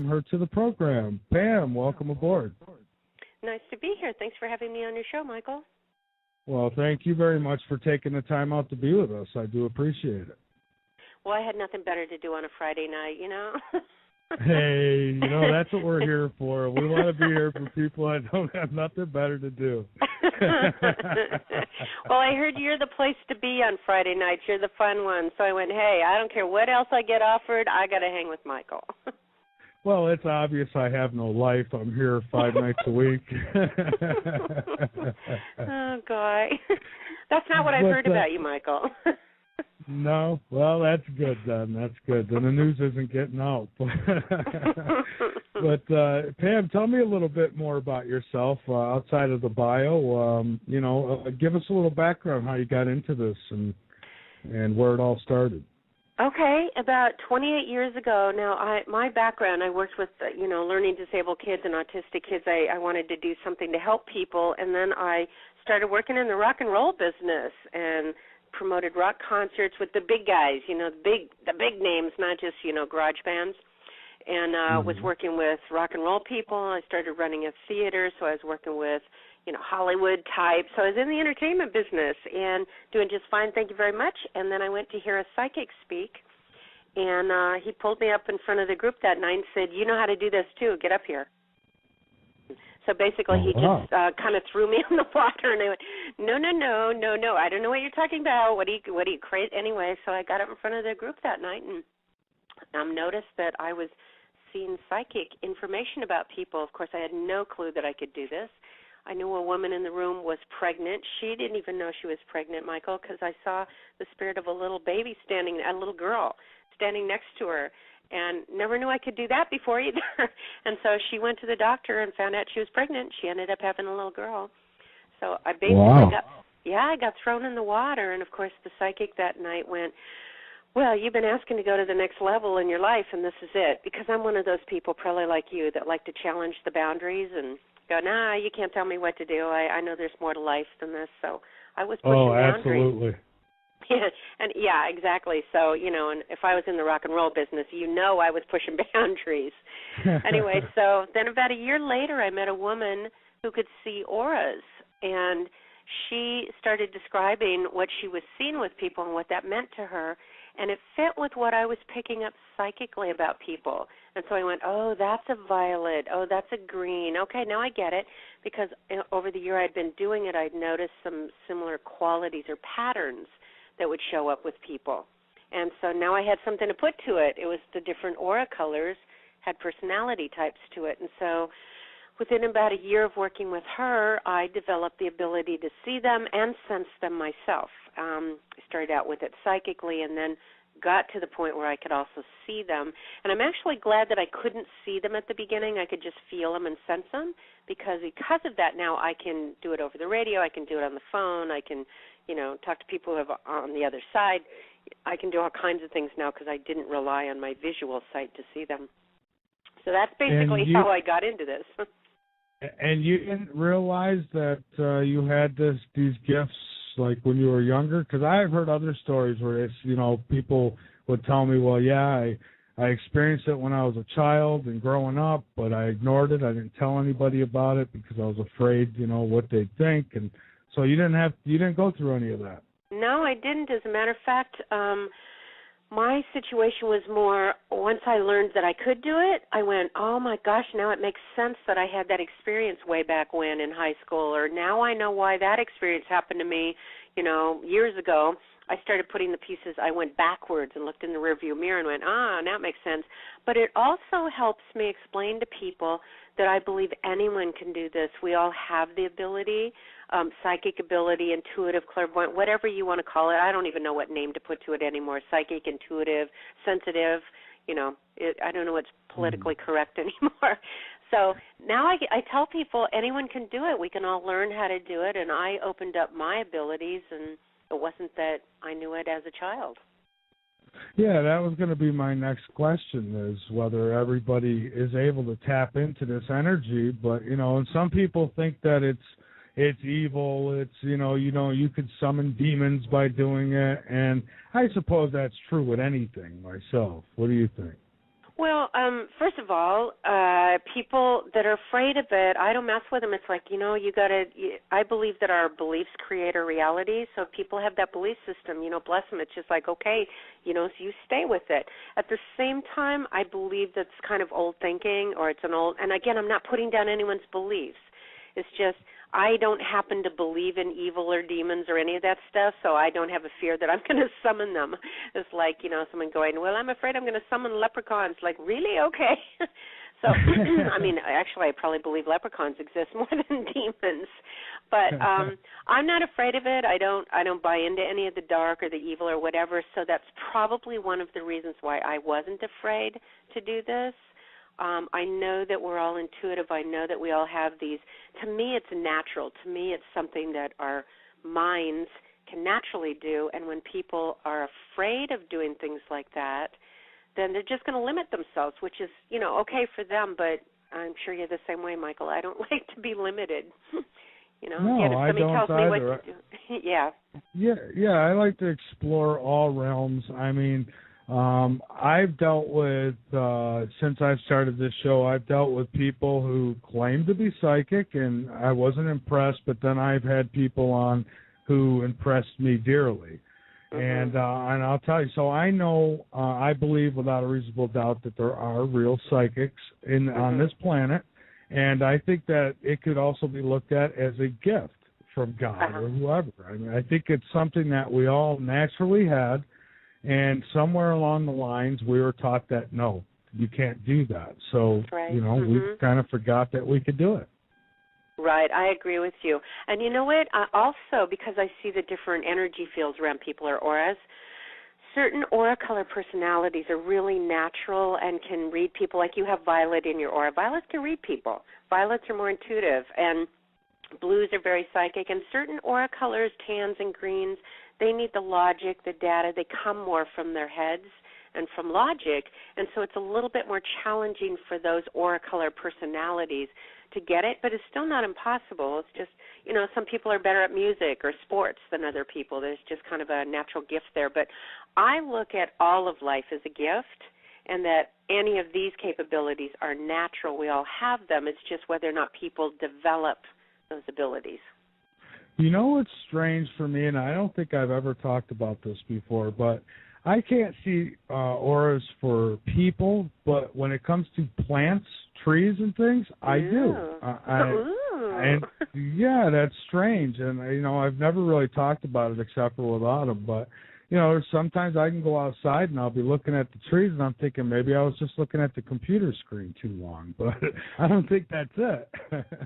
her to the program. Pam, welcome aboard. Nice to be here. Thanks for having me on your show, Michael. Well, thank you very much for taking the time out to be with us. I do appreciate it. Well, I had nothing better to do on a Friday night, you know. Hey, that's what we're here for. We want to be here for people that don't have nothing better to do. Well, I heard you're the place to be on Friday nights. You're the fun one. So I went, hey, I don't care what else I get offered. I got to hang with Michael. Well, it's obvious I have no life. I'm here 5 nights a week. Oh, God. That's not what I've heard about you, Michael. No? Well, that's good then. That's good. Then the news isn't getting out. But Pam, tell me a little bit more about yourself outside of the bio. Give us a little background how you got into this and where it all started. Okay, about 28 years ago. Now, my background, I worked with, learning disabled kids and autistic kids. I wanted to do something to help people, and then I started working in the rock and roll business and promoted rock concerts with the big guys, the big names, not just, garage bands. And was working with rock and roll people. I started running a theater, so I was working with Hollywood type. So I was in the entertainment business and doing just fine, thank you very much. And then I went to hear a psychic speak, and he pulled me up in front of the group that night and said, you know how to do this too, get up here. So basically he just kind of threw me in the water, and I went, no, I don't know what you're talking about. What are you crazy? Anyway, so I got up in front of the group that night and noticed that I was seeing psychic information about people. Of course, I had no clue that I could do this. I knew a woman in the room was pregnant. She didn't even know she was pregnant, Michael, because I saw the spirit of a little baby a little girl standing next to her, and never knew I could do that before either. And so she went to the doctor and found out she was pregnant. She ended up having a little girl. So I basically I got thrown in the water, and of course the psychic that night went, well, you've been asking to go to the next level in your life, and this is it, because I'm one of those people, probably like you, that like to challenge the boundaries and go, nah, you can't tell me what to do. I know there's more to life than this. So I was pushing boundaries. Absolutely. Yeah, exactly. So, and if I was in the rock and roll business, I was pushing boundaries. Anyway, so then about a year later, I met a woman who could see auras, and she started describing what she was seeing with people and what that meant to her, and it fit with what I was picking up psychically about people. And so I went, oh, that's a violet. Oh, that's a green. Okay, now I get it, because over the year I'd been doing it, I'd noticed some similar qualities or patterns that would show up with people. And so now I had something to put to it. It was the different aura colors had personality types to it. And so within about a year of working with her, I developed the ability to see them and sense them myself. I started out with it psychically and then got to the point where I could also see them. And I'm actually glad that I couldn't see them at the beginning. I could just feel them and sense them, because of that now I can do it over the radio, I can do it on the phone, I can talk to people who have on the other side. I can do all kinds of things now because I didn't rely on my visual sight to see them. So that's basically how I got into this. And you didn't realize that you had these gifts like when you were younger? Because I've heard other stories where people would tell me, well, yeah, I experienced it when I was a child and growing up, but I ignored it. I didn't tell anybody about it because I was afraid, what they'd think. And so you didn't go through any of that. No, I didn't. As a matter of fact, my situation was more, once I learned that I could do it, I went, oh my gosh, now it makes sense that I had that experience way back when in high school, or now I know why that experience happened to me, years ago. I started putting the pieces, I went backwards and looked in the rearview mirror and went, now it makes sense. But it also helps me explain to people that I believe anyone can do this. We all have the ability, psychic ability, intuitive, clairvoyant, whatever you want to call it. I don't even know what name to put to it anymore. Psychic, intuitive, sensitive, I don't know what's politically correct anymore. So now I tell people anyone can do it. We can all learn how to do it, and I opened up my abilities, and it wasn't that I knew it as a child. Yeah, that was going to be my next question, is whether everybody is able to tap into this energy. But, and some people think that it's evil. It's, you could summon demons by doing it. And I suppose that's true with anything myself. What do you think? Well, first of all, people that are afraid of it, I don't mess with them. It's like, I believe that our beliefs create our reality. So if people have that belief system, bless them. It's just like, okay, so you stay with it. At the same time, I believe that's kind of old thinking, or it's and again, I'm not putting down anyone's beliefs. It's just, I don't happen to believe in evil or demons or any of that stuff, so I don't have a fear that I'm going to summon them. It's like, someone going, well, I'm afraid I'm going to summon leprechauns. Like, really? Okay. So, I mean, actually, I probably believe leprechauns exist more than demons. But I'm not afraid of it. I don't buy into any of the dark or the evil or whatever, so that's probably one of the reasons why I wasn't afraid to do this. I know that we're all intuitive. I know that we all have these. To me, it's natural. To me, it's something that our minds can naturally do. And when people are afraid of doing things like that, then they're just going to limit themselves, which is, okay for them. But I'm sure you're the same way, Michael. I don't like to be limited. No, Again, if I somebody don't tells either. me what to do. Yeah. Yeah, I like to explore all realms. I mean, I've dealt with, since I've started this show, I've dealt with people who claim to be psychic, and I wasn't impressed, but then I've had people on who impressed me dearly. Mm-hmm. And I'll tell you, so I know, I believe without a reasonable doubt that there are real psychics on this planet, and I think that it could also be looked at as a gift from God or whoever. I mean, I think it's something that we all naturally had. And somewhere along the lines, we were taught that, no, you can't do that. So, right. We kind of forgot that we could do it. Right, I agree with you. And you know what? Also, because I see the different energy fields around people or auras, certain aura color personalities are really natural and can read people. Like you have violet in your aura. Violets can read people. Violets are more intuitive. And blues are very psychic. And certain aura colors, tans and greens, they need the logic, the data. They come more from their heads and from logic, and so it's a little bit more challenging for those aura color personalities to get it, but it's still not impossible. It's just, some people are better at music or sports than other people. There's just kind of a natural gift there. But I look at all of life as a gift, and that any of these capabilities are natural. We all have them. It's just whether or not people develop those abilities. What's strange for me, and I don't think I've ever talked about this before, but I can't see auras for people, but when it comes to plants, trees, and things, I do. And yeah, that's strange, and I've never really talked about it except for with Autumn, but sometimes I can go outside and I'll be looking at the trees and I'm thinking maybe I was just looking at the computer screen too long, but I don't think that's it.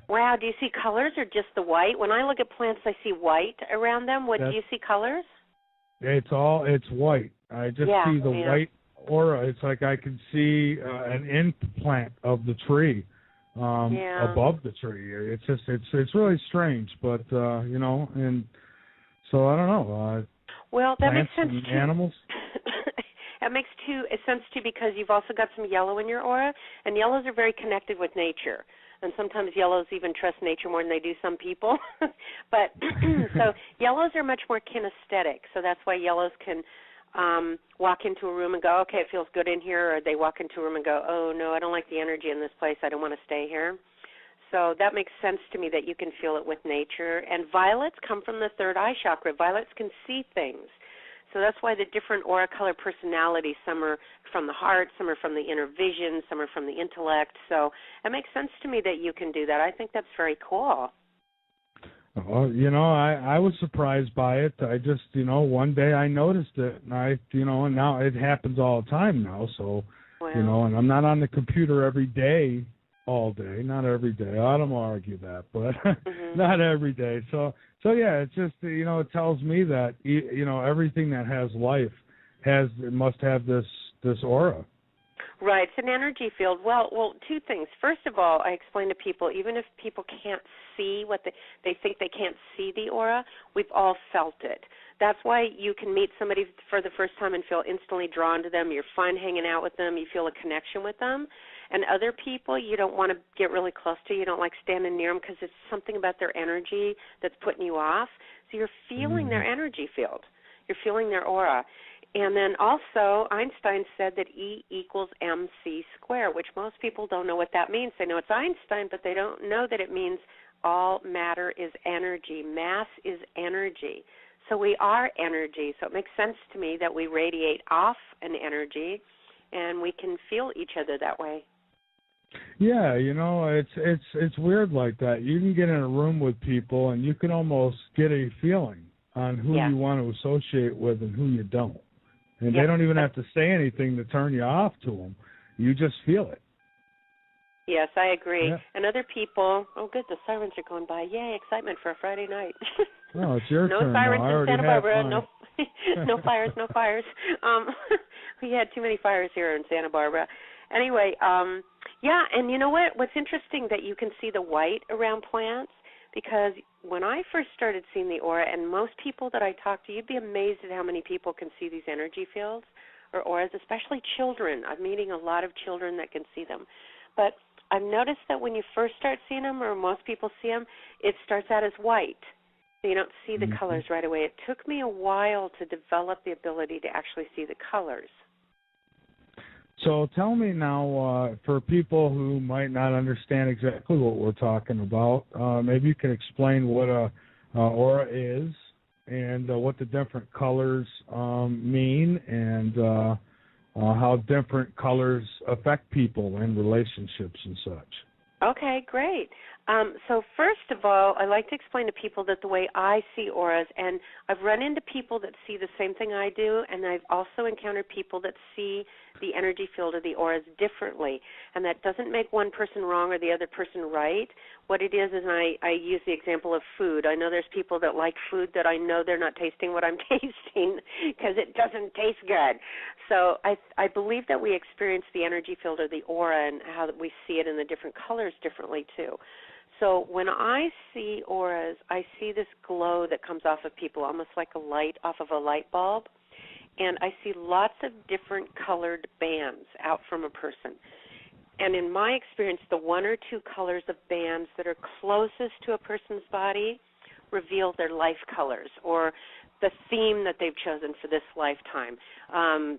Wow, do you see colors or just the white? When I look at plants, I see white around them. Do you see colors? It's white. I just see the white aura. It's like I can see an implant of the tree above the tree. It's really strange, but and so I don't know. Well, that makes sense too. Animals. That makes sense too, because you've also got some yellow in your aura, and yellows are very connected with nature. And sometimes yellows even trust nature more than they do some people. But so yellows are much more kinesthetic. So that's why yellows can walk into a room and go, okay, it feels good in here, or they walk into a room and go, oh no, I don't like the energy in this place. I don't want to stay here. So that makes sense to me that you can feel it with nature. And violets come from the third eye chakra. Violets can see things. So that's why the different aura color personalities, some are from the heart, some are from the inner vision, some are from the intellect. So it makes sense to me that you can do that. I think that's very cool. Well, I was surprised by it. I just, one day I noticed it, and and now it happens all the time now. So, wow. And I'm not on the computer every day. All day, not every day. I don't argue that, but not every day. So yeah, it's just it tells me that everything that has life must have this aura. Right, it's an energy field. Well, two things. First of all, I explain to people, even if people can't see what they think they can't see the aura, we've all felt it. That's why you can meet somebody for the first time and feel instantly drawn to them. You're fine hanging out with them. You feel a connection with them. And other people you don't want to get really close to. You don't like standing near them because it's something about their energy that's putting you off. So you're feeling their energy field. You're feeling their aura. And then also Einstein said that E equals mc squared, which most people don't know what that means. They know it's Einstein, but they don't know that it means all matter is energy. Mass is energy. So we are energy. So it makes sense to me that we radiate off an energy, and we can feel each other that way. Yeah, it's weird like that. You can get in a room with people, and you can almost get a feeling on who you want to associate with and who you don't. And they don't even have to say anything to turn you off to them. You just feel it. Yes, I agree. Yeah. And other people, oh, good, the sirens are going by. Yay, excitement for a Friday night. Oh, it's your turn. No sirens now. in Santa Barbara. No fires, no fires. We had too many fires here in Santa Barbara. Anyway, yeah, and you know what? What's interesting that you can see the white around plants, because when I first started seeing the aura, and most people that I talk to, you'd be amazed at how many people can see these energy fields or auras, especially children. I'm meeting a lot of children that can see them. But I've noticed that when you first start seeing them, or most people see them, it starts out as white. So you don't see the colors right away. It took me a while to develop the ability to actually see the colors. So tell me now, for people who might not understand exactly what we're talking about, maybe you can explain what a aura is and what the different colors mean, and how different colors affect people in relationships and such. Okay, great. So first of all, I like to explain to people that the way I see auras, and I've run into people that see the same thing I do, and I've also encountered people that see the energy field of the auras differently, and that doesn't make one person wrong or the other person right. What it is, and I use the example of food. I know there's people that like food that I know they're not tasting what I'm tasting because it doesn't taste good. So I believe that we experience the energy field of the aura and how we see it in the different colors differently too. So when I see auras, I see this glow that comes off of people, almost like a light off of a light bulb. And I see lots of different colored bands out from a person. And in my experience, the one or two colors of bands that are closest to a person's body reveal their life colors, or the theme that they've chosen for this lifetime,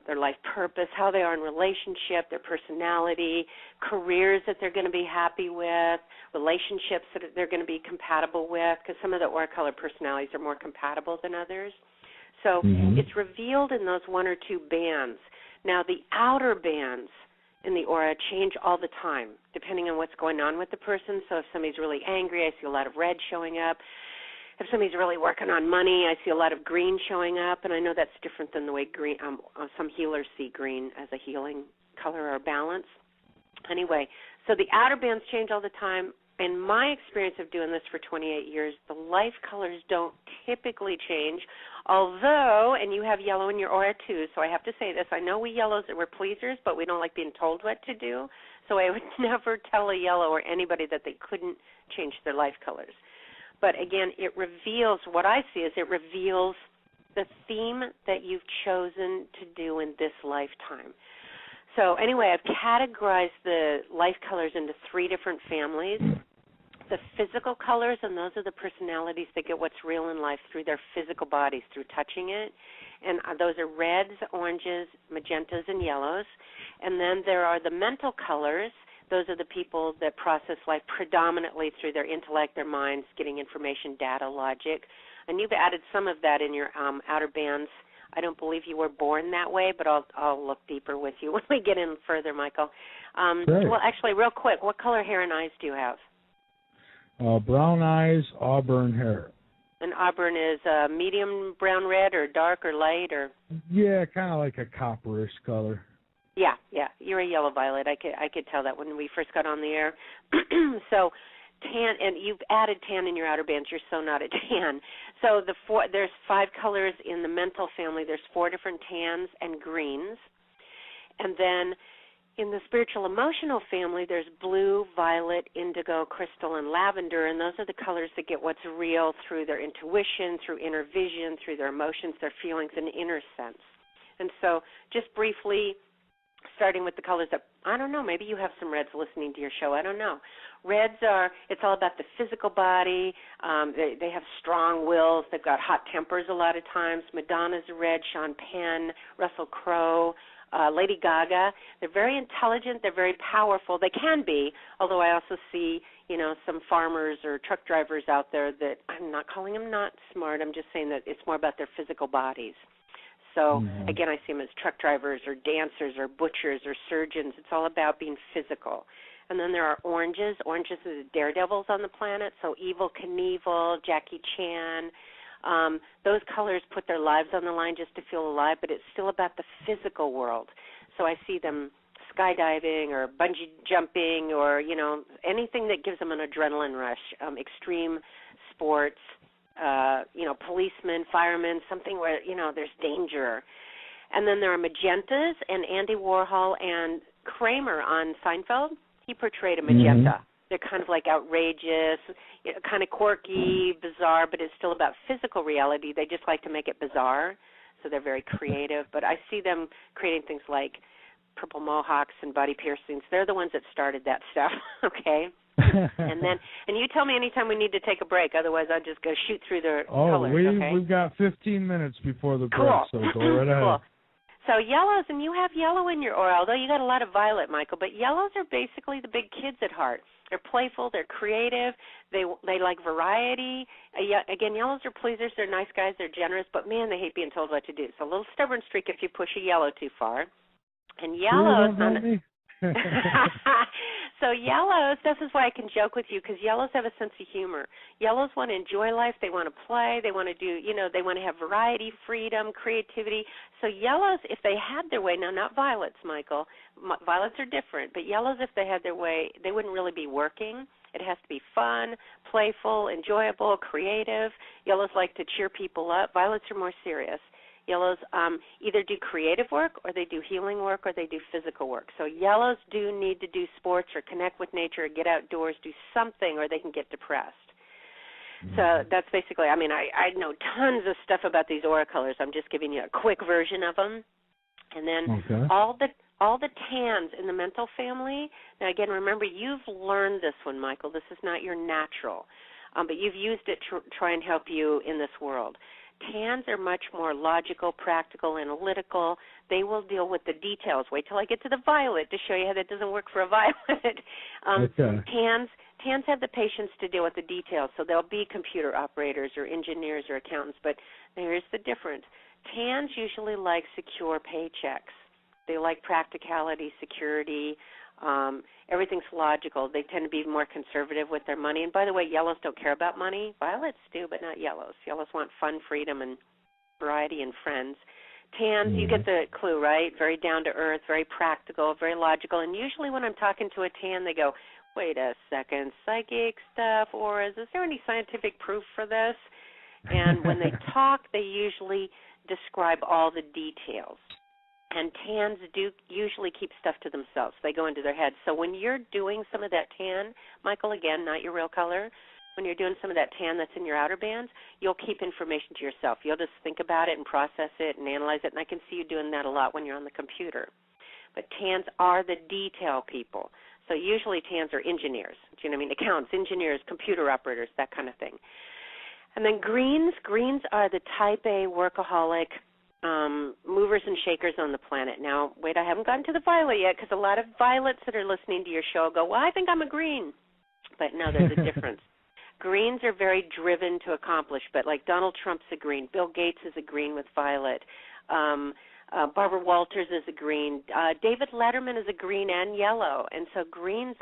their life purpose, how they are in relationship, their personality, careers that they're going to be happy with, relationships that they're going to be compatible with, because some of the aura color personalities are more compatible than others. So it's revealed in those one or two bands. Now, the outer bands in the aura change all the time, depending on what's going on with the person. So if somebody's really angry, I see a lot of red showing up. If somebody's really working on money, I see a lot of green showing up, and I know that's different than the way green. Some healers see green as a healing color or balance. Anyway, so the outer bands change all the time. In my experience of doing this for 28 years, the life colors don't typically change, although, and you have yellow in your aura too, so I have to say this, I know we yellows, we're pleasers, but we don't like being told what to do, so I would never tell a yellow or anybody that they couldn't change their life colors. But again, it reveals, what I see is it reveals the theme that you've chosen to do in this lifetime. So anyway, I've categorized the life colors into three different families. The physical colors, and those are the personalities that get what's real in life through their physical bodies, through touching it. And those are reds, oranges, magentas, and yellows. And then there are the mental colors. Those are the people that process life predominantly through their intellect, their minds, getting information, data, logic. And you've added some of that in your outer bands. I don't believe you were born that way, but I'll look deeper with you when we get in further, Michael. Well, actually, real quick, what color hair and eyes do you have? Brown eyes, auburn hair. And auburn is medium brown red or dark or light or? Yeah, kind of like a copperish color. Yeah, you're a yellow violet. I could tell that when we first got on the air. So tan, and you've added tan in your outer bands. You're so not a tan. So there's 5 colors in the mental family. There's 4 different tans and greens. And then in the spiritual emotional family, there's blue, violet, indigo, crystal, and lavender, and those are the colors that get what's real through their intuition, through inner vision, through their emotions, their feelings, and inner sense. And so just briefly, starting with the colors that, I don't know, maybe you have some reds listening to your show, I don't know. Reds are, it's all about the physical body. They have strong wills. They've got hot tempers a lot of times. Madonna's a red, Sean Penn, Russell Crowe, Lady Gaga. They're very intelligent. They're very powerful. They can be, although I also see, some farmers or truck drivers out there that I'm not calling them not smart. I'm just saying that it's more about their physical bodies. So, again, I see them as truck drivers or dancers or butchers or surgeons. It's all about being physical. And then there are oranges. Oranges are the daredevils on the planet, so Evel Knievel, Jackie Chan. Those colors put their lives on the line just to feel alive, but it's still about the physical world. So I see them skydiving or bungee jumping or, anything that gives them an adrenaline rush, extreme sports, policemen, firemen, something where, there's danger. And then there are magentas, and Andy Warhol and Kramer on Seinfeld, he portrayed a magenta. They're kind of like outrageous, kind of quirky, bizarre, but it's still about physical reality. They just like to make it bizarre, so they're very creative. But I see them creating things like purple mohawks and body piercings. They're the ones that started that stuff, okay? And you tell me anytime we need to take a break. Otherwise, I'll just go shoot through the colors, okay? We've got 15 minutes before the break, cool. so go right ahead. Cool. So yellows, and you have yellow in your aura, although you got a lot of violet, Michael, but yellows are basically the big kids at heart. They're playful, they're creative, they like variety. Again, yellows are pleasers, they're nice guys, they're generous, but man, they hate being told what to do. So a little stubborn streak if you push a yellow too far. And yellows, so yellows, this is why I can joke with you, because yellows have a sense of humor. Yellows want to enjoy life, they want to play, they want to do, they want to have variety, freedom, creativity. So yellows, if they had their way, now not violets, Michael, violets are different, but yellows, if they had their way, they wouldn't really be working. It has to be fun, playful, enjoyable, creative. Yellows like to cheer people up. Violets are more serious. Yellows either do creative work or they do healing work or they do physical work. So yellows do need to do sports or connect with nature or get outdoors, do something, or they can get depressed. So that's basically, I know tons of stuff about these aura colors. I'm just giving you a quick version of them. And then all the tans in the mental family. Now, again, remember, you've learned this one, Michael. This is not your natural, but you've used it to try and help you in this world. Tans are much more logical, practical, analytical. They will deal with the details. Wait till I get to the violet to show you how that doesn't work for a violet. Tans have the patience to deal with the details, so they'll be computer operators or engineers or accountants, but here's the difference. Tans usually like secure paychecks. They like practicality, security. Everything's logical. They tend to be more conservative with their money. And by the way, yellows don't care about money. Violets do, but not yellows. Yellows want fun, freedom, and variety and friends. Tans, you get the clue, right? Very down to earth, very practical, very logical. And usually when I'm talking to a tan, they go, wait a second, psychic stuff, or is there any scientific proof for this? And when they talk, they usually describe all the details. And tans do usually keep stuff to themselves. They go into their heads. So when you're doing some of that tan, Michael, again, not your real color, when you're doing some of that tan that's in your outer bands, you'll keep information to yourself. You'll just think about it and process it and analyze it, and I can see you doing that a lot when you're on the computer. But tans are the detail people. So usually tans are engineers. Do you know what I mean? Accountants, engineers, computer operators, that kind of thing. And then greens are the type A workaholic movers and shakers on the planet. Now, wait, I haven't gotten to the violet yet, because a lot of violets that are listening to your show go, well, I think I'm a green. But no, there's a difference. Greens are very driven to accomplish, but like Donald Trump's a green. Bill Gates is a green with violet. Barbara Walters is a green. David Letterman is a green and yellow. And so greens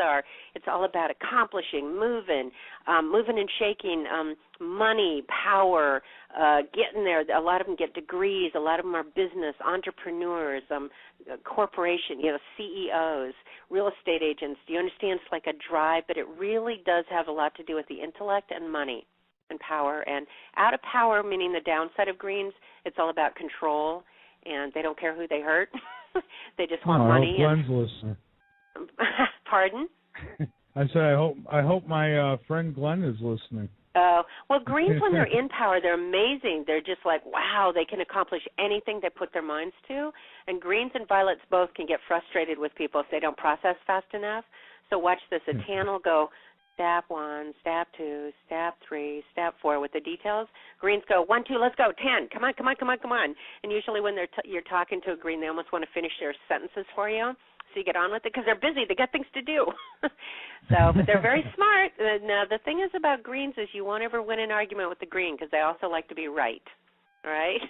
it's all about accomplishing, moving and shaking, money, power, getting there. A lot of them get degrees. A lot of them are business, entrepreneurs, corporation, CEOs, real estate agents. Do you understand? It's like a drive, but it really does have a lot to do with the intellect and money and power. And out of power, meaning the downside of greens, it's all about control. And they don't care who they hurt. They just want money. I hope Glenn's listening. Pardon? I said I hope my friend Glenn is listening. Well, greens, when they're in power, they're amazing. They're just like, wow, they can accomplish anything they put their minds to. And greens and violets both can get frustrated with people if they don't process fast enough. So watch this. A tan will go step 1, step 2, step 3, step 4 with the details. Greens go 1, 2, let's go, 10. Come on, come on, come on, come on. And usually when you're talking to a green, they almost want to finish their sentences for you. So you get on with it because they're busy. They got things to do. But they're very smart. Now, the thing is about greens is you won't ever win an argument with the green because they also like to be right. All right?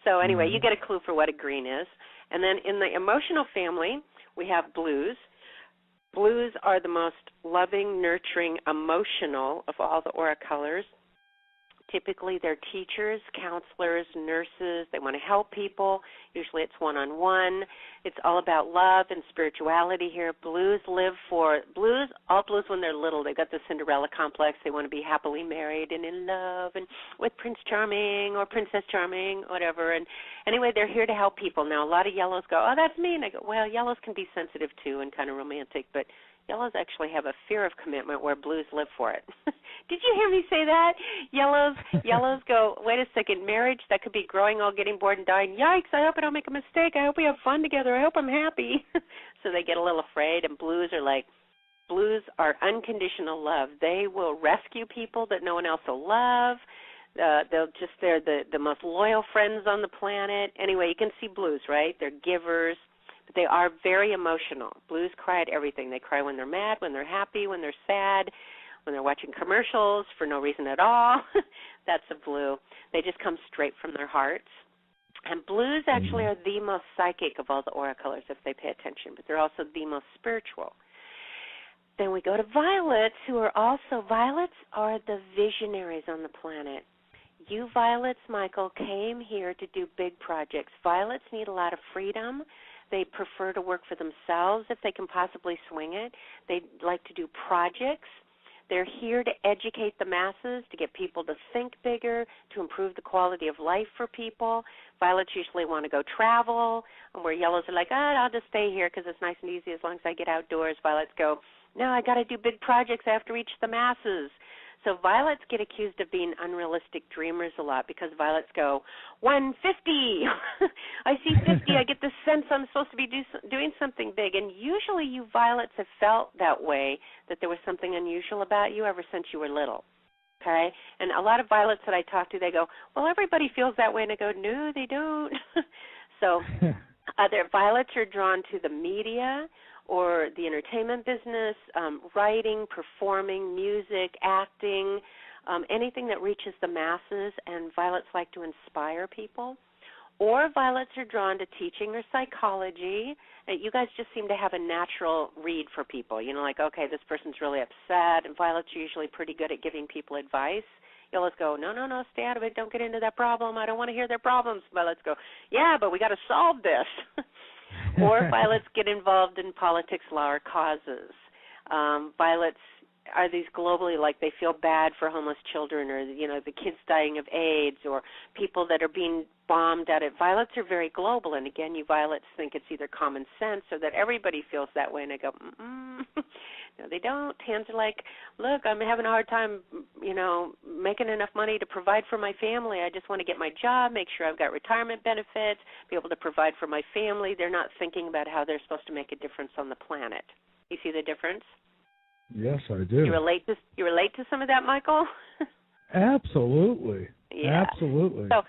So anyway, you get a clue for what a green is. And then in the emotional family, we have blues. Blues are the most loving, nurturing, emotional of all the aura colors. Typically, they're teachers, counselors, nurses. They want to help people. Usually it's one-on-one. It's all about love and spirituality here. Blues all blues when they're little, they've got the Cinderella complex. They want to be happily married and in love and with Prince Charming or Princess Charming, whatever. And anyway, they're here to help people. Now, a lot of yellows go, oh, that's me. And I go, well, yellows can be sensitive too and kind of romantic, but yellows actually have a fear of commitment where blues live for it. Did you hear me say that? Yellows go, wait a second, marriage, that could be growing old, getting bored, and dying. Yikes, I hope I don't make a mistake. I hope we have fun together. I hope I'm happy. So they get a little afraid, and blues are unconditional love. They will rescue people that no one else will love. They're the most loyal friends on the planet. Anyway, you can see blues, right? They're givers. But they are very emotional. Blues cry at everything. They cry when they're mad, when they're happy, when they're sad, when they're watching commercials for no reason at all. That's a blue. They just come straight from their hearts. And blues actually are the most psychic of all the aura colors if they pay attention, but they're also the most spiritual. Then we go to violets, violets are the visionaries on the planet. You violets, Michael, came here to do big projects. Violets need a lot of freedom. They prefer to work for themselves if they can possibly swing it. They like to do projects. They're here to educate the masses, to get people to think bigger, to improve the quality of life for people. Violets usually want to go travel, where yellows are like, I'll just stay here because it's nice and easy as long as I get outdoors. Violets go, no, I got to do big projects. I have to reach the masses. So violets get accused of being unrealistic dreamers a lot because violets go, 150. I see 50. I get the sense I'm supposed to be doing something big. And usually you violets have felt that way, that there was something unusual about you ever since you were little. Okay? And a lot of violets that I talk to, they go, well, everybody feels that way. And I go, no, they don't. So other violets are drawn to the media or the entertainment business, writing, performing, music, acting, anything that reaches the masses, and violets like to inspire people. Or violets are drawn to teaching or psychology. You guys just seem to have a natural read for people. You know, like, okay, this person's really upset, and violets are usually pretty good at giving people advice. Yellows go, no, stay out of it. Don't get into that problem. I don't want to hear their problems. Violets go, yeah, but we got to solve this. Or violets get involved in politics, law, or causes. Violets are these globally, like they feel bad for homeless children or, the kids dying of AIDS or people that are being bombed at it. Violets are very global, and again, you violets think it's either common sense or that everybody feels that way, and I go, no, they don't. Tans are like, look, I'm having a hard time, making enough money to provide for my family. I just want to get my job, make sure I've got retirement benefits, be able to provide for my family. They're not thinking about how they're supposed to make a difference on the planet. You see the difference? Yes, I do. You relate to some of that, Michael? Absolutely. Yeah. Absolutely. So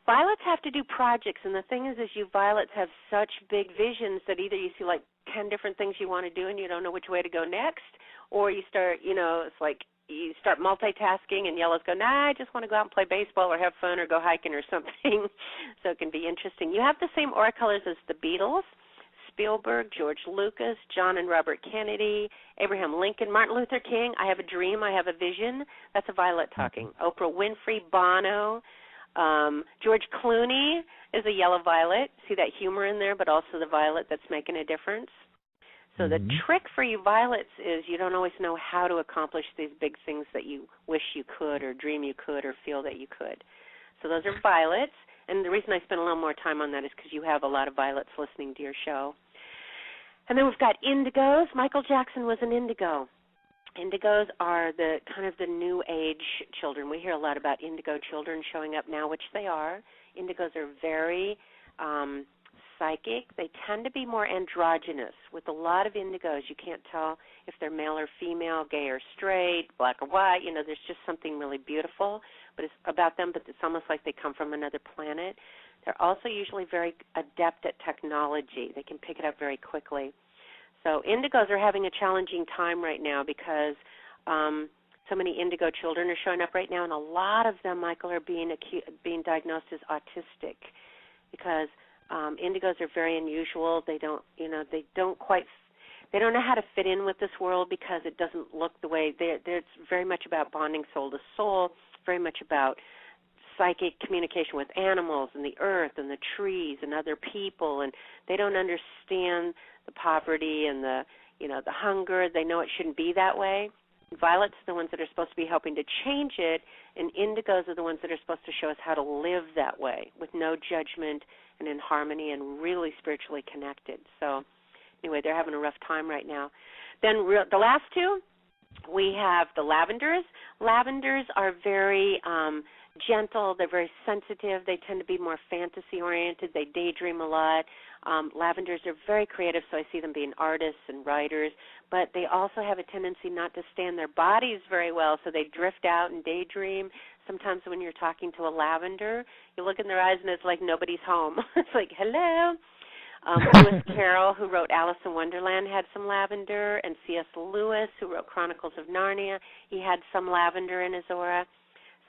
violets have to do projects, and the thing is you violets have such big visions that either you see like 10 different things you want to do and you don't know which way to go next, or you start, it's like you start multitasking, and yellows go, I just want to go out and play baseball or have fun or go hiking or something. So it can be interesting. You have the same aura colors as the Beatles, Spielberg, George Lucas, John and Robert Kennedy, Abraham Lincoln, Martin Luther King. I have a dream, I have a vision. That's a violet talking. Oprah Winfrey, Bono, George Clooney is a yellow violet. See that humor in there, but also the violet that's making a difference. So the trick for you violets is you don't always know how to accomplish these big things that you wish you could or dream you could or feel that you could. So those are violets. And the reason I spend a little more time on that is because you have a lot of violets listening to your show. And then we've got indigos. Michael Jackson was an indigo. Indigos are the kind of the new age children. We hear a lot about indigo children showing up now, which they are. Indigos are very psychic. They tend to be more androgynous. With a lot of indigos, you can't tell if they're male or female, gay or straight, black or white. You know, there's just something really beautiful about them, but it's almost like they come from another planet. They're also usually very adept at technology. They can pick it up very quickly. So indigos are having a challenging time right now because so many indigo children are showing up right now, and a lot of them, Michael, are being diagnosed as autistic because indigos are very unusual. They don't know how to fit in with this world because it doesn't look the way it's very much about bonding soul to soul, very much about psychic communication with animals and the earth and the trees and other people, and they don't understand the poverty and the hunger. They know it shouldn't be that way. Violets are the ones that are supposed to be helping to change it, and indigos are the ones that are supposed to show us how to live that way with no judgment and in harmony and really spiritually connected. So anyway, they're having a rough time right now. Then the last two, we have the lavenders. Lavenders are very gentle. They're very sensitive. They tend to be more fantasy-oriented. They daydream a lot. Lavenders are very creative, so I see them being artists and writers, but they also have a tendency not to stay in their bodies very well, so they drift out and daydream. Sometimes when you're talking to a lavender, you look in their eyes and it's like nobody's home. It's like, hello. Lewis Carroll, who wrote Alice in Wonderland, had some lavender, and C.S. Lewis, who wrote Chronicles of Narnia, he had some lavender in his aura.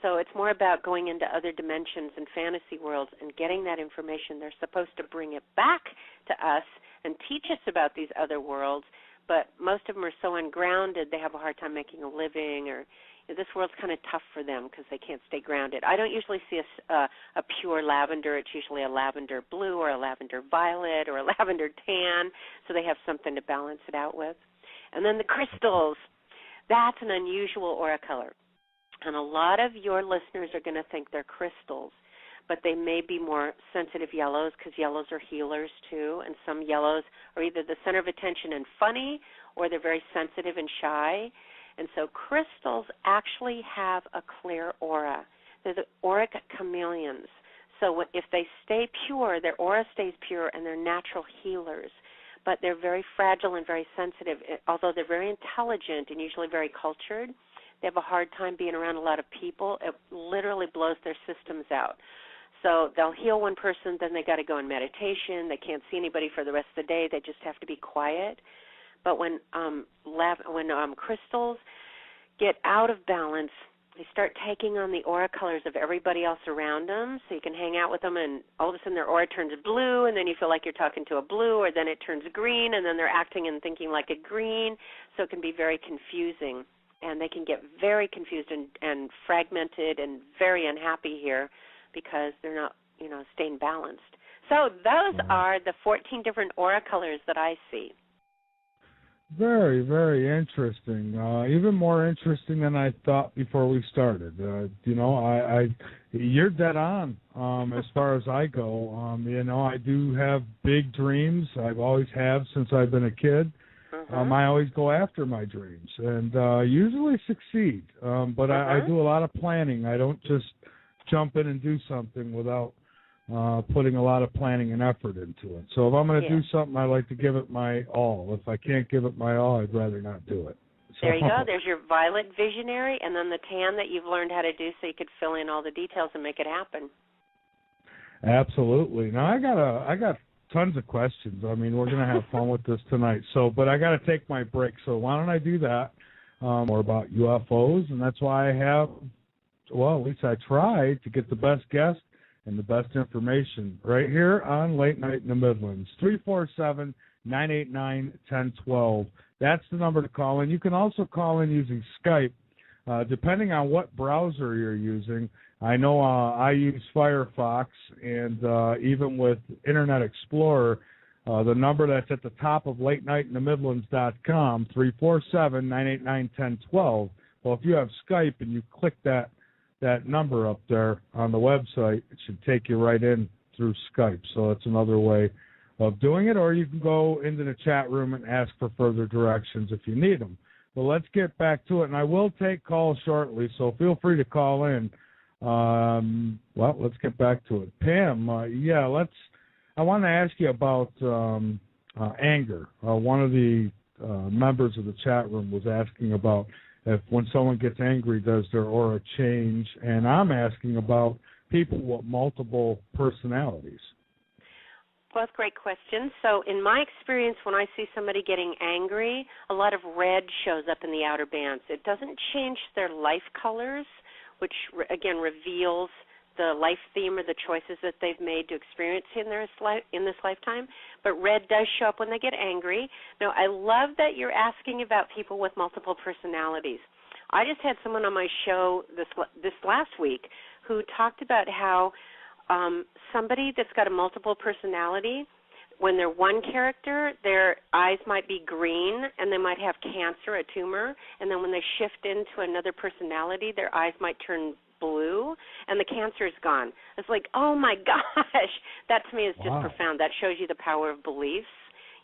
So it's more about going into other dimensions and fantasy worlds and getting that information. They're supposed to bring it back to us and teach us about these other worlds, but most of them are so ungrounded they have a hard time making a living, or this world's kind of tough for them because they can't stay grounded. I don't usually see a pure lavender. It's usually a lavender blue or a lavender violet or a lavender tan, so they have something to balance it out with. And then the crystals. That's an unusual aura color. And a lot of your listeners are going to think they're crystals, but they may be more sensitive yellows because yellows are healers too, and some yellows are either the center of attention and funny, or they're very sensitive and shy. And so crystals actually have a clear aura. They're the auric chameleons. So if they stay pure, their aura stays pure, and they're natural healers. But they're very fragile and very sensitive. Although they're very intelligent and usually very cultured, they have a hard time being around a lot of people. It literally blows their systems out. So they'll heal one person, then they got to go in meditation. They can't see anybody for the rest of the day. They just have to be quiet. But when crystals get out of balance, they start taking on the aura colors of everybody else around them. So you can hang out with them, and all of a sudden their aura turns blue, and then you feel like you're talking to a blue, or then it turns green, and then they're acting and thinking like a green. So it can be very confusing. And they can get very confused and fragmented and very unhappy here because they're not, staying balanced. So those are the 14 different aura colors that I see. Very, very interesting. Even more interesting than I thought before we started. You're dead on as far as I go. I do have big dreams. I've always have since I've been a kid. I always go after my dreams and usually succeed. But I do a lot of planning. I don't just jump in and do something without putting a lot of planning and effort into it. So if I'm going to do something, I like to give it my all. If I can't give it my all, I'd rather not do it. So. There you go. There's your violet visionary, and then the tan that you've learned how to do so you could fill in all the details and make it happen. Absolutely. Now, I got tons of questions. I mean, we're going to have fun with this tonight. But I got to take my break. So why don't I do that? More about UFOs, and that's why I have, at least I try to get the best guests and the best information right here on Late Night in the Midlands. 347-989-1012. That's the number to call in. You can also call in using Skype, depending on what browser you're using. I know I use Firefox, and even with Internet Explorer, the number that's at the top of LateNightInTheMidlands.com, 347-989-1012. Well, if you have Skype and you click that number up there on the website, it should take you right in through Skype. So that's another way of doing it, or you can go into the chat room and ask for further directions if you need them. Well, let's get back to it, and I will take calls shortly, so feel free to call in. Well, let's get back to it. Pam, I want to ask you about anger. One of the members of the chat room was asking about if when someone gets angry, does their aura change? And I'm asking about people with multiple personalities. Both great questions. So in my experience, when I see somebody getting angry, a lot of red shows up in the outer bands. It doesn't change their life colors, which, again, reveals the life theme or the choices that they've made to experience in this lifetime. But red does show up when they get angry. Now, I love that you're asking about people with multiple personalities. I just had someone on my show this last week who talked about how somebody that's got a multiple personality, when they're one character, their eyes might be green and they might have cancer, a tumor, and then when they shift into another personality, their eyes might turn blue and the cancer is gone. It's like, oh my gosh, that to me is just profound. That shows you the power of beliefs,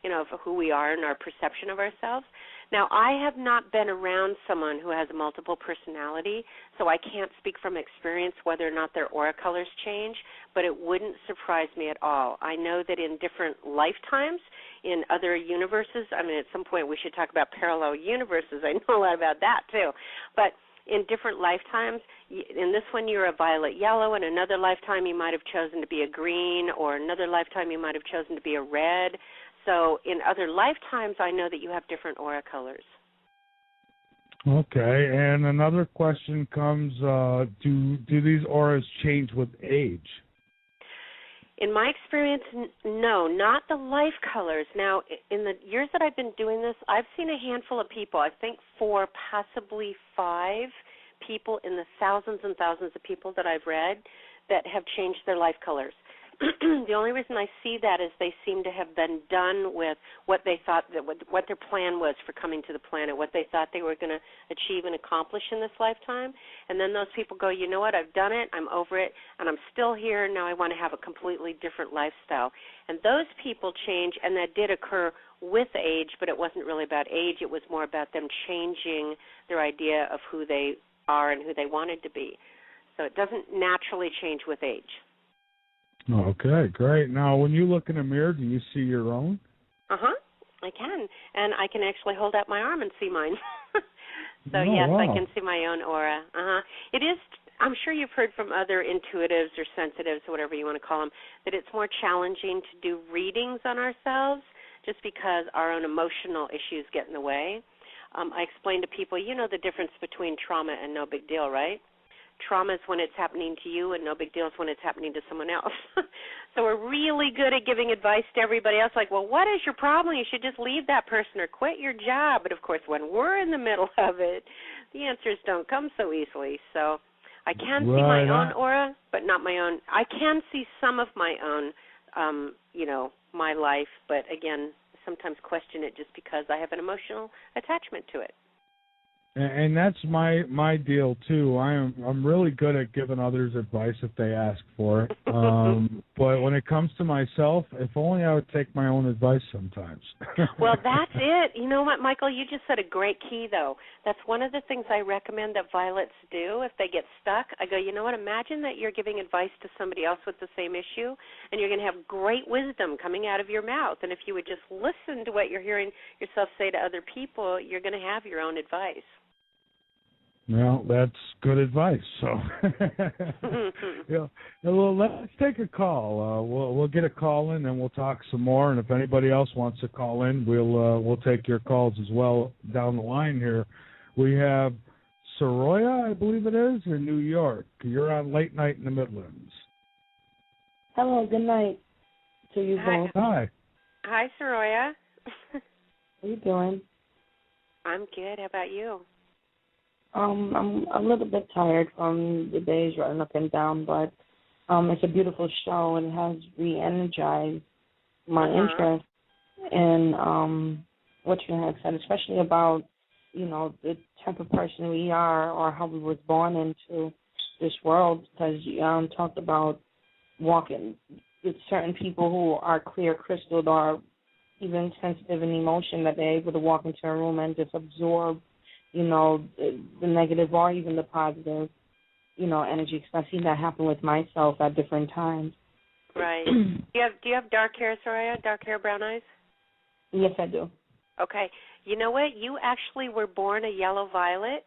of who we are and our perception of ourselves. Now, I have not been around someone who has a multiple personality, so I can't speak from experience whether or not their aura colors change, but it wouldn't surprise me at all. I know that in different lifetimes, in other universes, at some point we should talk about parallel universes. I know a lot about that too. But in different lifetimes, in this one you're a violet yellow, in another lifetime you might have chosen to be a green, or another lifetime you might have chosen to be a red. So in other lifetimes, I know that you have different aura colors. Okay, and another question comes, do these auras change with age? In my experience, no, not the life colors. Now, in the years that I've been doing this, I've seen a handful of people, I think 4, possibly 5 people in the thousands and thousands of people that I've read that have changed their life colors. The only reason I see that is they seem to have been done with what they thought, what their plan was for coming to the planet, what they thought they were going to achieve and accomplish in this lifetime. And then those people go, you know what, I've done it, I'm over it, and I'm still here, now I want to have a completely different lifestyle. And those people change, and that did occur with age, but it wasn't really about age. It was more about them changing their idea of who they are and who they wanted to be. So it doesn't naturally change with age. Okay, great. Now, when you look in a mirror, do you see your own? I can. And I can actually hold out my arm and see mine. So, yes, wow. I can see my own aura. It is, I'm sure you've heard from other intuitives or sensitives, or whatever you want to call them, that it's more challenging to do readings on ourselves just because our own emotional issues get in the way. I explain to people, the difference between trauma and no big deal, right? Trauma is when it's happening to you, and no big deal is when it's happening to someone else. So we're really good at giving advice to everybody else, like, well, what is your problem? You should just leave that person or quit your job. But, of course, when we're in the middle of it, the answers don't come so easily. So I can see my own aura, but not my own. I can see some of my own, my life, but, again, sometimes question it just because I have an emotional attachment to it. And that's my deal too. I'm really good at giving others advice if they ask for it. But when it comes to myself, if only I would take my own advice sometimes. Well, that's it. You know what, Michael? You just said a great key, though. That's one of the things I recommend that violets do if they get stuck. I go, you know what? Imagine that you're giving advice to somebody else with the same issue, and you're going to have great wisdom coming out of your mouth. And if you would just listen to what you're hearing yourself say to other people, you're going to have your own advice. Well, that's good advice. So, well, let's take a call. We'll get a call in, and we'll talk some more. And if anybody else wants to call in, we'll take your calls as well down the line here. We have Soraya, I believe it is, in New York. You're on Late Night in the Midlands. Hello, good night to you both. Hi. Hi, Soraya. How you doing? I'm good. How about you? I'm a little bit tired from the days running up and down, but it's a beautiful show and it has re-energized my interest in what you had said, especially about, the type of person we are or how we was born into this world, because you talked about walking with certain people who are clear crystalled or even sensitive in emotion, that they're able to walk into a room and just absorb the negative or even the positive, energy. Because I've seen that happen with myself at different times. Right. Do you have dark hair, Soraya? Dark hair, brown eyes? Yes, I do. Okay. You know what? You actually were born a yellow violet.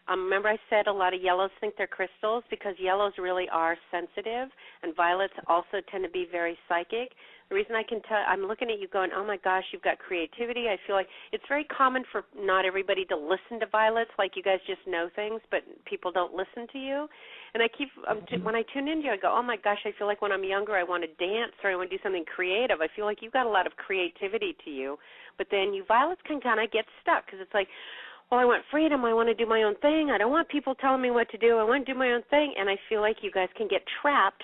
Remember I said a lot of yellows think they're crystals because yellows really are sensitive, and violets also tend to be very psychic. The reason I can tell, I'm looking at you going, oh, my gosh, you've got creativity. I feel like it's very common for not everybody to listen to violets, like you guys just know things, but people don't listen to you. And I keep, when I tune into you, I go, oh, my gosh, I feel like when I'm younger I want to dance or I want to do something creative. I feel like you've got a lot of creativity to you. But then you violets can kind of get stuck because it's like, well, I want freedom. I want to do my own thing. I don't want people telling me what to do. I want to do my own thing. And I feel like you guys can get trapped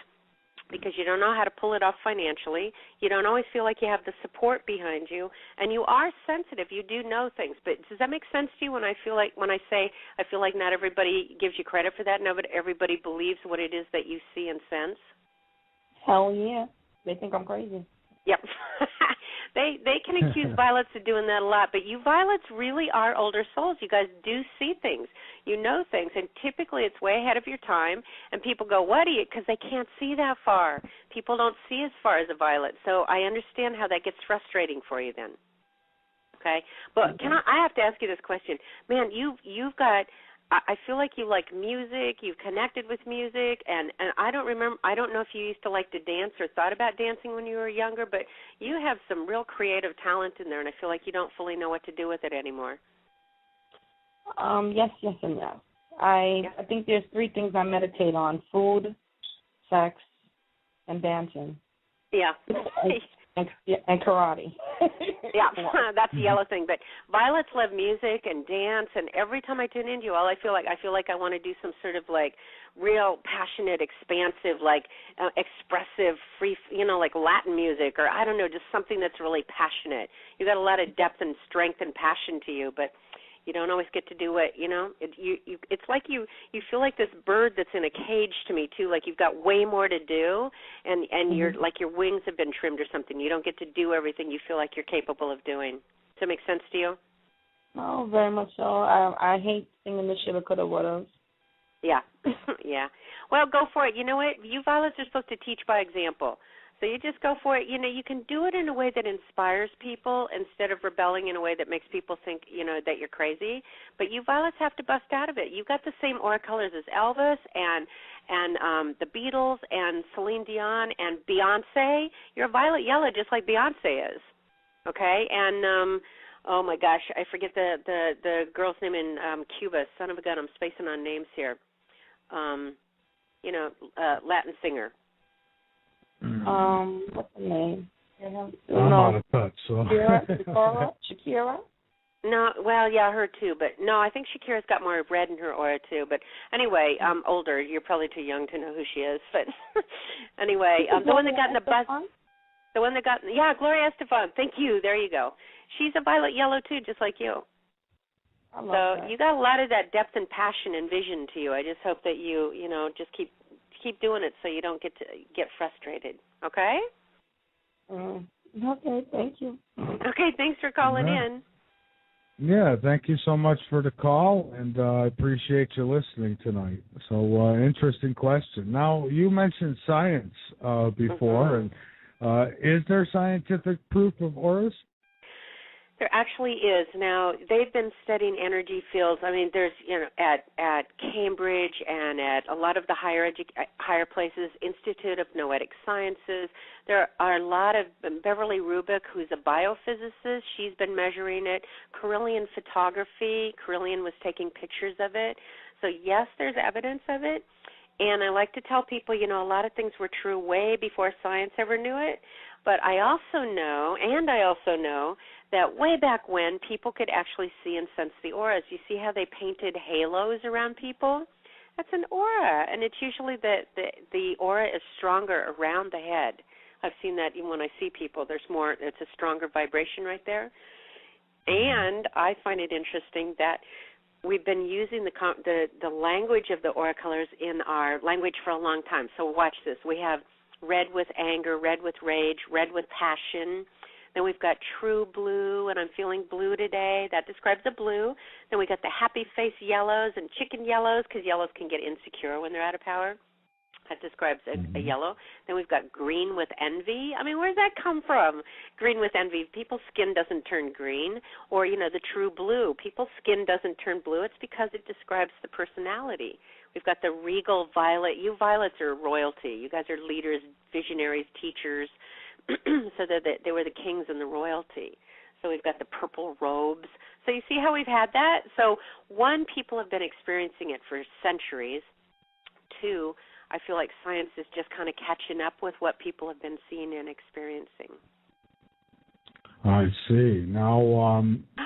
because you don't know how to pull it off financially. You don't always feel like you have the support behind you. And you are sensitive. You do know things. But does that make sense to you when I say I feel like not everybody gives you credit for that? No, but everybody believes what it is that you see and sense? Hell yeah. They think I'm crazy. Yep. They can accuse violets of doing that a lot, but you violets really are older souls. You guys do see things. You know things, and typically it's way ahead of your time, and people go, what are you? Because they can't see that far. People don't see as far as a violet, so I understand how that gets frustrating for you then. Okay? But I have to ask you this question. Man, you've got, I feel like you like music, you've connected with music, and I don't know if you used to like to dance or thought about dancing when you were younger, but you have some real creative talent in there, and I feel like you don't fully know what to do with it anymore. Yes, and yes. I think there's 3 things I meditate on: food, sex, and dancing. Yeah. And karate. Yeah, that's the yellow thing. But violets love music and dance, and every time I tune into you, I feel like I want to do some sort of like real passionate, expansive, like expressive, free, like Latin music, or I don't know, just something that's really passionate. You got a lot of depth and strength and passion to you, but you don't always get to do it. It's like you feel like this bird that's in a cage to me too. Like you've got way more to do, and you're like your wings have been trimmed or something. You don't get to do everything you feel like you're capable of doing. Does that make sense to you? Oh, very much so. I hate singing the shoulda, coulda, woulda. Yeah, yeah. Well, go for it. You know what? You violets are supposed to teach by example. So you just go for it. You can do it in a way that inspires people instead of rebelling in a way that makes people think, that you're crazy. But you violets have to bust out of it. You've got the same aura colors as Elvis and the Beatles and Celine Dion and Beyonce. You're a violet yellow just like Beyonce is. Okay? And oh my gosh, I forget the girl's name in Cuba. Son of a gun, I'm spacing on names here. Latin singer. What's the name? I'm out of touch, so. Shakira? No, well, yeah, her too, but no, I think Shakira's got more red in her aura too. But anyway, I'm older. You're probably too young to know who she is. But anyway, the one that got in the bus, Gloria Estefan. Thank you. There you go. She's a violet yellow too, just like you. I love that. You got a lot of that depth and passion and vision to you. I just hope that you just keep doing it so you don't get frustrated. Okay? Okay, thank you. Okay, thanks for calling in. Yeah, thank you so much for the call, and I appreciate you listening tonight. So, interesting question. Now, you mentioned science before, and is there scientific proof of auras? There actually is. Now, they've been studying energy fields. I mean, there's, at Cambridge and at a lot of the higher places, Institute of Noetic Sciences. There are a lot of, Beverly Rubik, who's a biophysicist, she's been measuring it. Carillion photography, Carillion was taking pictures of it. So, yes, there's evidence of it. And I like to tell people, a lot of things were true way before science ever knew it. But I also know that way back when, people could actually see and sense the auras. You see how they painted halos around people? That's an aura, and it's usually the aura is stronger around the head. I've seen that even when I see people. It's a stronger vibration right there. And I find it interesting that we've been using the language of the aura colors in our language for a long time. So watch this. We have red with anger, red with rage, red with passion. Then we've got true blue, and I'm feeling blue today. That describes the blue. Then we got the happy face yellows and chicken yellows, because yellows can get insecure when they're out of power. That describes a yellow. Then we've got green with envy. I mean, where does that come from? Green with envy. People's skin doesn't turn green. Or, the true blue. People's skin doesn't turn blue. It's because it describes the personality. We've got the regal violet. You violets are royalty. You guys are leaders, visionaries, teachers. So they were the kings and the royalty. So we've got the purple robes. So you see how we've had that? So, one, people have been experiencing it for centuries. Two, I feel like science is just kind of catching up with what people have been seeing and experiencing. I see. Now,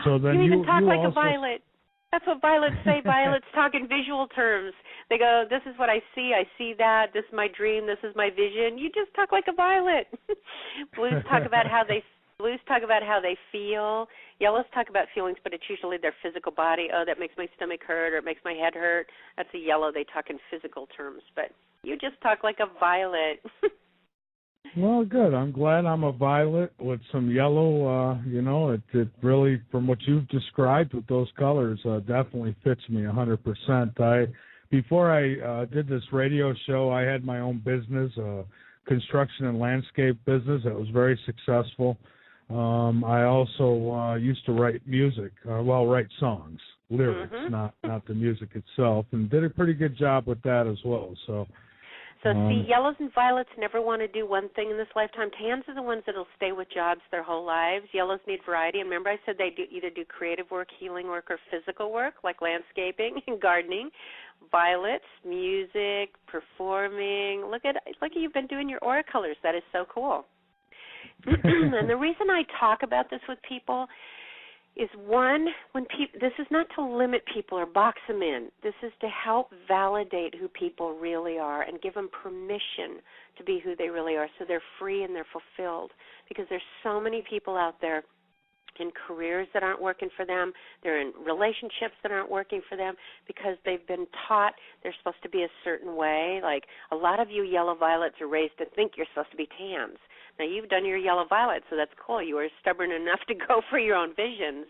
so then you even talk like also... a violet. That's what violets say. Violets talk in visual terms. They go, this is what I see that, this is my dream, this is my vision. You just talk like a violet. Blues talk about how they feel. Yellows talk about feelings, but it's usually their physical body. Oh, that makes my stomach hurt, or it makes my head hurt. That's a yellow. They talk in physical terms, but you just talk like a violet. Well, good. I'm glad I'm a violet with some yellow. It really, from what you've described with those colors, definitely fits me 100%. Before I did this radio show, I had my own business, construction and landscape business that was very successful. I also used to write music, write songs, lyrics, not the music itself, and did a pretty good job with that as well. So see, yellows and violets never want to do one thing in this lifetime. Tans are the ones that will stay with jobs their whole lives. Yellows need variety. And remember I said they either do creative work, healing work, or physical work, like landscaping and gardening. Violets, music, performing. Look at you've been doing your aura colors. That is so cool. And the reason I talk about this with people is, one, this is not to limit people or box them in. This is to help validate who people really are and give them permission to be who they really are, so they're free and they're fulfilled. Because there's so many people out there in careers that aren't working for them. They're in relationships that aren't working for them because they've been taught they're supposed to be a certain way. Like a lot of you yellow violets are raised to think you're supposed to be tans. Now, you've done your yellow violet, so that's cool. You are stubborn enough to go for your own visions.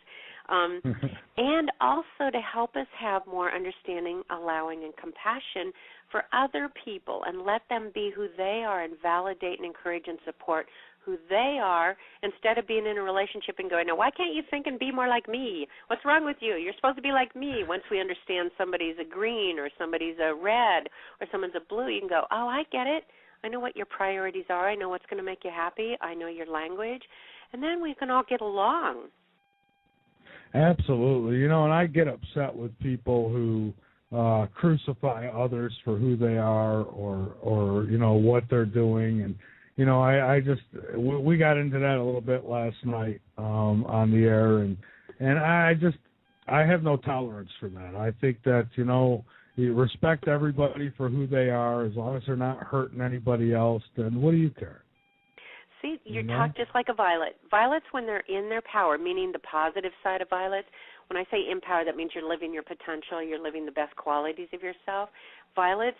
And also to help us have more understanding, allowing, and compassion for other people and let them be who they are and validate and encourage and support who they are instead of being in a relationship and going, now, why can't you think and be more like me? What's wrong with you? You're supposed to be like me. Once we understand somebody's a green or somebody's a red or someone's a blue, you can go, oh, I get it. I know what your priorities are. I know what's going to make you happy. I know your language. And then we can all get along. Absolutely. And I get upset with people who crucify others for who they are or what they're doing. And, we got into that a little bit last night on the air. And I have no tolerance for that. I think that, you respect everybody for who they are. As long as they're not hurting anybody else, then what do you care? See, you talk just like a violet. Violets, when they're in their power, meaning the positive side of violets, when I say in power, that means you're living your potential, you're living the best qualities of yourself. Violets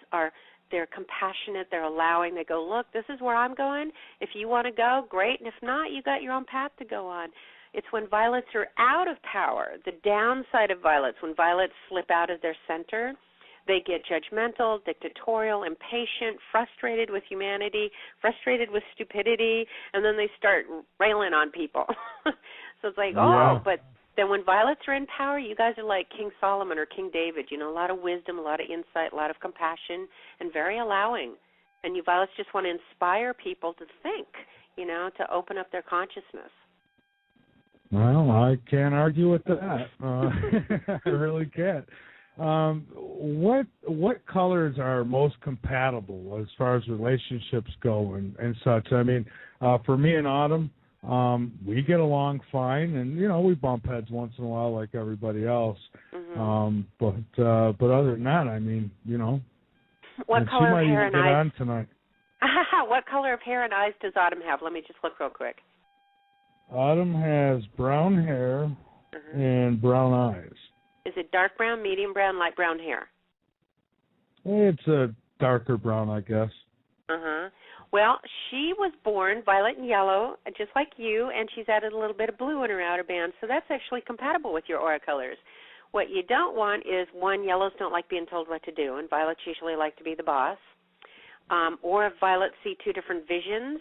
they're compassionate, they're allowing, they go, look, this is where I'm going. If you want to go, great, and if not, you got your own path to go on. It's when violets are out of power, the downside of violets, when violets slip out of their center. They get judgmental, dictatorial, impatient, frustrated with humanity, frustrated with stupidity, and then they start railing on people. So it's like, but then when violets are in power, you guys are like King Solomon or King David, a lot of wisdom, a lot of insight, a lot of compassion, and very allowing. And you violets just want to inspire people to think, to open up their consciousness. Well, I can't argue with that. I really can't. What colors are most compatible as far as relationships go and such? I mean, for me and Autumn, we get along fine, and we bump heads once in a while like everybody else. But other than that, I mean, what color of hair and eyes? On tonight. What color of hair and eyes does Autumn have? Let me just look real quick. Autumn has brown hair and brown eyes. Is it dark brown, medium brown, light brown hair? It's a darker brown, I guess. Well, she was born violet and yellow, just like you, and she's added a little bit of blue in her outer band, so that's actually compatible with your aura colors. What you don't want is, one, yellows don't like being told what to do, and violets usually like to be the boss. Or if violets see two different visions,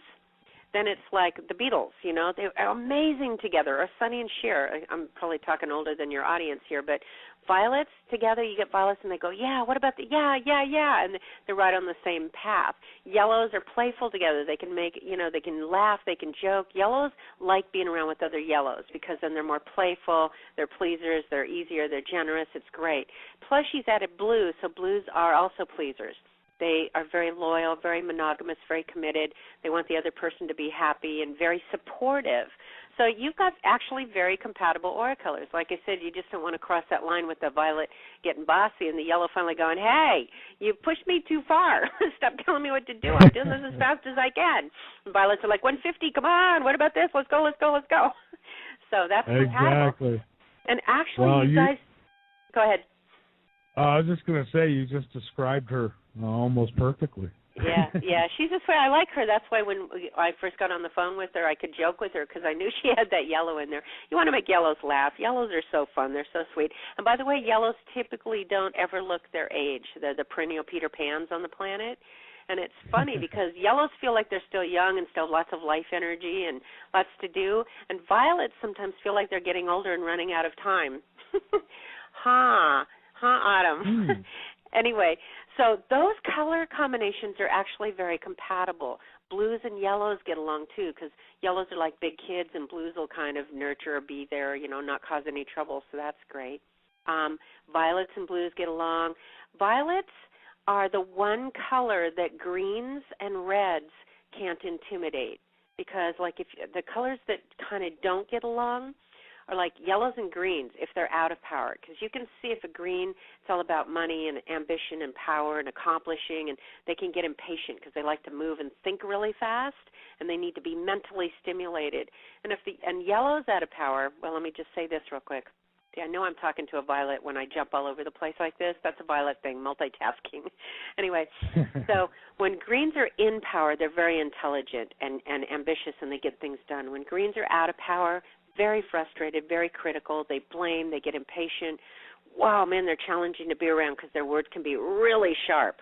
then it's like the Beatles, you know. They're amazing together, or Sonny and Cher. I'm probably talking older than your audience here, but violets together, you get violets and they go, yeah, what about the, yeah, and they're right on the same path. Yellows are playful together. They can make, you know, they can laugh, they can joke. Yellows like being around with other yellows because then they're more playful, they're pleasers, they're easier, they're generous. It's great. Plus she's added blue, so blues are also pleasers. They are very loyal, very monogamous, very committed. They want the other person to be happy and very supportive. So you've got actually very compatible aura colors. Like I said, you just don't want to cross that line with the violet getting bossy and the yellow finally going, hey, you pushed me too far. Stop telling me what to do. I'm doing this as fast as I can. And violets are like, 150, come on, what about this? Let's go. So that's compatible. Exactly. And actually, you guys, go ahead. I was just going to say, you just described her almost perfectly. Yeah, she's this way. I like her. That's why when I first got on the phone with her, I could joke with her because I knew she had that yellow in there. You want to make yellows laugh. Yellows are so fun. They're so sweet. And by the way, yellows typically don't ever look their age. They're the perennial Peter Pans on the planet. And it's funny because yellows feel like they're still young and still have lots of life energy and lots to do. And violets sometimes feel like they're getting older and running out of time. Autumn. Anyway, so those color combinations are actually very compatible. Blues and yellows get along too because yellows are like big kids and blues will kind of nurture or be there, you know, not cause any trouble, so that's great. Violets and blues get along. Violets are the one color that greens and reds can't intimidate because, like, if the colors that kind of don't get along are like yellows and greens if they're out of power, because you can see if a green, it's all about money and ambition and power and accomplishing, and they can get impatient because they like to move and think really fast, and they need to be mentally stimulated. And and yellow's out of power, well, let me just say this real quick. See, I know I'm talking to a violet when I jump all over the place like this. That's a violet thing, multitasking. Anyway, so when greens are in power, they're very intelligent and ambitious, and they get things done. When greens are out of power, very frustrated, very critical. They blame, they get impatient. Wow, man, they're challenging to be around because their words can be really sharp.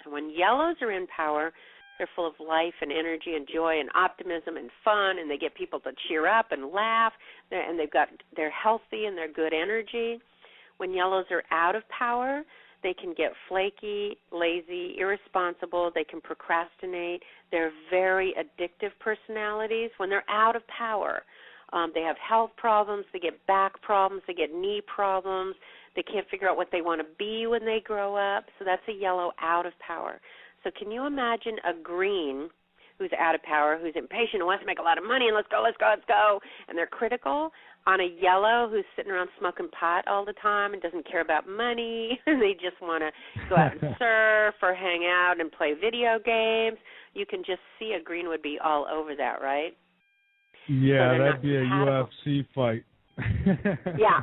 And when yellows are in power, they're full of life and energy and joy and optimism and fun, and they get people to cheer up and laugh, and they're healthy and they're good energy. When yellows are out of power, they can get flaky, lazy, irresponsible. They can procrastinate. They're very addictive personalities when they're out of power. They have health problems, they get back problems, they get knee problems, they can't figure out what they want to be when they grow up, so that's a yellow out of power. So can you imagine a green who's out of power, who's impatient and wants to make a lot of money and let's go, and they're critical, on a yellow who's sitting around smoking pot all the time and doesn't care about money, and they just want to go out and surf or hang out and play video games? You can just see a green would be all over that, right? Yeah, so that'd be a UFC fight. Yeah.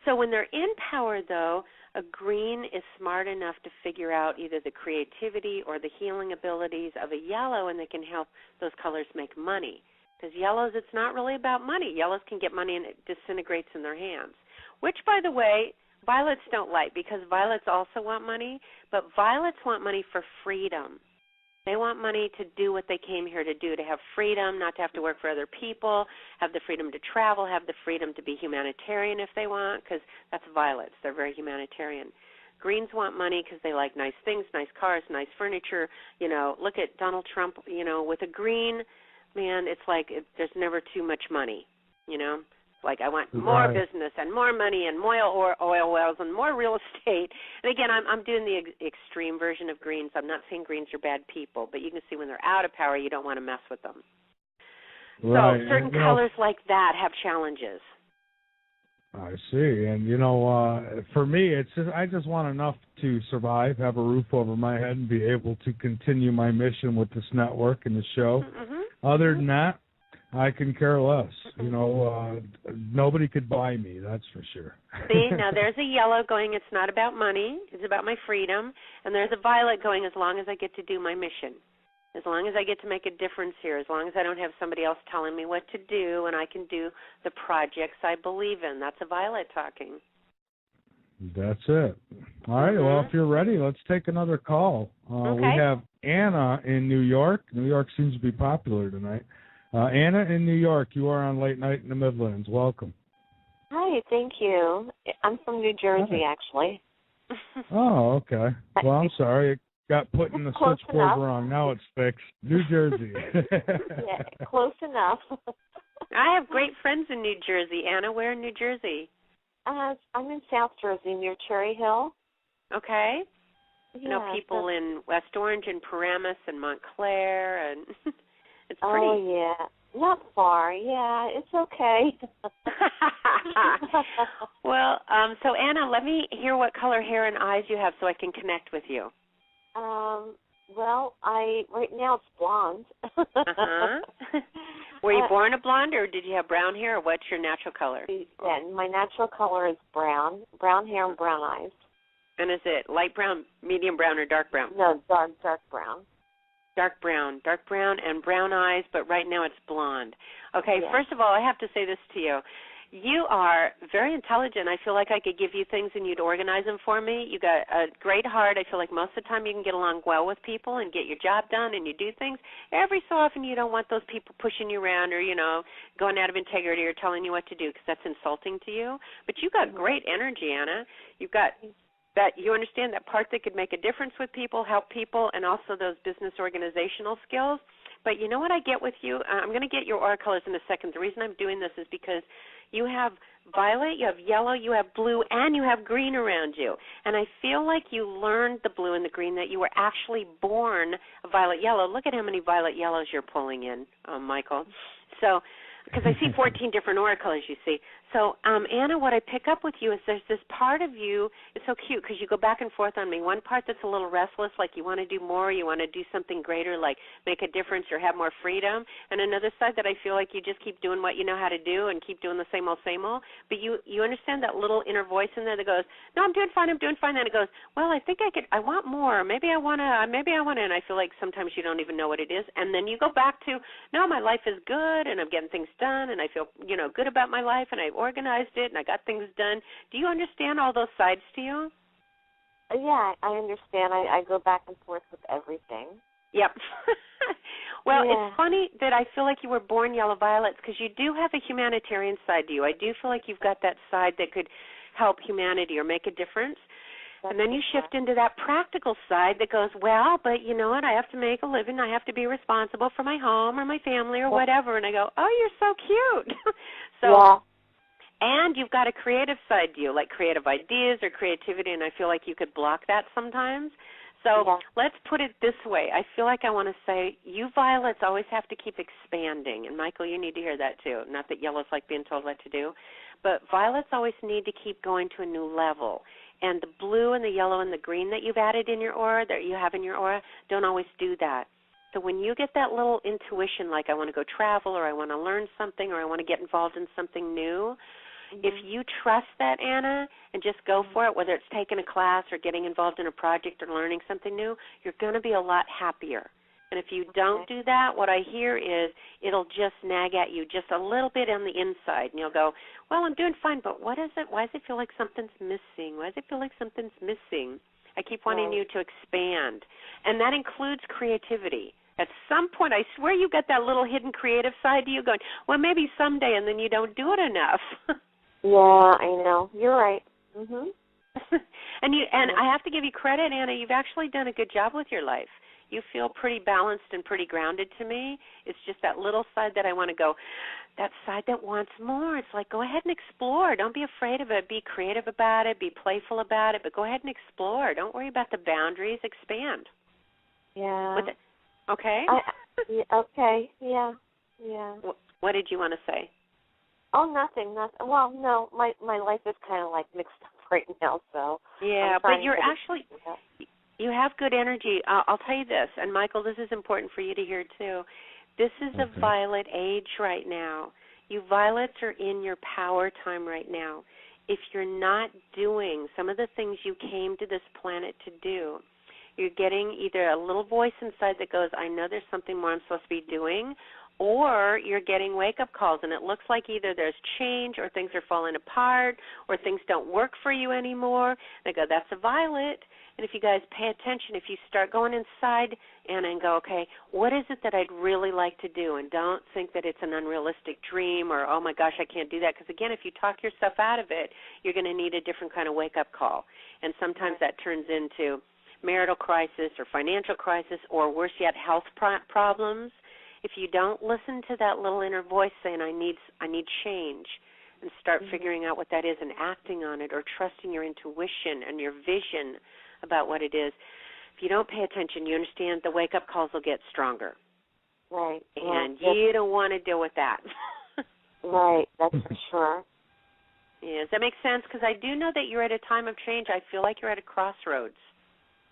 So when they're in power, though, a green is smart enough to figure out either the creativity or the healing abilities of a yellow, and they can help those colors make money. Because yellows, it's not really about money. Yellows can get money and it disintegrates in their hands, which, by the way, violets don't like, because violets also want money, but violets want money for freedom. They want money to do what they came here to do, to have freedom, not to have to work for other people, have the freedom to travel, have the freedom to be humanitarian if they want, because that's violets. They're very humanitarian. Greens want money because they like nice things, nice cars, nice furniture. You know, look at Donald Trump, you know, with a green, man, it's like there's never too much money, you know. Like, I want more business and more money and more oil wells and more real estate. And again, I'm doing the extreme version of greens. I'm not saying greens are bad people, but you can see when they're out of power, you don't want to mess with them. Right. So certain colors like that have challenges. I see. And, you know, for me, it's just I just want enough to survive, have a roof over my head, and be able to continue my mission with this network and the show. Mm-hmm. Other than that, I can care less. You know, nobody could buy me, that's for sure. See, now there's a yellow going, it's not about money, it's about my freedom. And there's a violet going, as long as I get to do my mission. As long as I get to make a difference here, as long as I don't have somebody else telling me what to do and I can do the projects I believe in. That's a Violet talking. That's it. All right, well, if you're ready, let's take another call. Okay. We have Anna in New York. New York seems to be popular tonight. Anna in New York, you are on Late Night in the Midlands. Welcome. Hi, thank you. I'm from New Jersey, actually. Oh, okay. Well, I'm sorry. It got put in the Close switchboard enough. wrong. Now it's fixed. New Jersey. Yeah, close enough. I have great friends in New Jersey. Anna, where in New Jersey? I'm in South Jersey near Cherry Hill. Okay. Yeah, I know people in West Orange and Paramus and Montclair, and it's pretty. Oh, yeah. Not far. Yeah, it's okay. Well, so Anna, let me hear what color hair and eyes you have so I can connect with you. Well, right now it's blonde. Were you born a blonde, or did you have brown hair, or what's your natural color? Yeah, my natural color is brown hair and brown eyes. And is it light brown, medium brown, or dark brown? No, dark brown. Dark brown and brown eyes, but right now it's blonde. Okay, Yeah. First of all, I have to say this to you. You are very intelligent. I feel like I could give you things and you'd organize them for me. You got a great heart. I feel like most of the time you can get along well with people and get your job done and you do things. Every so often you don't want those people pushing you around or, going out of integrity or telling you what to do because that's insulting to you. But you got great energy, Anna. You've got that you understand that part that could make a difference with people, help people, and also those business organizational skills. But you know what I get with you? I'm going to get your aura colors in a second. The reason I'm doing this is because you have violet, you have yellow, you have blue, and you have green around you. And I feel like you learned the blue and the green, that you were actually born a violet yellow. Look at how many violet yellows you're pulling in, Michael. So, because I see 14 different aura colors, you see. So, Anna, what I pick up with you is there's this part of you, it's so cute because you go back and forth on me. One part that's a little restless, like you want to do more, you want to do something greater, like make a difference or have more freedom. And another side that I feel like you just keep doing what you know how to do and keep doing the same old, same old. But you understand that little inner voice in there that goes, no, I'm doing fine. Then it goes, well, I think I want more. Maybe I want to. And I feel like sometimes you don't even know what it is. And then you go back to, no, my life is good and I'm getting things done and I feel, good about my life and I've organized it and I got things done. Do you understand all those sides to you? Yeah, I understand. I go back and forth with everything. Yep. Well, yeah. It's funny that I feel like you were born yellow violets because you do have a humanitarian side to you. I do feel like you've got that side that could help humanity or make a difference. And then you shift into that practical side that goes, well, but you know what, I have to make a living. I have to be responsible for my home or my family or whatever. And I go, oh, you're so cute. Yeah. And you've got a creative side to you, like creative ideas or creativity, and I feel like you could block that sometimes. So Let's put it this way. I feel like I want to say you violets always have to keep expanding. And, Michael, you need to hear that too. Not that yellows like being told what to do. But violets always need to keep going to a new level. And the blue and the yellow and the green that you've added in your aura, that you have in your aura, don't always do that. So when you get that little intuition, like I want to go travel or I want to learn something or I want to get involved in something new, if you trust that, Anna, and just go for it, whether it's taking a class or getting involved in a project or learning something new, you're going to be a lot happier. And if you don't do that, what I hear is it'll just nag at you just a little bit on the inside. And you'll go, well, I'm doing fine, but what is it? Why does it feel like something's missing? Why does it feel like something's missing? I keep wanting you to expand. And that includes creativity. At some point, I swear you got that little hidden creative side to you going, well, maybe someday, and then you don't do it enough. Yeah, I know. You're right. Mhm. And I have to give you credit, Anna. You've actually done a good job with your life. You feel pretty balanced and pretty grounded to me. It's just that little side that I want to go, that side that wants more. It's like, go ahead and explore. Don't be afraid of it. Be creative about it. Be playful about it. But go ahead and explore. Don't worry about the boundaries. Expand. Yeah. Okay? Okay. Yeah. What did you want to say? Oh, nothing. Well, no, my life is kind of like mixed up right now, so. Yeah, but you're actually, you have good energy. I'll tell you this, and Michael, this is important for you to hear too. This is a violet age right now. You violets are in your power time right now. If you're not doing some of the things you came to this planet to do, You're getting either a little voice inside that goes, I know there's something more I'm supposed to be doing, or you're getting wake-up calls, and it looks like either there's change or things are falling apart or things don't work for you anymore. They go, that's a violet. And if you guys pay attention, if you start going inside and go, okay, what is it that I'd really like to do? And don't think that it's an unrealistic dream or, oh, my gosh, I can't do that. Because, again, if you talk yourself out of it, you're going to need a different kind of wake-up call. And sometimes that turns into marital crisis or financial crisis or, worse yet, health problems. If you don't listen to that little inner voice saying, I need change, and start figuring out what that is and acting on it or trusting your intuition and your vision about what it is, if you don't pay attention, you understand the wake-up calls will get stronger. Right. And you don't want to deal with that. Right, that's for sure. Yeah, does that make sense? Because I do know that you're at a time of change. I feel like you're at a crossroads.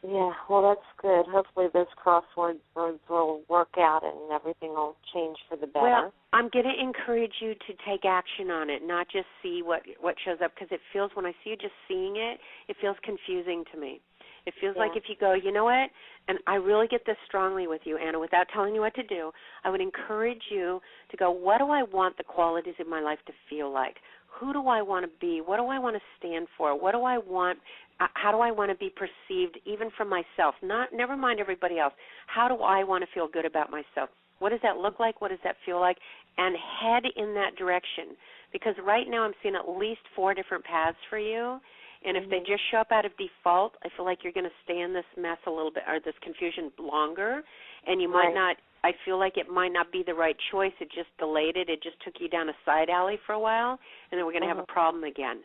Yeah, well, that's good. Hopefully this crossroads will work out and everything will change for the better. Well, I'm going to encourage you to take action on it, not just see what shows up, because it feels, when I see you just seeing it, it feels confusing to me. It feels like if you go, you know what, and I really get this strongly with you, Anna, without telling you what to do, I would encourage you to go, what do I want the qualities of my life to feel like? Who do I want to be? What do I want to stand for? What do I want? How do I want to be perceived, even from myself? Never mind everybody else. How do I want to feel good about myself? What does that look like? What does that feel like? And head in that direction. Because right now I'm seeing at least 4 different paths for you. And if they just show up out of default, I feel like you're going to stay in this mess a little bit, or this confusion longer. And you might not, I feel like it might not be the right choice. It just delayed it. It just took you down a side alley for a while, and then we're going to have a problem again.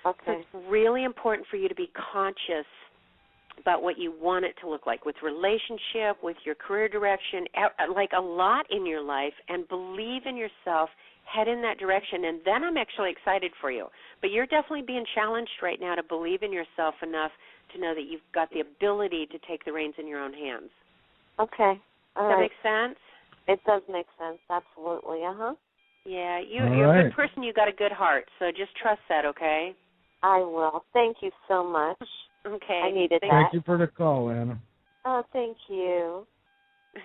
Okay. So it's really important for you to be conscious about what you want it to look like with relationship, with your career direction, like a lot in your life, and believe in yourself, head in that direction, and then I'm actually excited for you. But you're definitely being challenged right now to believe in yourself enough to know that you've got the ability to take the reins in your own hands. Okay. Does that make sense? It does make sense, absolutely. Yeah, you're a good person. You got a good heart, so just trust that, okay? I will. Thank you so much. Okay. I needed that. Thank you for the call, Anna. Oh, thank you.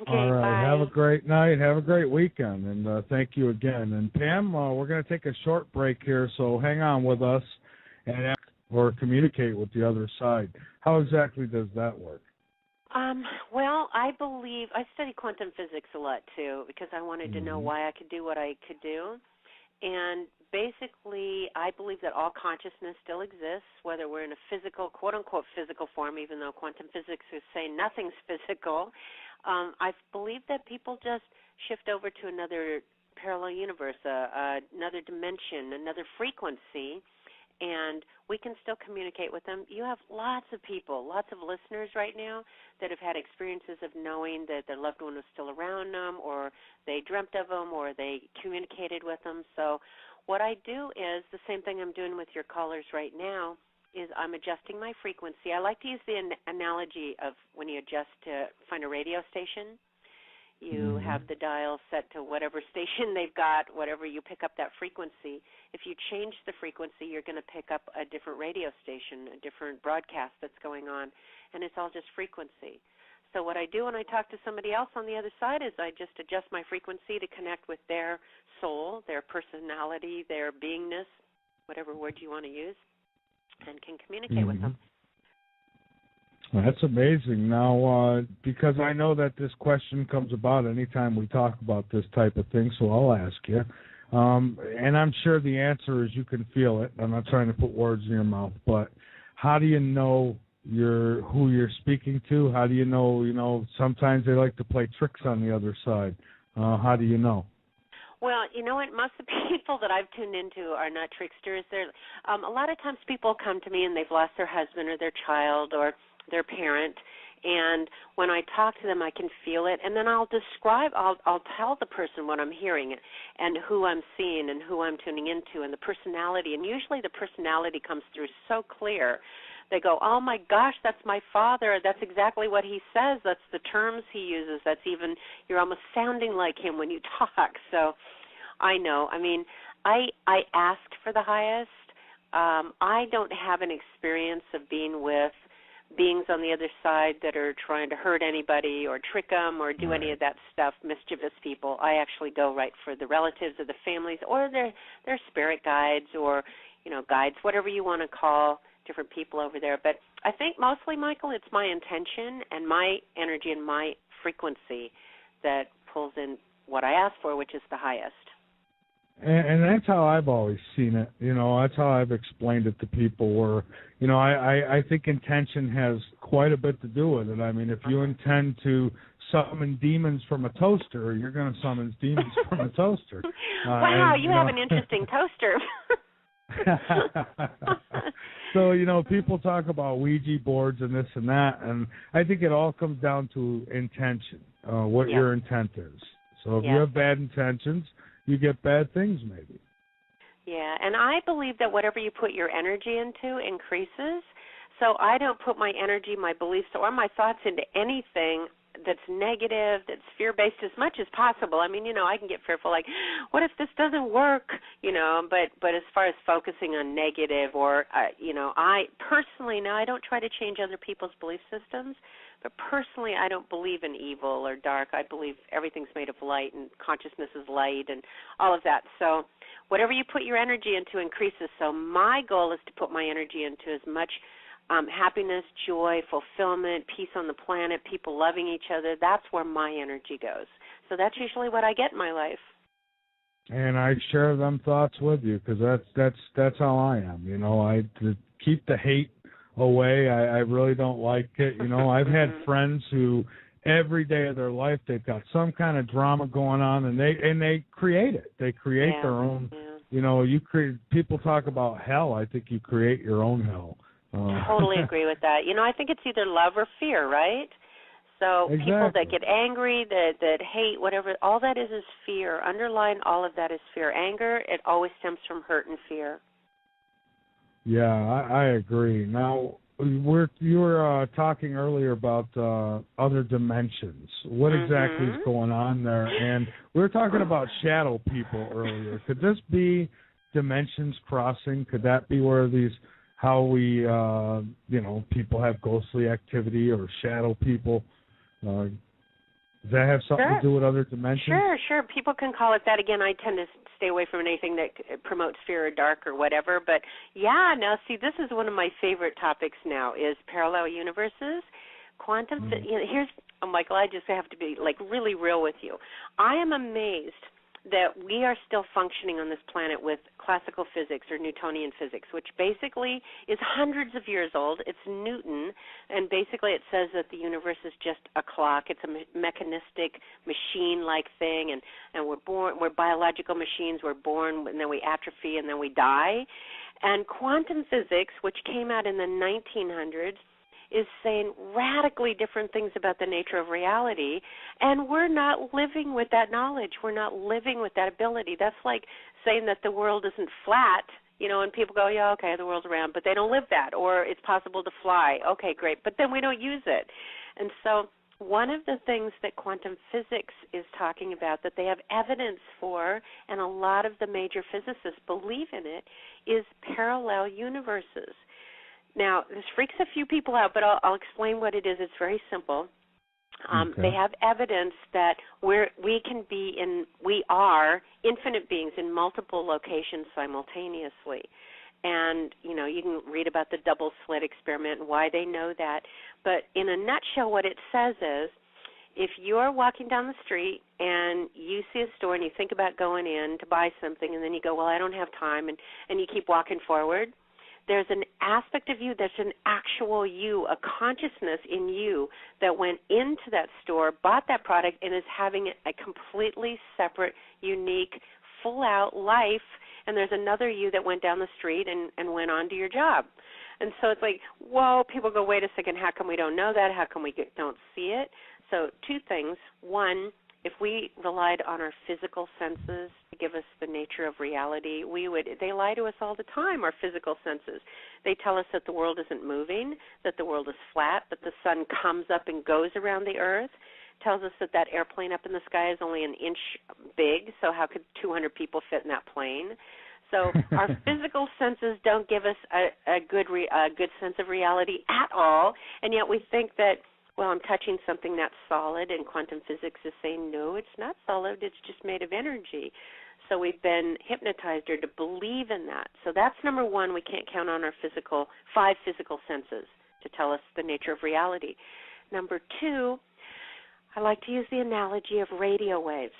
Okay, all right. bye. Have a great night. Have a great weekend, and thank you again. And Pam, we're going to take a short break here, so hang on with us and or communicate with the other side. How exactly does that work? Well, I study quantum physics a lot, too, because I wanted to know why I could do what I could do. And basically, I believe that all consciousness still exists, whether we're in a physical, quote-unquote physical form, even though quantum physics is saying nothing's physical. I believe that people just shift over to another parallel universe, another dimension, another frequency, and we can still communicate with them. You have lots of people, lots of listeners right now that have had experiences of knowing that their loved one was still around them, or they dreamt of them, or they communicated with them. So what I do is the same thing I'm doing with your callers right now is I'm adjusting my frequency. I like to use the analogy of when you adjust to find a radio station. You have the dial set to whatever station they've got, whatever you pick up that frequency. If you change the frequency, you're going to pick up a different radio station, a different broadcast that's going on, and it's all just frequency. So what I do when I talk to somebody else on the other side is I just adjust my frequency to connect with their soul, their personality, their beingness, whatever word you want to use, and can communicate with them. Well, that's amazing. Now, because I know that this question comes about anytime we talk about this type of thing, so I'll ask you. And I'm sure the answer is you can feel it. I'm not trying to put words in your mouth, but how do you know who you're speaking to? How do you know, sometimes they like to play tricks on the other side. How do you know? Well, you know what? Most of the people that I've tuned into are not tricksters. They're a lot of times people come to me and they've lost their husband or their child or their parent, and when I talk to them, I can feel it, and then I'll tell the person what I'm hearing and who I'm seeing and who I'm tuning into and the personality, and usually the personality comes through so clear. They go, oh, my gosh, that's my father. That's exactly what he says. That's the terms he uses. That's even, you're almost sounding like him when you talk. So I know. I mean, I ask for the highest. I don't have an experience of being with beings on the other side that are trying to hurt anybody or trick them or do any of that stuff, mischievous people. I actually go right for the relatives or the families or their spirit guides or, guides, whatever you want to call different people over there. But I think mostly, Michael, it's my intention and my energy and my frequency that pulls in what I ask for, which is the highest. And that's how I've always seen it. That's how I've explained it to people where, I think intention has quite a bit to do with it. I mean, if you intend to summon demons from a toaster, you're going to summon demons from a toaster. Wow, you have an interesting toaster. So, people talk about Ouija boards and this and that, and I think it all comes down to intention, what your intent is. So if you have bad intentions, you get bad things maybe. Yeah, and I believe that whatever you put your energy into increases. So I don't put my energy, my beliefs, or my thoughts into anything that's negative, that's fear-based as much as possible. I mean, I can get fearful, like, what if this doesn't work? But as far as focusing on negative or, I personally, now I don't try to change other people's belief systems, but personally I don't believe in evil or dark. I believe everything's made of light and consciousness is light and all of that. So whatever you put your energy into increases. So my goal is to put my energy into as much happiness, joy, fulfillment, peace on the planet, people loving each other. That's where my energy goes. So that's usually what I get in my life. And I share them thoughts with you because that's how I am. I to keep the hate away. I really don't like it. I've had friends who every day of their life they've got some kind of drama going on, and they create it. They create their own. You create. People talk about hell. I think you create your own hell. Totally agree with that. I think it's either love or fear, right? So people that get angry, that hate, whatever, all that is fear. Underlying all of that is fear. Anger, it always stems from hurt and fear. Yeah, I agree. Now, you were talking earlier about other dimensions. What exactly is going on there? And we were talking about shadow people earlier. Could this be dimensions crossing? Could that be where how we, people have ghostly activity or shadow people? Does that have something to do with other dimensions? Sure. People can call it that. Again, I tend to stay away from anything that promotes fear or dark or whatever. But, now, see, this is one of my favorite topics now is parallel universes. Quantum, Michael, I just have to be, really real with you. I am amazed that we are still functioning on this planet with classical physics or Newtonian physics, which basically is hundreds of years old. It's Newton, and basically it says that the universe is just a clock. It's a mechanistic, machine-like thing, and we're biological machines. We're born, and then we atrophy, and then we die. And quantum physics, which came out in the 1900s, is saying radically different things about the nature of reality, and we're not living with that knowledge. We're not living with that ability. That's like saying that the world isn't flat, and people go, yeah, okay, the world's round, but they don't live that, or it's possible to fly. Okay, great, but then we don't use it. And so one of the things that quantum physics is talking about that they have evidence for, and a lot of the major physicists believe in it, is parallel universes. Now, this freaks a few people out, but I'll explain what it is. It's very simple. They have evidence that we are infinite beings in multiple locations simultaneously. And, you can read about the double slit experiment and why they know that. But in a nutshell, what it says is, if you're walking down the street and you see a store and you think about going in to buy something, and then you go, well, I don't have time, and you keep walking forward, there's an aspect of you, there's an actual you, a consciousness in you that went into that store, bought that product, and is having a completely separate, unique, full-out life, and there's another you that went down the street and went on to your job. And so it's like, whoa, people go, wait a second, how come we don't know that? How come we don't see it? So two things. One, if we relied on our physical senses to give us the nature of reality, they lie to us all the time, our physical senses. They tell us that the world isn't moving, that the world is flat, that the sun comes up and goes around the earth, tells us that airplane up in the sky is only an inch big, so how could 200 people fit in that plane? So our physical senses don't give us a good sense of reality at all, and yet we think that, well, I'm touching something that's solid, and quantum physics is saying, no, it's not solid, it's just made of energy. So we've been hypnotized or to believe in that. So that's number one. We can't count on our five physical senses to tell us the nature of reality. Number two, I like to use the analogy of radio waves.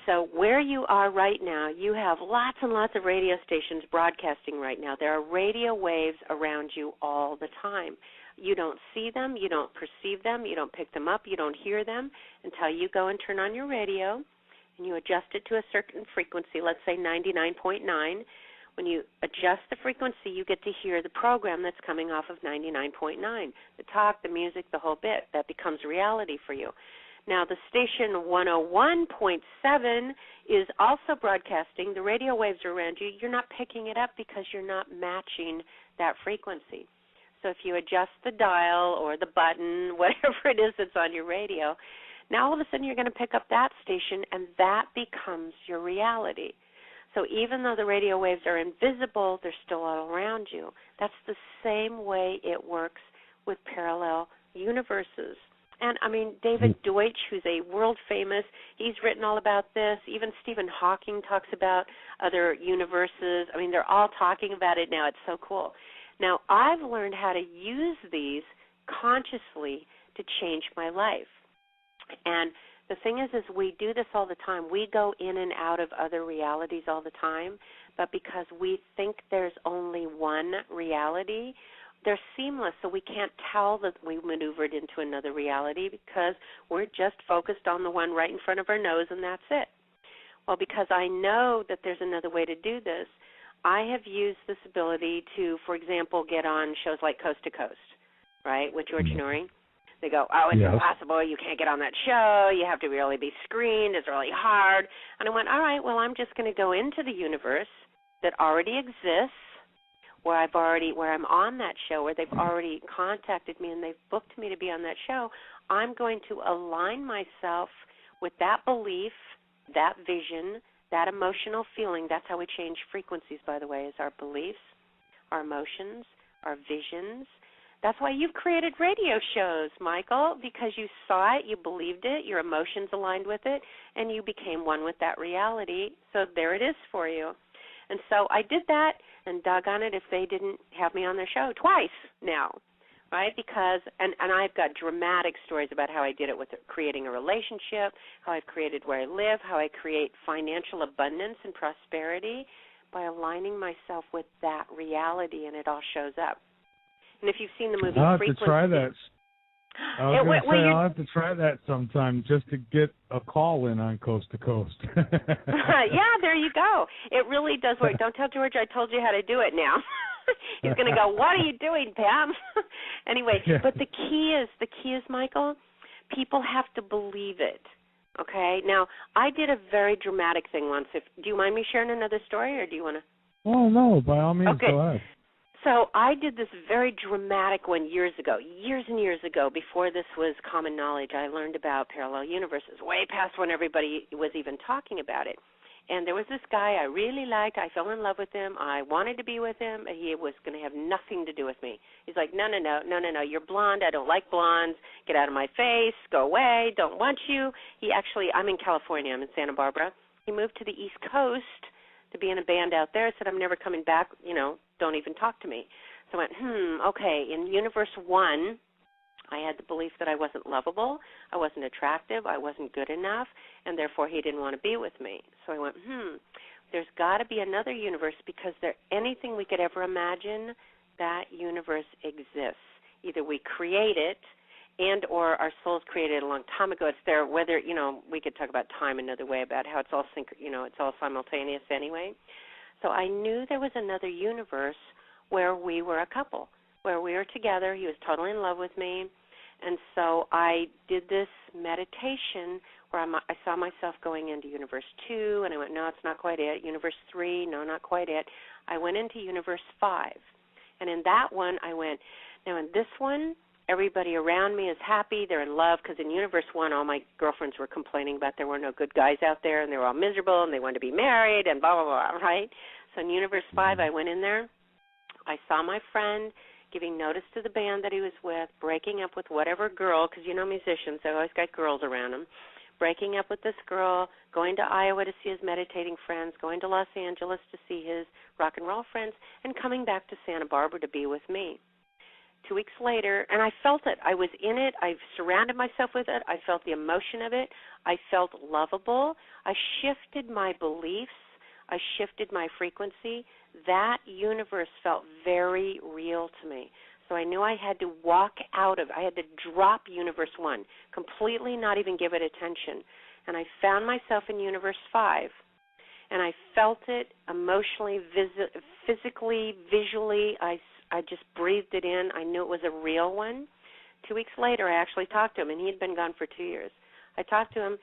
So where you are right now, you have lots and lots of radio stations broadcasting right now. There are radio waves around you all the time. You don't see them, you don't perceive them, you don't pick them up, you don't hear them until you go and turn on your radio and you adjust it to a certain frequency, let's say 99.9. When you adjust the frequency, you get to hear the program that's coming off of 99.9. The talk, the music, the whole bit. That becomes reality for you. Now, the station 101.7 is also broadcasting. The radio waves are around you. You're not picking it up because you're not matching that frequency. So if you adjust the dial or the button, whatever it is that's on your radio, now all of a sudden you're going to pick up that station, and that becomes your reality. So even though the radio waves are invisible, they're still all around you. That's the same way it works with parallel universes. And, I mean, David Deutsch, who's a world-famous, he's written all about this. Even Stephen Hawking talks about other universes. I mean, they're all talking about it now. It's so cool. Now, I've learned how to use these consciously to change my life. And the thing is we do this all the time. We go in and out of other realities all the time, but because we think there's only one reality, they're seamless, so we can't tell that we maneuvered into another reality because we're just focused on the one right in front of our nose, and that's it. Well, because I know that there's another way to do this, I have used this ability to, for example, get on shows like Coast to Coast, right, with George Noory. They go, oh, it's impossible. You can't get on that show. You have to really be screened. It's really hard. And I went, all right, well, I'm just going to go into the universe that already exists, where I'm on that show, where they've already contacted me and they've booked me to be on that show. I'm going to align myself with that belief, that vision, that emotional feeling. That's how we change frequencies, by the way, is our beliefs, our emotions, our visions. That's why you've created radio shows, Michael, because you saw it, you believed it, your emotions aligned with it, and you became one with that reality. So there it is for you. And so I did that, and doggone it if they didn't have me on their show twice now, right? Because, and I've got dramatic stories about how I did it with creating a relationship, how I've created where I live, how I create financial abundance and prosperity by aligning myself with that reality, and it all shows up. And if you've seen the movie I'll have Frequency, to try that. I'll have to try that sometime just to get a call in on Coast to Coast. Yeah, there you go. It really does work. Don't tell George I told you how to do it now. He's going to go, what are you doing, Pam? Anyway, but the key is, Michael, people have to believe it. Okay? Now, I did a very dramatic thing once. Do you mind me sharing another story, or do you want to? Oh, no, by all means, okay. Go ahead. So I did this very dramatic one years and years ago, before this was common knowledge. I learned about parallel universes way past when everybody was even talking about it. And there was this guy I really liked. I fell in love with him. I wanted to be with him. He was going to have nothing to do with me. He's like, no, you're blonde. I don't like blondes. Get out of my face. Go away. Don't want you. I'm in California. I'm in Santa Barbara. He moved to the East Coast to be in a band out there. Said, I'm never coming back, don't even talk to me. So I went, okay, in Universe 1, I had the belief that I wasn't lovable, I wasn't attractive, I wasn't good enough, and therefore he didn't want to be with me. So I went, there's got to be another universe, because anything we could ever imagine, that universe exists. Either we create it, and or our souls created it a long time ago. It's there. Whether we could talk about time another way, about how it's all it's all simultaneous anyway. So I knew there was another universe where we were a couple, where we were together. He was totally in love with me, and so I did this meditation where I saw myself going into Universe 2, and I went, no, it's not quite it. Universe 3, no, not quite it. I went into Universe 5, and in that one I went, now in this one, everybody around me is happy, they're in love, because in Universe 1, all my girlfriends were complaining about there were no good guys out there, and they were all miserable, and they wanted to be married, and blah, blah, blah, right? So in Universe 5, I went in there. I saw my friend giving notice to the band that he was with, breaking up with whatever girl, because you know musicians, they always got girls around them, breaking up with this girl, going to Iowa to see his meditating friends, going to Los Angeles to see his rock and roll friends, and coming back to Santa Barbara to be with me. 2 weeks later, and I felt it. I was in it. I surrounded myself with it. I felt the emotion of it. I felt lovable. I shifted my beliefs. I shifted my frequency. That universe felt very real to me. So I knew I had to walk out of, I had to drop Universe 1, completely not even give it attention. And I found myself in Universe 5. And I felt it emotionally, physically, visually. I just breathed it in. I knew it was a real one. 2 weeks later, I actually talked to him, and he had been gone for 2 years. I talked to him.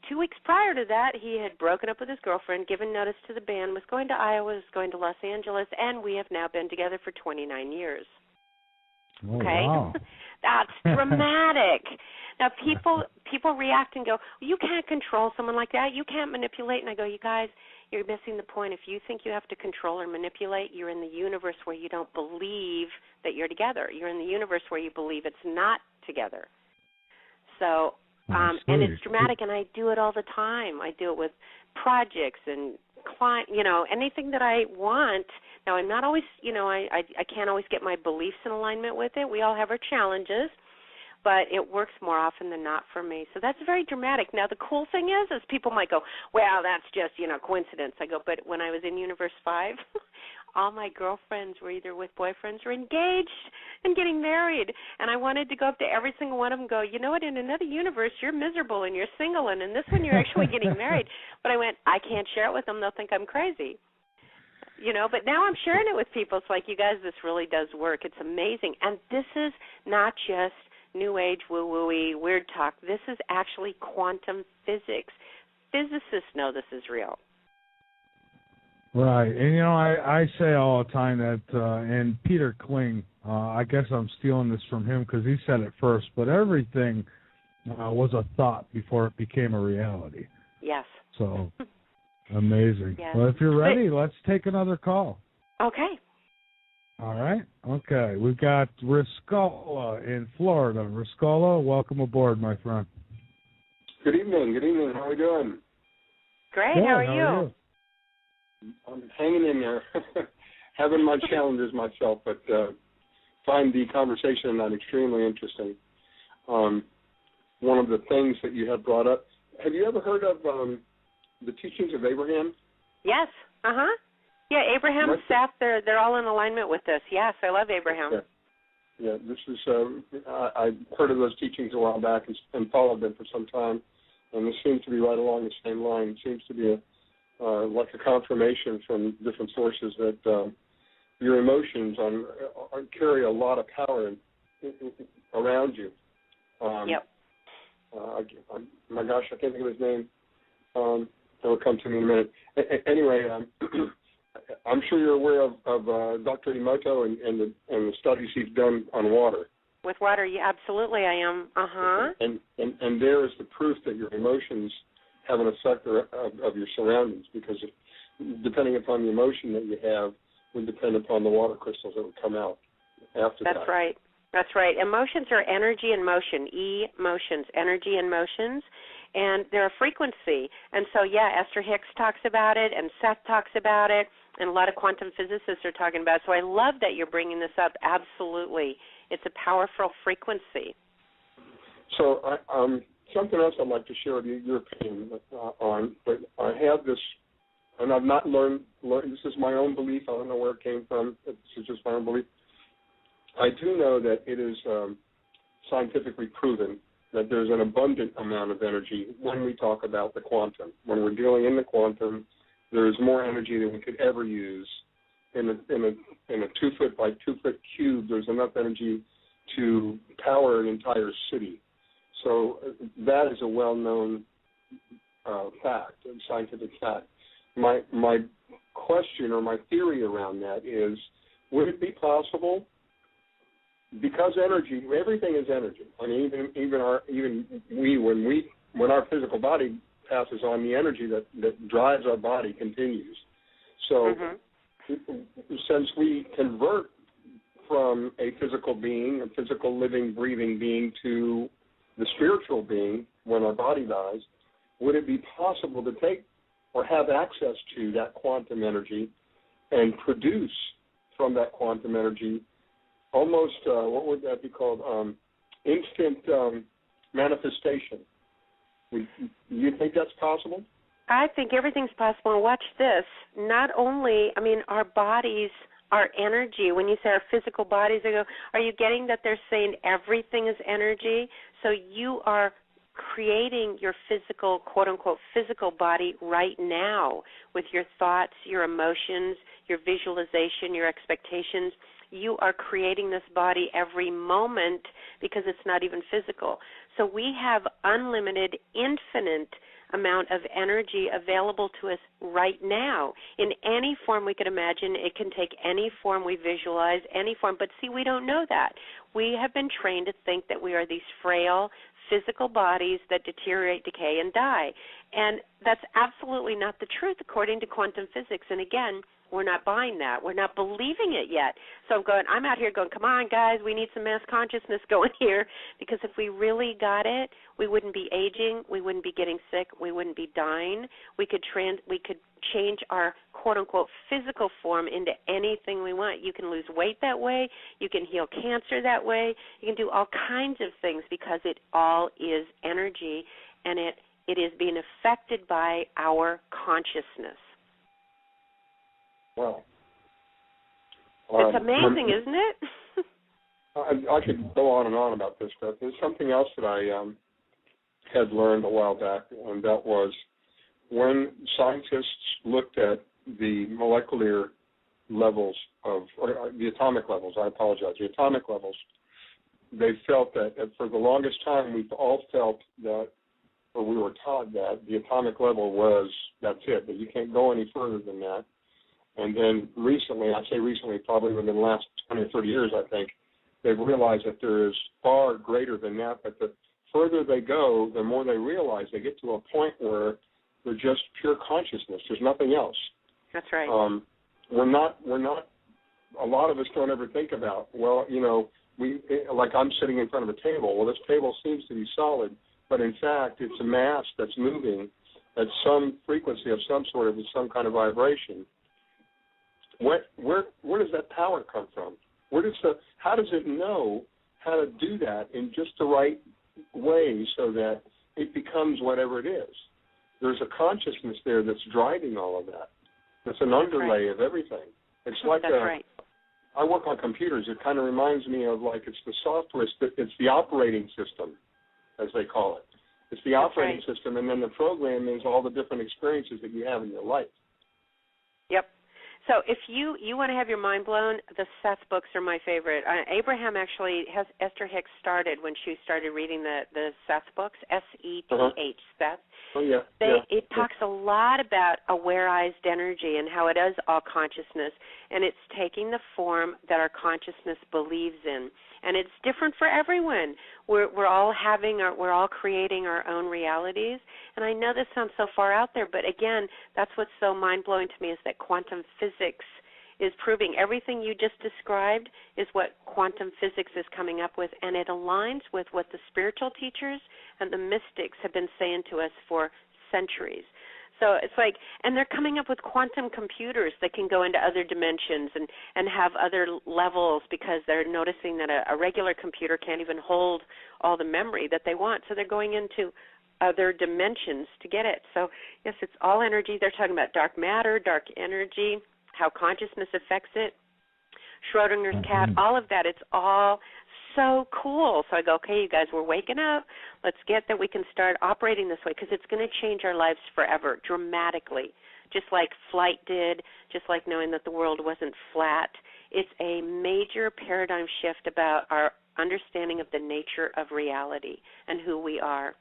2 weeks prior to that, he had broken up with his girlfriend, given notice to the band, was going to Iowa, was going to Los Angeles, and we have now been together for 29 years. Oh, okay? Wow. That's dramatic. Now, people react and go, you can't control someone like that. You can't manipulate. And I go, you guys, you're missing the point. If you think you have to control or manipulate, you're in the universe where you don't believe that you're together. You're in the universe where you believe it's not together. So, and it's dramatic, and I do it all the time. I do it with projects and client, anything that I want. Now, I'm not always, I can't always get my beliefs in alignment with it. We all have our challenges, but it works more often than not for me. So that's very dramatic. Now, the cool thing is people might go, well, that's just, coincidence. I go, but when I was in Universe 5, all my girlfriends were either with boyfriends or engaged and getting married. And I wanted to go up to every single one of them and go, you know what, in another universe, you're miserable and you're single, and in this one, you're actually getting married. But I went, I can't share it with them. They'll think I'm crazy. But now I'm sharing it with people. It's like, you guys, this really does work. It's amazing. And this is not just New Age, woo-woo-y, weird talk. This is actually quantum physics. Physicists know this is real. Right. And, I say all the time that, and Peter Kling, I guess I'm stealing this from him because he said it first, but everything was a thought before it became a reality. Yes. So, amazing. Yes. Well, if you're ready, let's take another call. Okay. All right. Okay. We've got Riscola in Florida. Riscola, welcome aboard, my friend. Good evening. Good evening. How are we doing? Great. Good. How are you? I'm hanging in there, having my challenges myself, but find the conversation on that extremely interesting. One of the things that you have brought up, have you ever heard of the teachings of Abraham? Yes. Uh-huh. Yeah, Abraham, Seth, they're all in alignment with this. Yes, I love Abraham. Yeah, this is, I heard of those teachings a while back and followed them for some time, and this seems to be right along the same line. It seems to be like a confirmation from different sources that your emotions carry a lot of power around you. Yep. My gosh, I can't think of his name. It'll come to me in a minute. Anyway, I'm sure you're aware of Dr. Emoto and the studies he's done on water. With water, yeah, absolutely I am. Uh-huh. And there is the proof that your emotions have an effect of your surroundings, because depending upon the emotion that you have would depend upon the water crystals that would come out after that. That's right. That's right. Emotions are energy in motion, emotions, energy in motions, and they're a frequency. And so, yeah, Esther Hicks talks about it, and Seth talks about it, and a lot of quantum physicists are talking about it. So I love that you're bringing this up. Absolutely. It's a powerful frequency. So something else I'd like to share with you, your opinion on, but I have this, and I've not learned, this is my own belief. I don't know where it came from. This is just my own belief. I do know that it is scientifically proven that there's an abundant amount of energy when we talk about the quantum. When we're dealing in the quantum, there is more energy than we could ever use. In a 2 foot by 2 foot cube, there's enough energy to power an entire city. So that is a well-known fact, a scientific fact. My question or my theory around that is, would it be possible, because energy, everything is energy. I mean, when our physical body passes on, the energy that drives our body continues. So since we convert from a physical being, a physical living, breathing being, to the spiritual being when our body dies, would it be possible to take or have access to that quantum energy and produce from that quantum energy almost, what would that be called, instant manifestation? You think that's possible? I think everything's possible. And watch this. Not only, our bodies, our energy, when you say our physical bodies, I go, are you getting that they're saying everything is energy? So you are creating your physical, quote-unquote, physical body right now with your thoughts, your emotions, your visualization, your expectations. You are creating this body every moment because it's not even physical. So we have unlimited, infinite amount of energy available to us right now in any form we could imagine. It can take any form we visualize, any form. But see, we don't know that. We have been trained to think that we are these frail physical bodies that deteriorate, decay, and die. And that's absolutely not the truth according to quantum physics. And again, we're not buying that. We're not believing it yet. So I'm out here going, come on, guys, we need some mass consciousness going here, because if we really got it, we wouldn't be aging, we wouldn't be getting sick, we wouldn't be dying. We could change our quote-unquote physical form into anything we want. You can lose weight that way. You can heal cancer that way. You can do all kinds of things because it all is energy, and it is being affected by our consciousness. Wow. It's amazing, isn't it? I could go on and on about this stuff. There's something else that I had learned a while back, and that was when scientists looked at the molecular levels or the atomic levels, the atomic levels, they felt that for the longest time we've all felt that, or we were taught that the atomic level was, that's it, that you can't go any further than that. And then recently, I'd say recently, probably within the last 20 or 30 years, I think, they've realized that there is far greater than that, but the further they go, the more they realize they get to a point where they're just pure consciousness. There's nothing else. That's right. We're not, a lot of us don't ever think about, well, like I'm sitting in front of a table. Well, this table seems to be solid, but in fact, it's a mass that's moving at some frequency of some sort of some kind of vibration. Where does that power come from? How does it know how to do that in just the right way so that it becomes whatever it is? There's a consciousness there that's driving all of that. It's an underlay of everything. It's like I work on computers. It kind of reminds me of like it's the software, it's the operating system, as they call it. It's the operating system, and then the program is all the different experiences that you have in your life. Yep. So if you want to have your mind blown, the Seth books are my favorite. Abraham actually has Esther Hicks started when she started reading the Seth books, S-E-T-H, Seth. Oh, yeah. It talks a lot about awareized energy and how it is all consciousness, and it's taking the form that our consciousness believes in. And it's different for everyone. We're all creating our own realities. And I know this sounds so far out there, but again, that's what's so mind-blowing to me is that quantum physics is proving everything you just described is what quantum physics is coming up with, and it aligns with what the spiritual teachers and the mystics have been saying to us for centuries. So it's like, and they're coming up with quantum computers that can go into other dimensions and have other levels because they're noticing that a regular computer can't even hold all the memory that they want. So they're going into other dimensions to get it. So, yes, it's all energy. They're talking about dark matter, dark energy, how consciousness affects it, Schrodinger's cat, all of that. It's all so cool. So I go, okay, you guys, we're waking up. Let's get that we can start operating this way because it's going to change our lives forever, dramatically, just like flight did, just like knowing that the world wasn't flat. It's a major paradigm shift about our understanding of the nature of reality and who we are.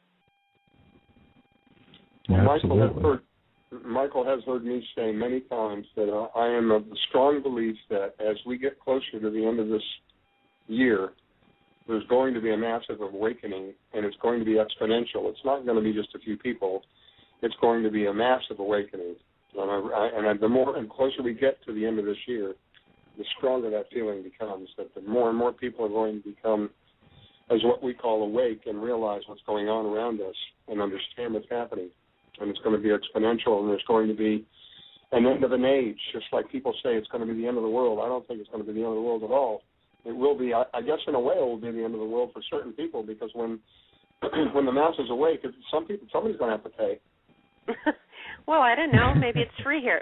Michael has heard me say many times that I am of the strong belief that as we get closer to the end of this year, there's going to be a massive awakening, and it's going to be exponential. It's not going to be just a few people. It's going to be a massive awakening. And the more and closer we get to the end of this year, the stronger that feeling becomes, that the more and more people are going to become, as what we call, awake and realize what's going on around us and understand what's happening. And it's going to be exponential, and there's going to be an end of an age, just like people say it's going to be the end of the world. I don't think it's going to be the end of the world at all. It will be, I guess in a way it will be the end of the world for certain people, because when the masses awake, somebody's going to have to pay. Well, I don't know. Maybe it's free here.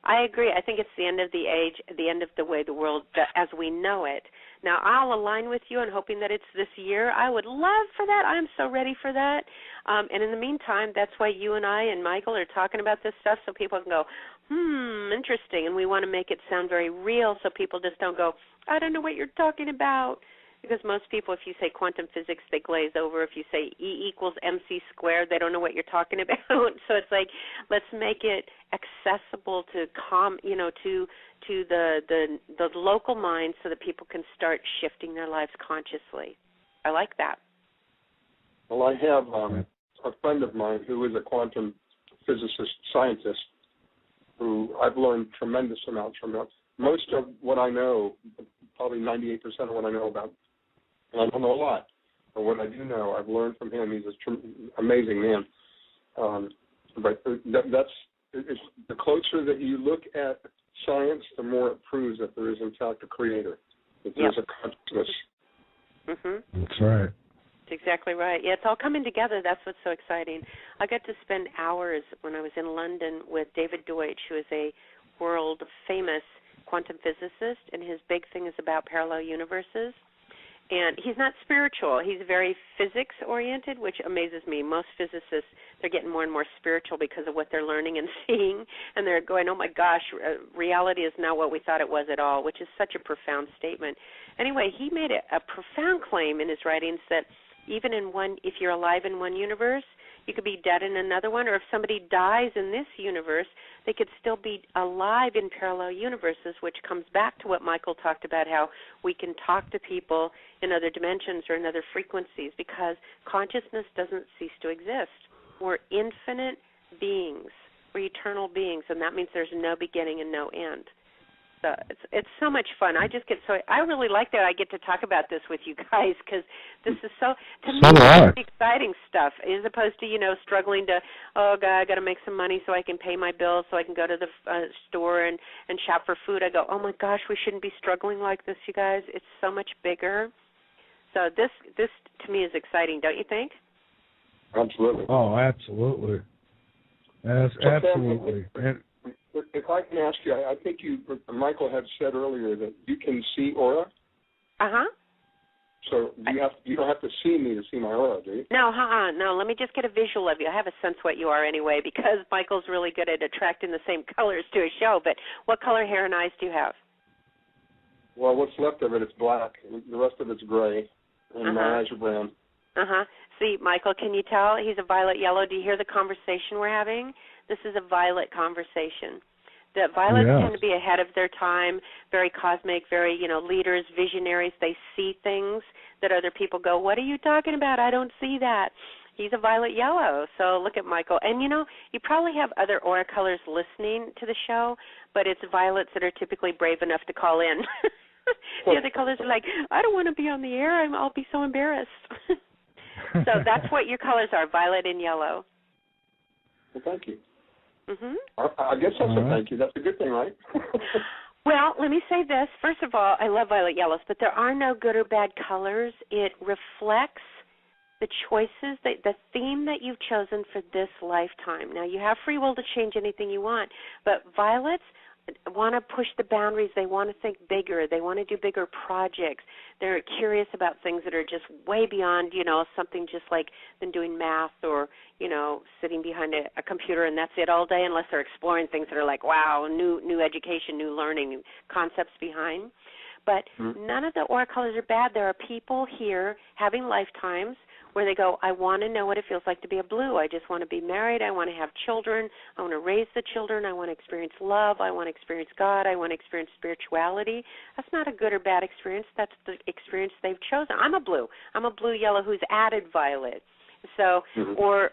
I agree. I think it's the end of the age, the end of the way the world as we know it. Now, I'll align with you and hoping that it's this year. I would love for that. I'm so ready for that. And in the meantime, that's why you and I and Michael are talking about this stuff, so people can go, interesting. And we want to make it sound very real so people just don't go, I don't know what you're talking about. Because most people, if you say quantum physics, they glaze over. If you say E equals MC squared, they don't know what you're talking about. So it's like, let's make it accessible to the local mind, so that people can start shifting their lives consciously. I like that. Well, I have a friend of mine who is a quantum physicist, scientist, who I've learned tremendous amounts from. Most of what I know, probably 98% of what I know about, and I don't know a lot, but what I do know, I've learned from him. He's an amazing man. But it's the closer that you look at science, the more it proves that there is, in fact, a creator, that there's a consciousness. Mm-hmm. That's right. That's exactly right. Yeah, it's all coming together. That's what's so exciting. I got to spend hours when I was in London with David Deutsch, who is a world-famous quantum physicist, and his big thing is about parallel universes. And he's not spiritual. He's very physics-oriented, which amazes me. Most physicists, they're getting more and more spiritual because of what they're learning and seeing, and they're going, oh, my gosh, reality is not what we thought it was at all, which is such a profound statement. Anyway, he made a profound claim in his writings that even if you're alive in one universe, you could be dead in another one, or if somebody dies in this universe, they could still be alive in parallel universes, which comes back to what Michael talked about, how we can talk to people in other dimensions or in other frequencies, because consciousness doesn't cease to exist. We're infinite beings. We're eternal beings, and that means there's no beginning and no end. So it's so much fun. I really like that I get to talk about this with you guys, because this is to me, it's exciting stuff, as opposed to, struggling to, oh, God, I got to make some money so I can pay my bills, so I can go to the store and shop for food. I go, oh, my gosh, we shouldn't be struggling like this, you guys. It's so much bigger. So this to me is exciting, don't you think? Absolutely. Oh, absolutely. Absolutely. If I can ask you, I think Michael had said earlier that you can see aura. Uh-huh. So you don't have to see me to see my aura, do you? No, no. Let me just get a visual of you. I have a sense what you are anyway, because Michael's really good at attracting the same colors to a show. But what color hair and eyes do you have? Well, what's left of it is black. The rest of it's gray, and my eyes are brown. Uh-huh. See, Michael, can you tell? He's a violet yellow. Do you hear the conversation we're having? This is a violet conversation. The violets tend to be ahead of their time, very cosmic, very, leaders, visionaries. They see things that other people go, what are you talking about? I don't see that. He's a violet yellow. So look at Michael. And, you probably have other aura colors listening to the show, but it's violets that are typically brave enough to call in. The other colors are like, I don't want to be on the air. I'll be so embarrassed. So that's what your colors are, violet and yellow. Well, thank you. Mm-hmm. I guess that's a thank you. That's a good thing, right? Well, let me say this. First of all, I love violet yellows, but there are no good or bad colors. It reflects the choices, the theme that you've chosen for this lifetime. Now, you have free will to change anything you want, but violets want to push the boundaries. They want to think bigger. They want to do bigger projects. They're curious about things that are just way beyond, something just like than doing math or, sitting behind a computer and that's it all day, unless they're exploring things that are like, wow, new education, new learning, new concepts behind. But none of the aura colors are bad. There are people here having lifetimes where they go, I want to know what it feels like to be a blue. I just want to be married. I want to have children. I want to raise the children. I want to experience love. I want to experience God. I want to experience spirituality. That's not a good or bad experience. That's the experience they've chosen. I'm a blue yellow who's added violet. So, or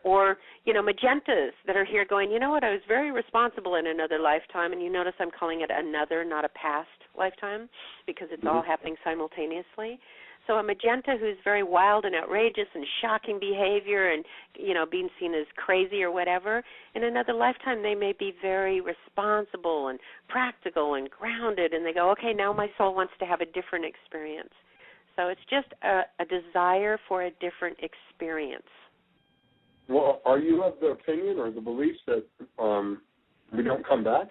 magentas that are here going, you know what, I was very responsible in another lifetime, and you notice I'm calling it another, not a past lifetime, because it's all happening simultaneously. So a magenta who's very wild and outrageous and shocking behavior and, being seen as crazy or whatever, in another lifetime they may be very responsible and practical and grounded, and they go, okay, now my soul wants to have a different experience. So it's just a desire for a different experience. Well, are you of the opinion or the belief that we don't come back?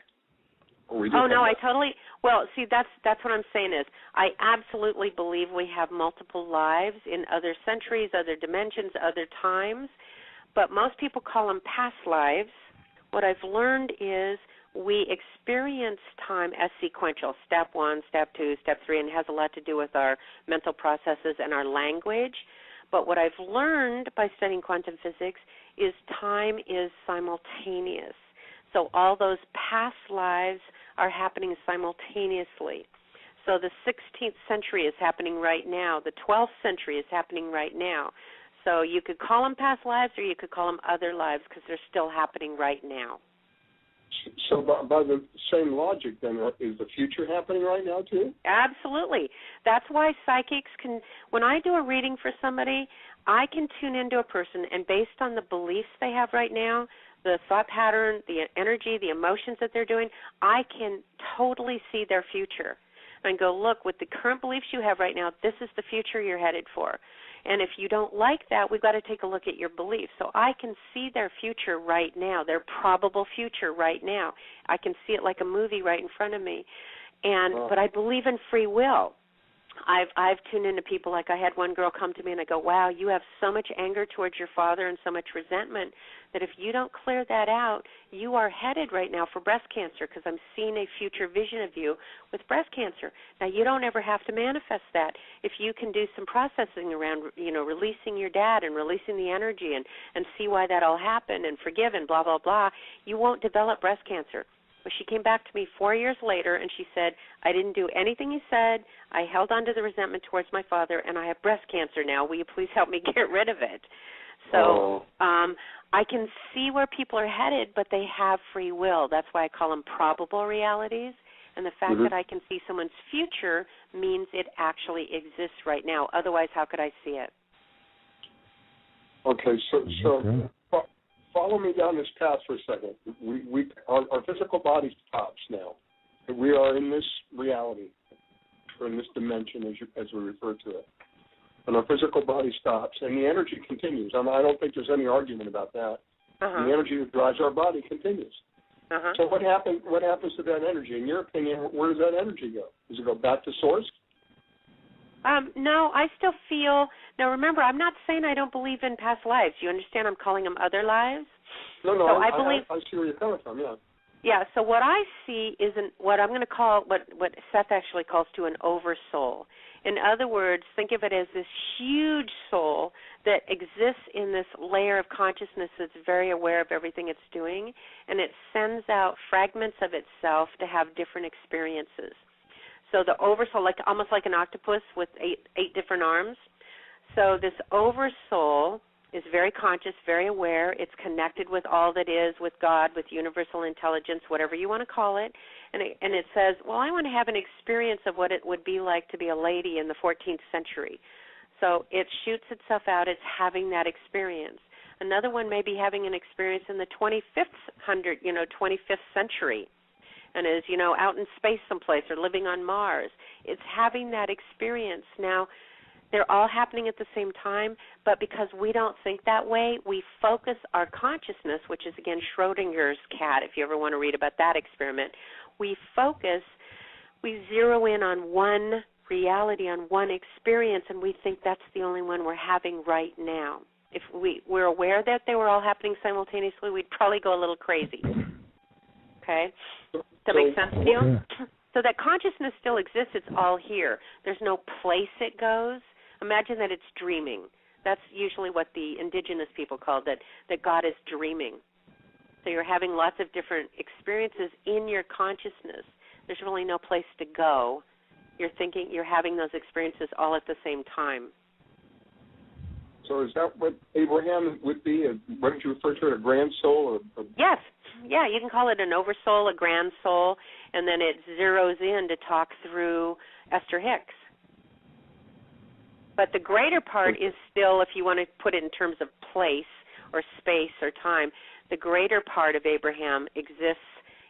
I totally. Well, see, that's what I'm saying is I absolutely believe we have multiple lives in other centuries, other dimensions, other times, but most people call them past lives. What I've learned is we experience time as sequential, step 1, step 2, step 3, and it has a lot to do with our mental processes and our language. But what I've learned by studying quantum physics is time is simultaneous. So all those past lives are happening simultaneously. So the 16th century is happening right now. The 12th century is happening right now. So you could call them past lives or you could call them other lives because they're still happening right now. So by the same logic, then, is the future happening right now too? Absolutely. That's why psychics can, when I do a reading for somebody, I can tune into a person, and based on the beliefs they have right now, the thought pattern, the energy, the emotions that they're doing, I can totally see their future. And go, look, with the current beliefs you have right now, this is the future you're headed for. And if you don't like that, we've got to take a look at your beliefs. So I can see their future right now, their probable future right now. I can see it like a movie right in front of me. But I believe in free will. I've tuned into people, like I had one girl come to me and I go, wow, you have so much anger towards your father and so much resentment that if you don't clear that out, you are headed right now for breast cancer because I'm seeing a future vision of you with breast cancer. Now, you don't ever have to manifest that. If you can do some processing around, releasing your dad and releasing the energy and see why that all happened and forgive and blah, blah, blah, you won't develop breast cancer. But she came back to me 4 years later, and she said, I didn't do anything you said. I held on to the resentment towards my father, and I have breast cancer now. Will you please help me get rid of it? So I can see where people are headed, but they have free will. That's why I call them probable realities. And the fact that I can see someone's future means it actually exists right now. Otherwise, how could I see it? Okay, so follow me down this path for a second. Our physical body stops now. We are in this reality, or in this dimension, as we refer to it. And our physical body stops, and the energy continues. I don't think there's any argument about that. The energy that drives our body continues. So what happens to that energy? In your opinion, where does that energy go? Does it go back to source? No, I still feel. Now, remember, I'm not saying I don't believe in past lives. You understand? I'm calling them other lives. No, so I believe. I see where you're coming from. Yeah. Yeah. So what I see is what I'm going to call what Seth actually calls to an oversoul. In other words, think of it as this huge soul that exists in this layer of consciousness that's very aware of everything it's doing, and it sends out fragments of itself to have different experiences. So the oversoul, almost like an octopus with eight different arms. So this oversoul is very conscious, very aware. It's connected with all that is, with God, with universal intelligence, whatever you want to call it. And it says, well, I want to have an experience of what it would be like to be a lady in the 14th century. So it shoots itself out. It's having that experience. Another one may be having an experience in the 25th century. And is, out in space someplace or living on Mars. It's having that experience. Now, they're all happening at the same time, but because we don't think that way, we focus our consciousness, which is, again, Schrodinger's cat, if you ever want to read about that experiment. We zero in on one reality, on one experience, and we think that's the only one we're having right now. If we're aware that they were all happening simultaneously, we'd probably go a little crazy. Okay? Does that make sense to you? Yeah. So that consciousness still exists. It's all here. There's no place it goes. Imagine that it's dreaming. That's usually what the indigenous people call that God is dreaming. So you're having lots of different experiences in your consciousness. There's really no place to go. You're having those experiences all at the same time. So is that what Abraham would be? What did you refer to it, a grand soul? Yes. Yeah, you can call it an oversoul, a grand soul, and then it zeroes in to talk through Esther Hicks. But the greater part is still, if you want to put it in terms of place or space or time, the greater part of Abraham exists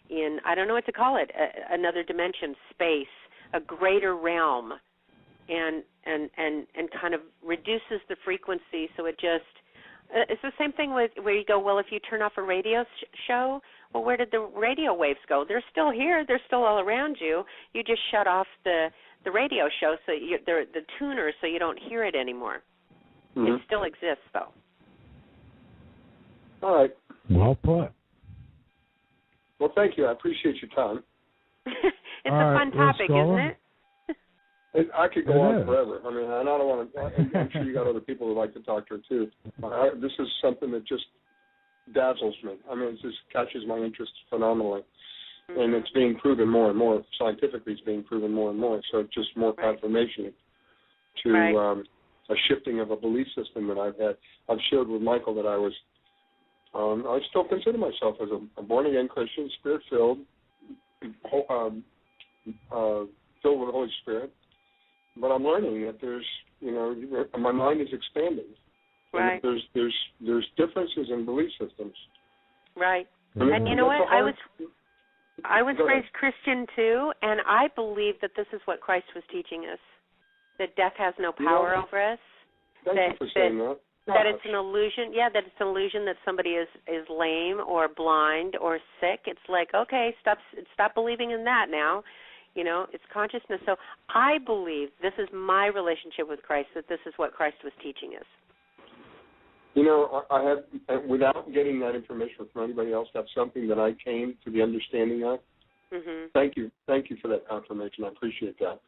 in, I don't know what to call it, another dimension, space, a greater realm, and kind of reduces the frequency, so it just, it's the same thing with where you go, well, if you turn off a radio show, well, where did the radio waves go? They're still here. They're still all around you. You just shut off the radio show, so the tuner, so you don't hear it anymore. Mm-hmm. It still exists, though. All right. Well put. Well, thank you. I appreciate your time. It's a fun topic, isn't it? I could go on forever. I mean, I don't want to. I'm sure you got other people who like to talk to her too. This is something that just dazzles me. I mean, it just catches my interest phenomenally, and it's being proven more and more scientifically. It's being proven more and more. So it's just more confirmation to a shifting of a belief system that I've had. I've shared with Michael that I was. I still consider myself as a born-again Christian, Spirit-filled, filled with the Holy Spirit. But I'm learning that there's, my mind is expanding. Right. And there's differences in belief systems. Right. And you know what? I was raised Christian too, and I believe that this is what Christ was teaching us: that death has no power over us. Thank you for saying that. That it's an illusion. Yeah, that it's an illusion that somebody is lame or blind or sick. It's like, okay, stop believing in that now. It's consciousness. So I believe this is my relationship with Christ, that this is what Christ was teaching us. I have, without getting that information from anybody else, that's something that I came to the understanding of. Mm-hmm. Thank you for that confirmation. I appreciate that.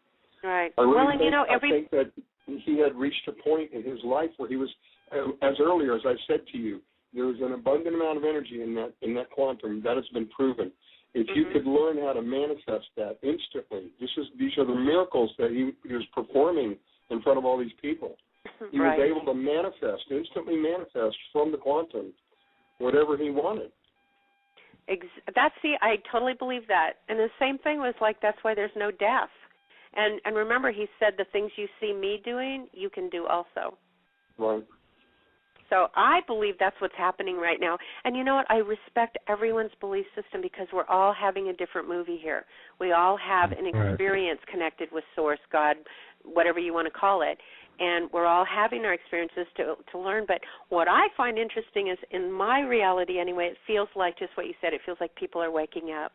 Right. I think that he had reached a point in his life where he was, as earlier as I said to you, there was an abundant amount of energy in that quantum. That has been proven. If you could learn how to manifest that instantly, these are the miracles that he was performing in front of all these people. He was able to instantly manifest from the quantum whatever he wanted. I totally believe that. And the same thing was that's why there's no death. And remember, he said the things you see me doing, you can do also. Right. So I believe that's what's happening right now. And you know what? I respect everyone's belief system because we're all having a different movie here. We all have an experience connected with Source, God, whatever you want to call it. And we're all having our experiences to learn. But what I find interesting is, in my reality anyway, it feels like just what you said. It feels like people are waking up.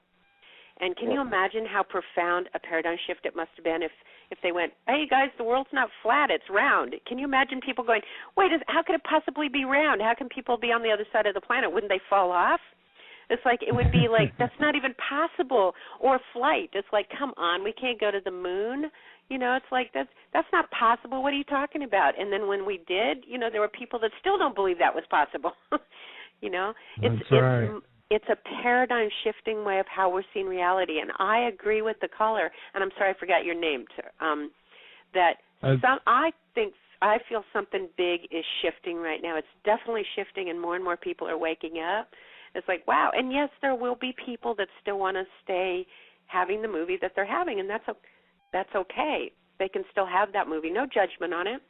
And can you imagine how profound a paradigm shift it must have been if they went, hey, guys, the world's not flat, it's round. Can you imagine people going, wait, how could it possibly be round? How can people be on the other side of the planet? Wouldn't they fall off? It's like, it would be like, that's not even possible. Or flight. It's like, come on, we can't go to the moon. It's like, that's not possible. What are you talking about? And then when we did, there were people that still don't believe that was possible. It's a paradigm-shifting way of how we're seeing reality, and I agree with the caller. And I'm sorry, I forgot your name. I feel something big is shifting right now. It's definitely shifting, and more people are waking up. It's like, wow. And yes, there will be people that still want to stay having the movie that they're having, and that's okay. They can still have that movie. No judgment on it.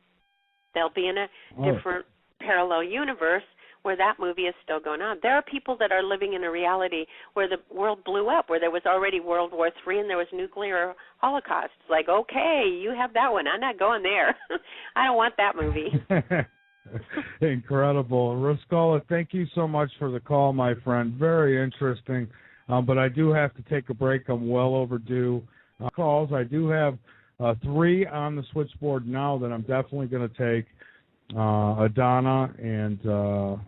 They'll be in a different parallel universe where that movie is still going on. There are people that are living in a reality where the world blew up, where there was already World War III and there was nuclear holocaust. It's like, okay, you have that one. I'm not going there. I don't want that movie. Incredible. Ruscola, thank you so much for the call, my friend. Very interesting. But I do have to take a break. I'm well overdue. Calls. I do have 3 on the switchboard now that I'm definitely going to take. Adana and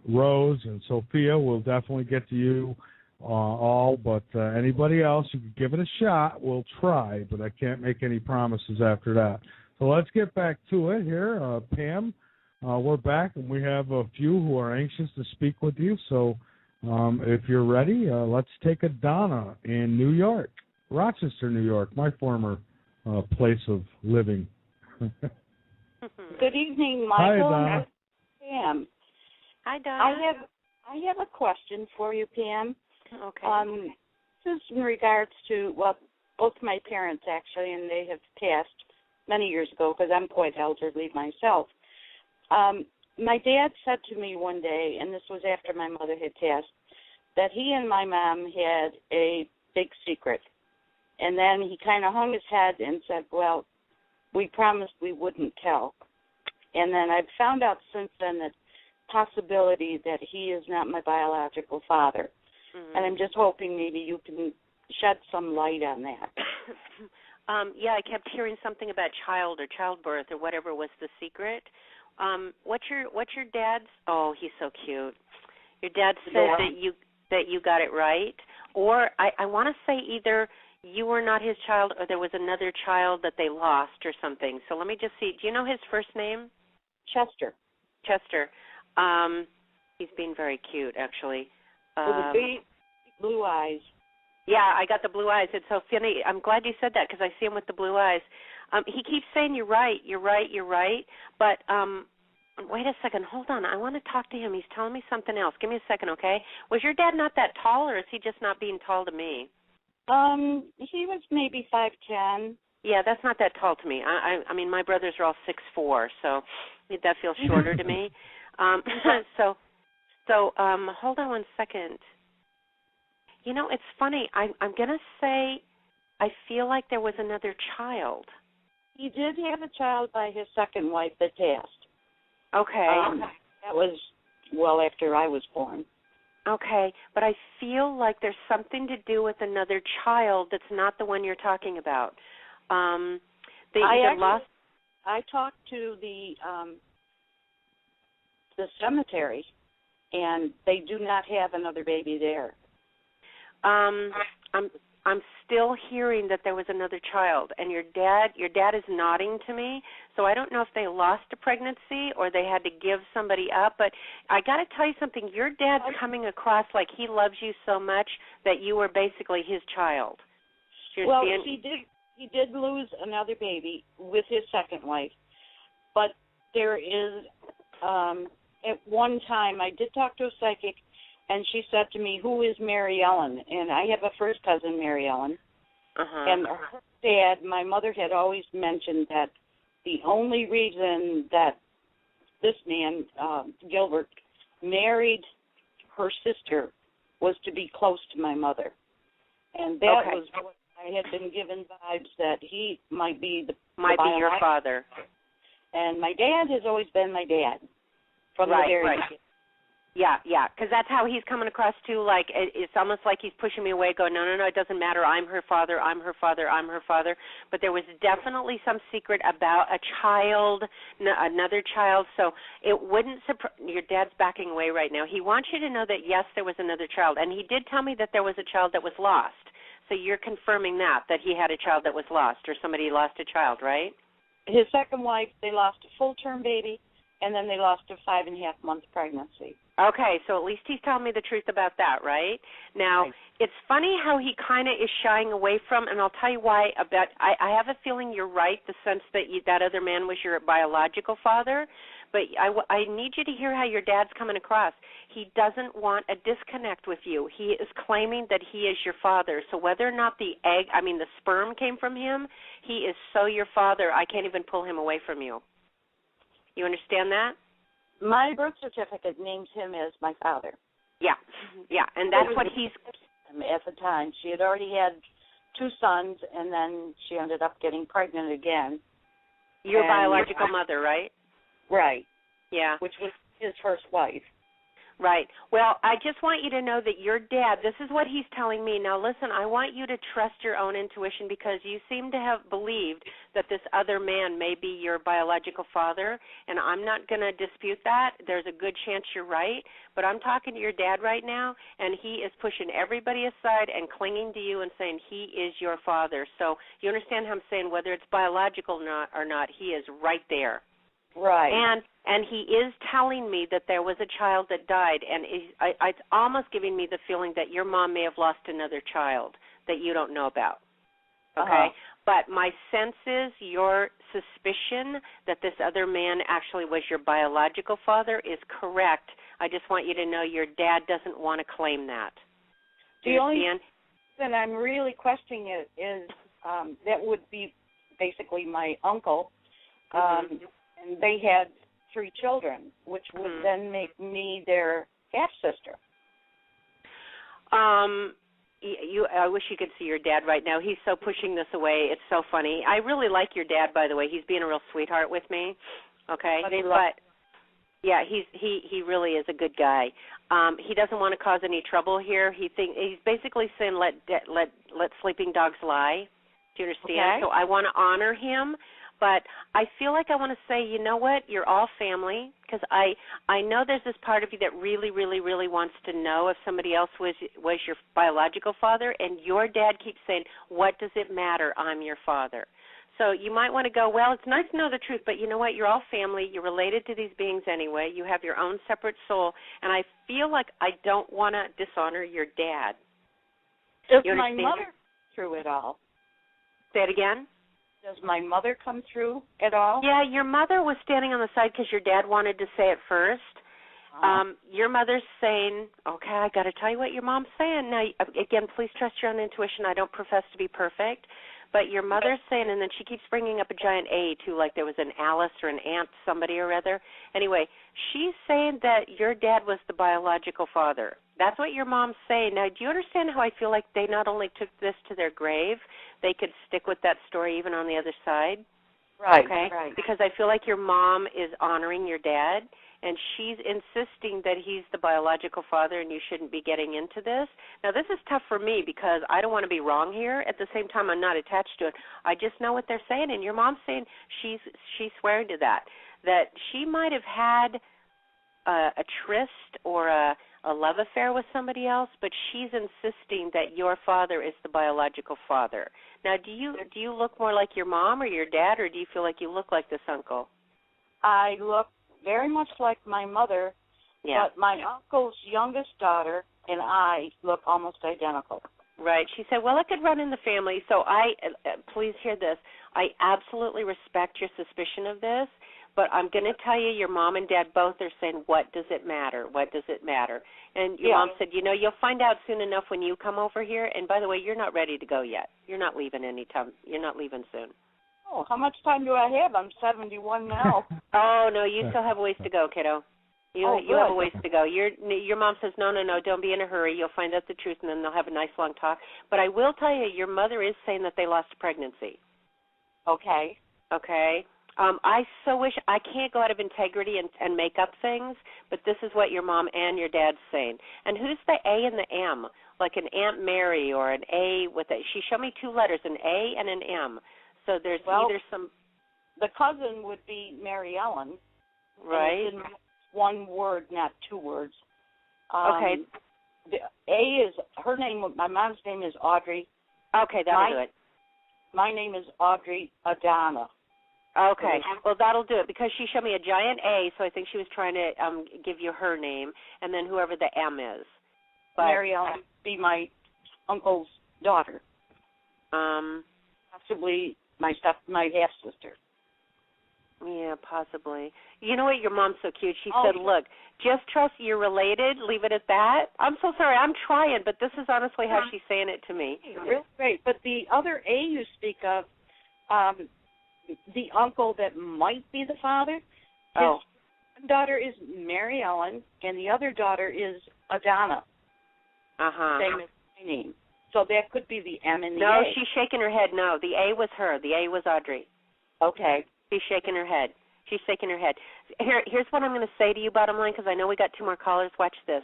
Rose and Sophia will definitely get to you all, but anybody else, you can give it a shot. We'll try, but I can't make any promises after that. So let's get back to it here. Pam, we're back, and we have a few who are anxious to speak with you. So if you're ready, let's take Adana in New York, Rochester, New York, my former place of living. Good evening, Michael. Hi, Donna. Pam. Hi, Donna. I have a question for you, Pam. Okay. This is in regards to, well, both my parents, actually, and they have passed many years ago because I'm quite elderly myself. My dad said to me one day, and this was after my mother had passed, that he and my mom had a big secret. And then he kind of hung his head and said, well, we promised we wouldn't tell. And then I've found out since then that possibility that he is not my biological father. Mm-hmm. And I'm just hoping maybe you can shed some light on that. Yeah, I kept hearing something about child or childbirth or whatever was the secret. What's your dad's? Oh, he's so cute. Your dad said that you got it right, or I want to say either you were not his child or there was another child that they lost or something. So let me just see. Do you know his first name? Chester. Chester. He's being very cute, actually. With the big blue eyes. Yeah, I got the blue eyes. It's so funny. I'm glad you said that because I see him with the blue eyes. He keeps saying you're right. But wait a second. Hold on. I want to talk to him. He's telling me something else. Give me a second, okay? Was your dad not that tall, or is he just not being tall to me? He was maybe 5'10". Yeah, that's not that tall to me. I mean, my brothers are all 6'4", so that feels shorter to me. So hold on one second. You know, it's funny. I'm going to say I feel like there was another child. He did have a child by his second wife that passed. Okay. That was well after I was born. Okay, but I feel like there's something to do with another child that's not the one you're talking about. I talked to the cemetery, and they do not have another baby there. I'm still hearing that there was another child, and your dad is nodding to me, so I don't know if they lost a pregnancy or they had to give somebody up, but I got to tell you something. Your dad's coming across like he loves you so much that you were basically his child. Well, he did lose another baby with his second wife, but there is, at one time, I did talk to a psychic, and she said to me, who is Mary Ellen? And I have a first cousin, Mary Ellen. Uh-huh. And her dad, my mother had always mentioned that the only reason that this man, Gilbert, married her sister was to be close to my mother. And that was what I had been given vibes that he might be your father. And my dad has always been my dad from the very beginning. Yeah, because that's how he's coming across, too. Like, it's almost like he's pushing me away, going, no, it doesn't matter. I'm her father. But there was definitely some secret about a child, another child. So it wouldn't surprise – your dad's backing away right now. He wants you to know that, yes, there was another child. And he did tell me that there was a child that was lost. So you're confirming that he had a child that was lost, or somebody lost a child, right? His second wife, they lost a full-term baby, and then they lost a 5.5-month pregnancy. Okay, so at least he's telling me the truth about that, right? Now, It's funny how he kind of is shying away from, and I'll tell you why. I have a feeling you're right, the sense that that other man was your biological father, but I need you to hear how your dad's coming across. He doesn't want a disconnect with you. He is claiming that he is your father, so whether or not the sperm came from him, he is so your father, I can't even pull him away from you. You understand that? My birth certificate names him as my father. Yeah, and that's what he's... At the time, she had already had 2 sons, and then she ended up getting pregnant again. Your biological mother, right? Right. Yeah. Which was his first wife. Right. Well, I just want you to know that your dad, this is what he's telling me. Now, listen, I want you to trust your own intuition because you seem to have believed that this other man may be your biological father, and I'm not going to dispute that. There's a good chance you're right, but I'm talking to your dad right now, and he is pushing everybody aside and clinging to you and saying he is your father. So you understand how I'm saying whether it's biological or not, he is right there. Right. And he is telling me that there was a child that died, and it's almost giving me the feeling that your mom may have lost another child that you don't know about. Okay? But my sense is your suspicion that this other man actually was your biological father is correct. I just want you to know your dad doesn't want to claim that. Do you understand? The only thing I'm really questioning it is that would be basically my uncle, and they had 3 children, which would then make me their half-sister. I wish you could see your dad right now. He's so pushing this away. It's so funny. I really like your dad, by the way. He's being a real sweetheart with me. Okay, but yeah, he really is a good guy. He doesn't want to cause any trouble here. He's basically saying let sleeping dogs lie. Do you understand? Okay. So I want to honor him. But I feel like I want to say, you know what, you're all family, because I know there's this part of you that really, really, really wants to know if somebody else was your biological father, and your dad keeps saying, what does it matter, I'm your father. So you might want to go, well, it's nice to know the truth, but you know what, you're all family, you're related to these beings anyway, you have your own separate soul, and I feel like I don't want to dishonor your dad. Does my mother through it all? Say it again? Does my mother come through at all? Yeah, your mother was standing on the side because your dad wanted to say it first. Your mother's saying, okay, I got to tell you what your mom's saying. Now, again, please trust your own intuition. I don't profess to be perfect. But your mother's saying, and then she keeps bringing up a giant A, too, like there was an Alice or an Aunt somebody or other. Anyway, she's saying that your dad was the biological father. That's what your mom's saying. Now, do you understand how I feel like they not only took this to their grave, they could stick with that story even on the other side? Right, okay? Right. Because I feel like your mom is honoring your dad, and she's insisting that he's the biological father and you shouldn't be getting into this. Now, this is tough for me because I don't want to be wrong here. At the same time, I'm not attached to it. I just know what they're saying, and your mom's saying she's swearing to that she might have had a tryst or a love affair with somebody else, but she's insisting that your father is the biological father. Now, do you look more like your mom or your dad, or do you feel like you look like this uncle? I look very much like my mother, but my uncle's youngest daughter and I look almost identical. Right. She said, well, it could run in the family. So please hear this. I absolutely respect your suspicion of this, but I'm going to tell you your mom and dad both are saying, what does it matter? What does it matter? And your mom said, you'll find out soon enough when you come over here. And by the way, you're not ready to go yet. You're not leaving anytime. You're not leaving soon. Oh, how much time do I have? I'm 71 now. Oh, no, you still have a ways to go, kiddo. You have a ways to go. Your mom says, no, don't be in a hurry. You'll find out the truth, and then they'll have a nice long talk. But I will tell you, your mother is saying that they lost pregnancy. Okay. Okay. I so wish I can't go out of integrity and make up things, but this is what your mom and your dad's saying. And who's the A and the M? Like an Aunt Mary or an A with a, she showed me 2 letters, an A and an M. So there's either some. The cousin would be Mary Ellen. Right. And it's in one word, not 2 words. Okay. The A is, her name, my mom's name is Audrey. Okay, that'll do it. My name is Audrey Adana. Okay, well, that'll do it because she showed me a giant A, so I think she was trying to give you her name, and then whoever the M is. But, Mary Ellen would be my uncle's daughter. Possibly my half-sister. Yeah, possibly. You know what? Your mom's so cute. She said, look, just trust you're related. Leave it at that. I'm so sorry. I'm trying, but this is honestly how she's saying it to me. Real great. But the other A you speak of, the uncle that might be the father, his daughter is Mary Ellen, and the other daughter is Adana. Same as my name. So that could be the M and the A. No, she's shaking her head. No, the A was her. The A was Audrey. Okay. She's shaking her head. She's shaking her head. Here's what I'm going to say to you, bottom line, because I know we got 2 more callers. Watch this.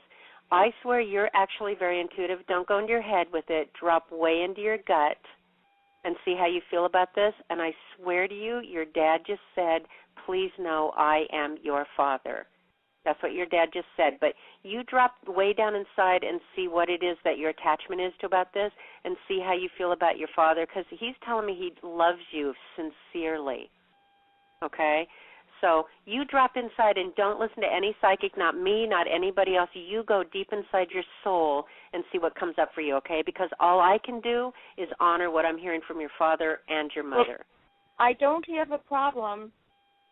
I swear you're actually very intuitive. Don't go into your head with it. Drop way into your gut and see how you feel about this. And I swear to you, your dad just said, please know I am your father. That's what your dad just said. But you drop way down inside and see what it is that your attachment is to about this and see how you feel about your father, because he's telling me he loves you sincerely. Okay? So you drop inside and don't listen to any psychic, not me, not anybody else. You go deep inside your soul and see what comes up for you, okay? Because all I can do is honor what I'm hearing from your father and your mother. Well, I don't have a problem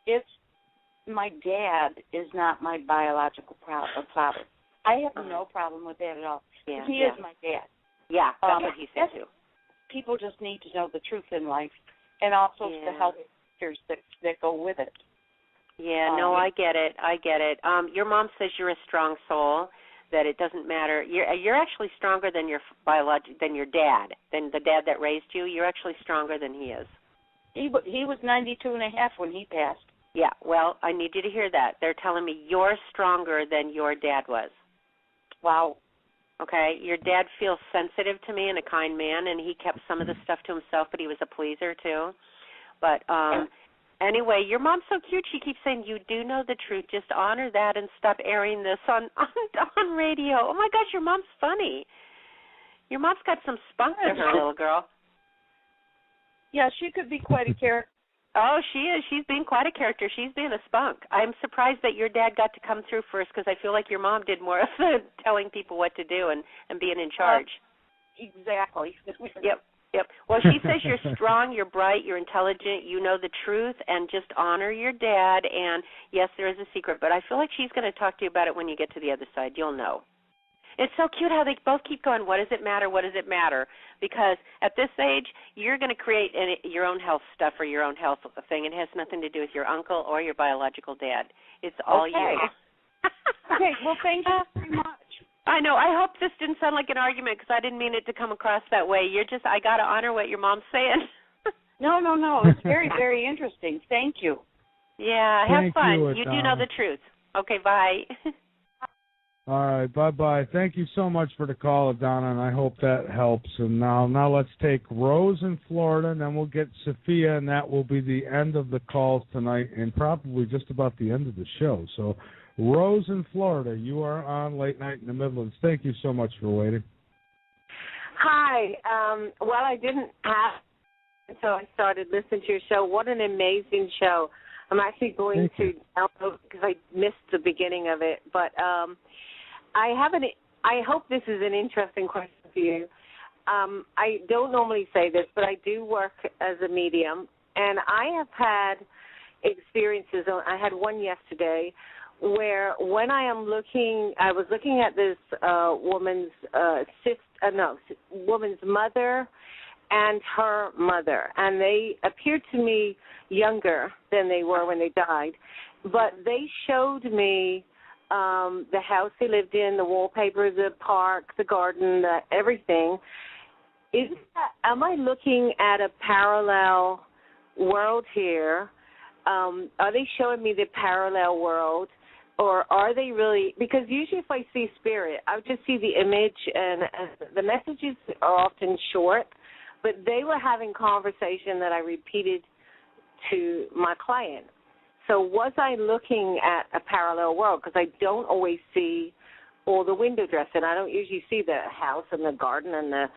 if my dad is not my biological father. I have no problem with that at all. Yeah, he is my dad. Yeah, that's what he said too. People just need to know the truth in life, and also the health factors that go with it. Yeah, no, I get it. Your mom says you're a strong soul, that it doesn't matter. You're actually stronger than your dad, than the dad that raised you. You're actually stronger than he is. He was 92 and a half when he passed. Yeah, well, I need you to hear that. They're telling me you're stronger than your dad was. Wow. Okay, your dad feels sensitive to me and a kind man, and he kept some of the stuff to himself, but he was a pleaser too. But anyway, your mom's so cute. She keeps saying, you do know the truth. Just honor that and stop airing this on radio. Oh, my gosh, your mom's funny. Your mom's got some spunk to her, little girl. Yeah, she could be quite a character. Oh, she is. She's being quite a character. She's being a spunk. I'm surprised that your dad got to come through first because I feel like your mom did more of the telling people what to do and being in charge. Exactly. Yep. Well, she says you're strong, you're bright, you're intelligent, you know the truth, and just honor your dad. And, yes, there is a secret, but I feel like she's going to talk to you about it when you get to the other side. You'll know. It's so cute how they both keep going, what does it matter, what does it matter? Because at this age, you're going to create your own health stuff or your own health thing. It has nothing to do with your uncle or your biological dad. It's all you. Okay, well, thank you very much. I know. I hope this didn't sound like an argument because I didn't mean it to come across that way. I got to honor what your mom's saying. No. It's very, very interesting. Thank you. Yeah, have fun. You do know the truth. Okay, bye. All right, bye-bye. Thank you so much for the call, Donna, and I hope that helps. And now let's take Rose in Florida, and then we'll get Sophia, and that will be the end of the calls tonight and probably just about the end of the show. So, Rose in Florida, you are on Late Night in the Midlands. Thank you so much for waiting. Hi. Well, I didn't ask until I started listening to your show. What an amazing show. I'm actually going to download because I missed the beginning of it, but I hope this is an interesting question for you. I don't normally say this, but I do work as a medium, and I have had experiences. I had one yesterday where when I was looking at this woman's mother and her mother, and they appeared to me younger than they were when they died, but they showed me the house they lived in, the wallpaper, the park, the garden, everything. Am I looking at a parallel world here? Are they showing me the parallel world, or are they really? Because usually if I see spirit, I would just see the image, and the messages are often short, but they were having conversation that I repeated to my client. So was I looking at a parallel world? Because I don't always see all the window dressing. I don't usually see the house and the garden and the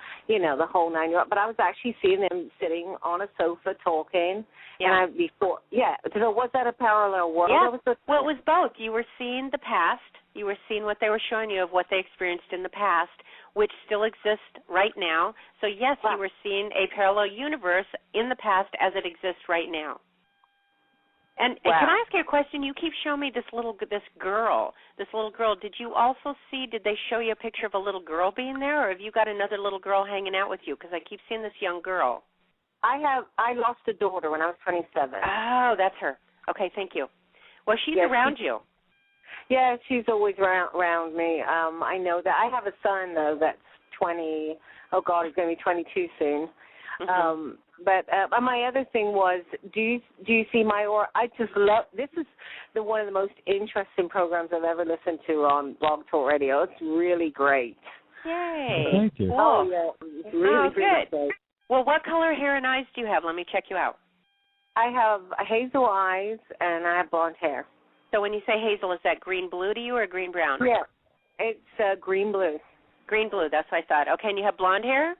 whole 9 yards. But I was actually seeing them sitting on a sofa talking. Yeah. So was that a parallel world? Yeah. Well, it was both. You were seeing the past. You were seeing what they were showing you of what they experienced in the past, which still exists right now. So, yes, You were seeing a parallel universe in the past as it exists right now. And can I ask you a question? You keep showing me this little girl. Did you also did they show you a picture of a little girl being there, or have you got another little girl hanging out with you? Because I keep seeing this young girl. I lost a daughter when I was 27. Oh, that's her. Okay, thank you. Well, she's around you. Yeah, she's always around me. I know that. I have a son, though, that's 20. Oh, God, he's going to be 22 soon. Mm-hmm. But my other thing was, do you see my aura? I just love, this is one of the most interesting programs I've ever listened to on Blog Talk Radio. It's really great. Yay. Thank you. Cool. Oh, yeah. It's really good. Great. Well, what color hair and eyes do you have? Let me check you out. I have hazel eyes, and I have blonde hair. So when you say hazel, is that green-blue to you or green-brown? Yeah, it's green-blue. Green-blue, that's what I thought. Okay, and you have blonde hair?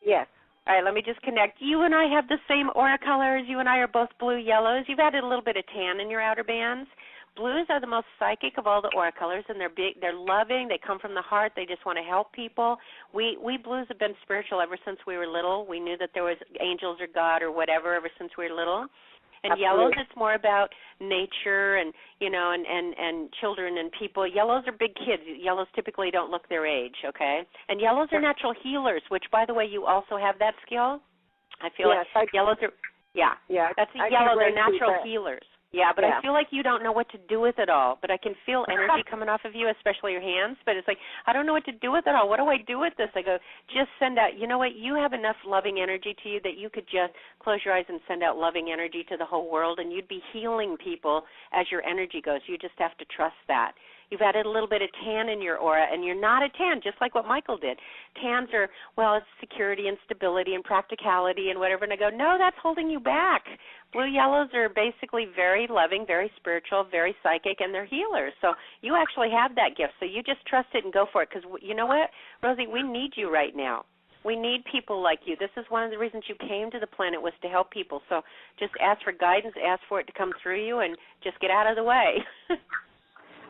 Yes. All right, let me just connect. You and I have the same aura colors. You and I are both blue-yellows. You've added a little bit of tan in your outer bands. Blues are the most psychic of all the aura colors, and they're big. They're loving. They come from the heart. They just want to help people. We blues have been spiritual ever since we were little. We knew that there was angels or God or whatever ever since we were little. And Absolutely. yellows, it's more about nature and, you know, and children and people. Yellows are big kids. Yellows typically don't look their age, okay? And yellows are natural healers, which, by the way, you also have that skill. I feel like yellows are, that's a yellow. They're natural healers. Yeah, but I feel like you don't know what to do with it all. But I can feel energy coming off of you, especially your hands. But it's like, I don't know what to do with it all. What do I do with this? I go, just send out. You know what? You have enough loving energy to you that you could just close your eyes and send out loving energy to the whole world, and you'd be healing people as your energy goes. You just have to trust that. You've added a little bit of tan in your aura, and you're not a tan, just like what Michael did. Tans are, well, it's security and stability and practicality and whatever. And I go, no, that's holding you back. Blue-yellows are basically very loving, very spiritual, very psychic, and they're healers. So you actually have that gift. So you just trust it and go for it, because you know what, Rosie, we need you right now. We need people like you. This is one of the reasons you came to the planet, was to help people. So just ask for guidance, ask for it to come through you, and just get out of the way.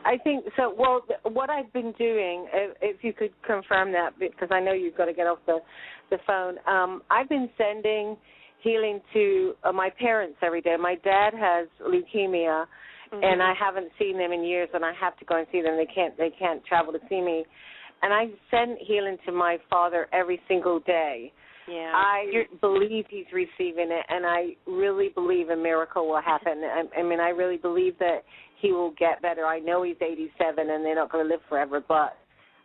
I think so. Well, what I've been doing, if you could confirm that, because I know you've got to get off the phone. I've been sending healing to my parents every day. My dad has leukemia, and I haven't seen them in years, and I have to go and see them. They can't travel to see me, and I send healing to my father every single day. Yeah. I believe he's receiving it, and I really believe a miracle will happen. I mean, I really believe that he will get better. I know he's 87, and they're not going to live forever, but...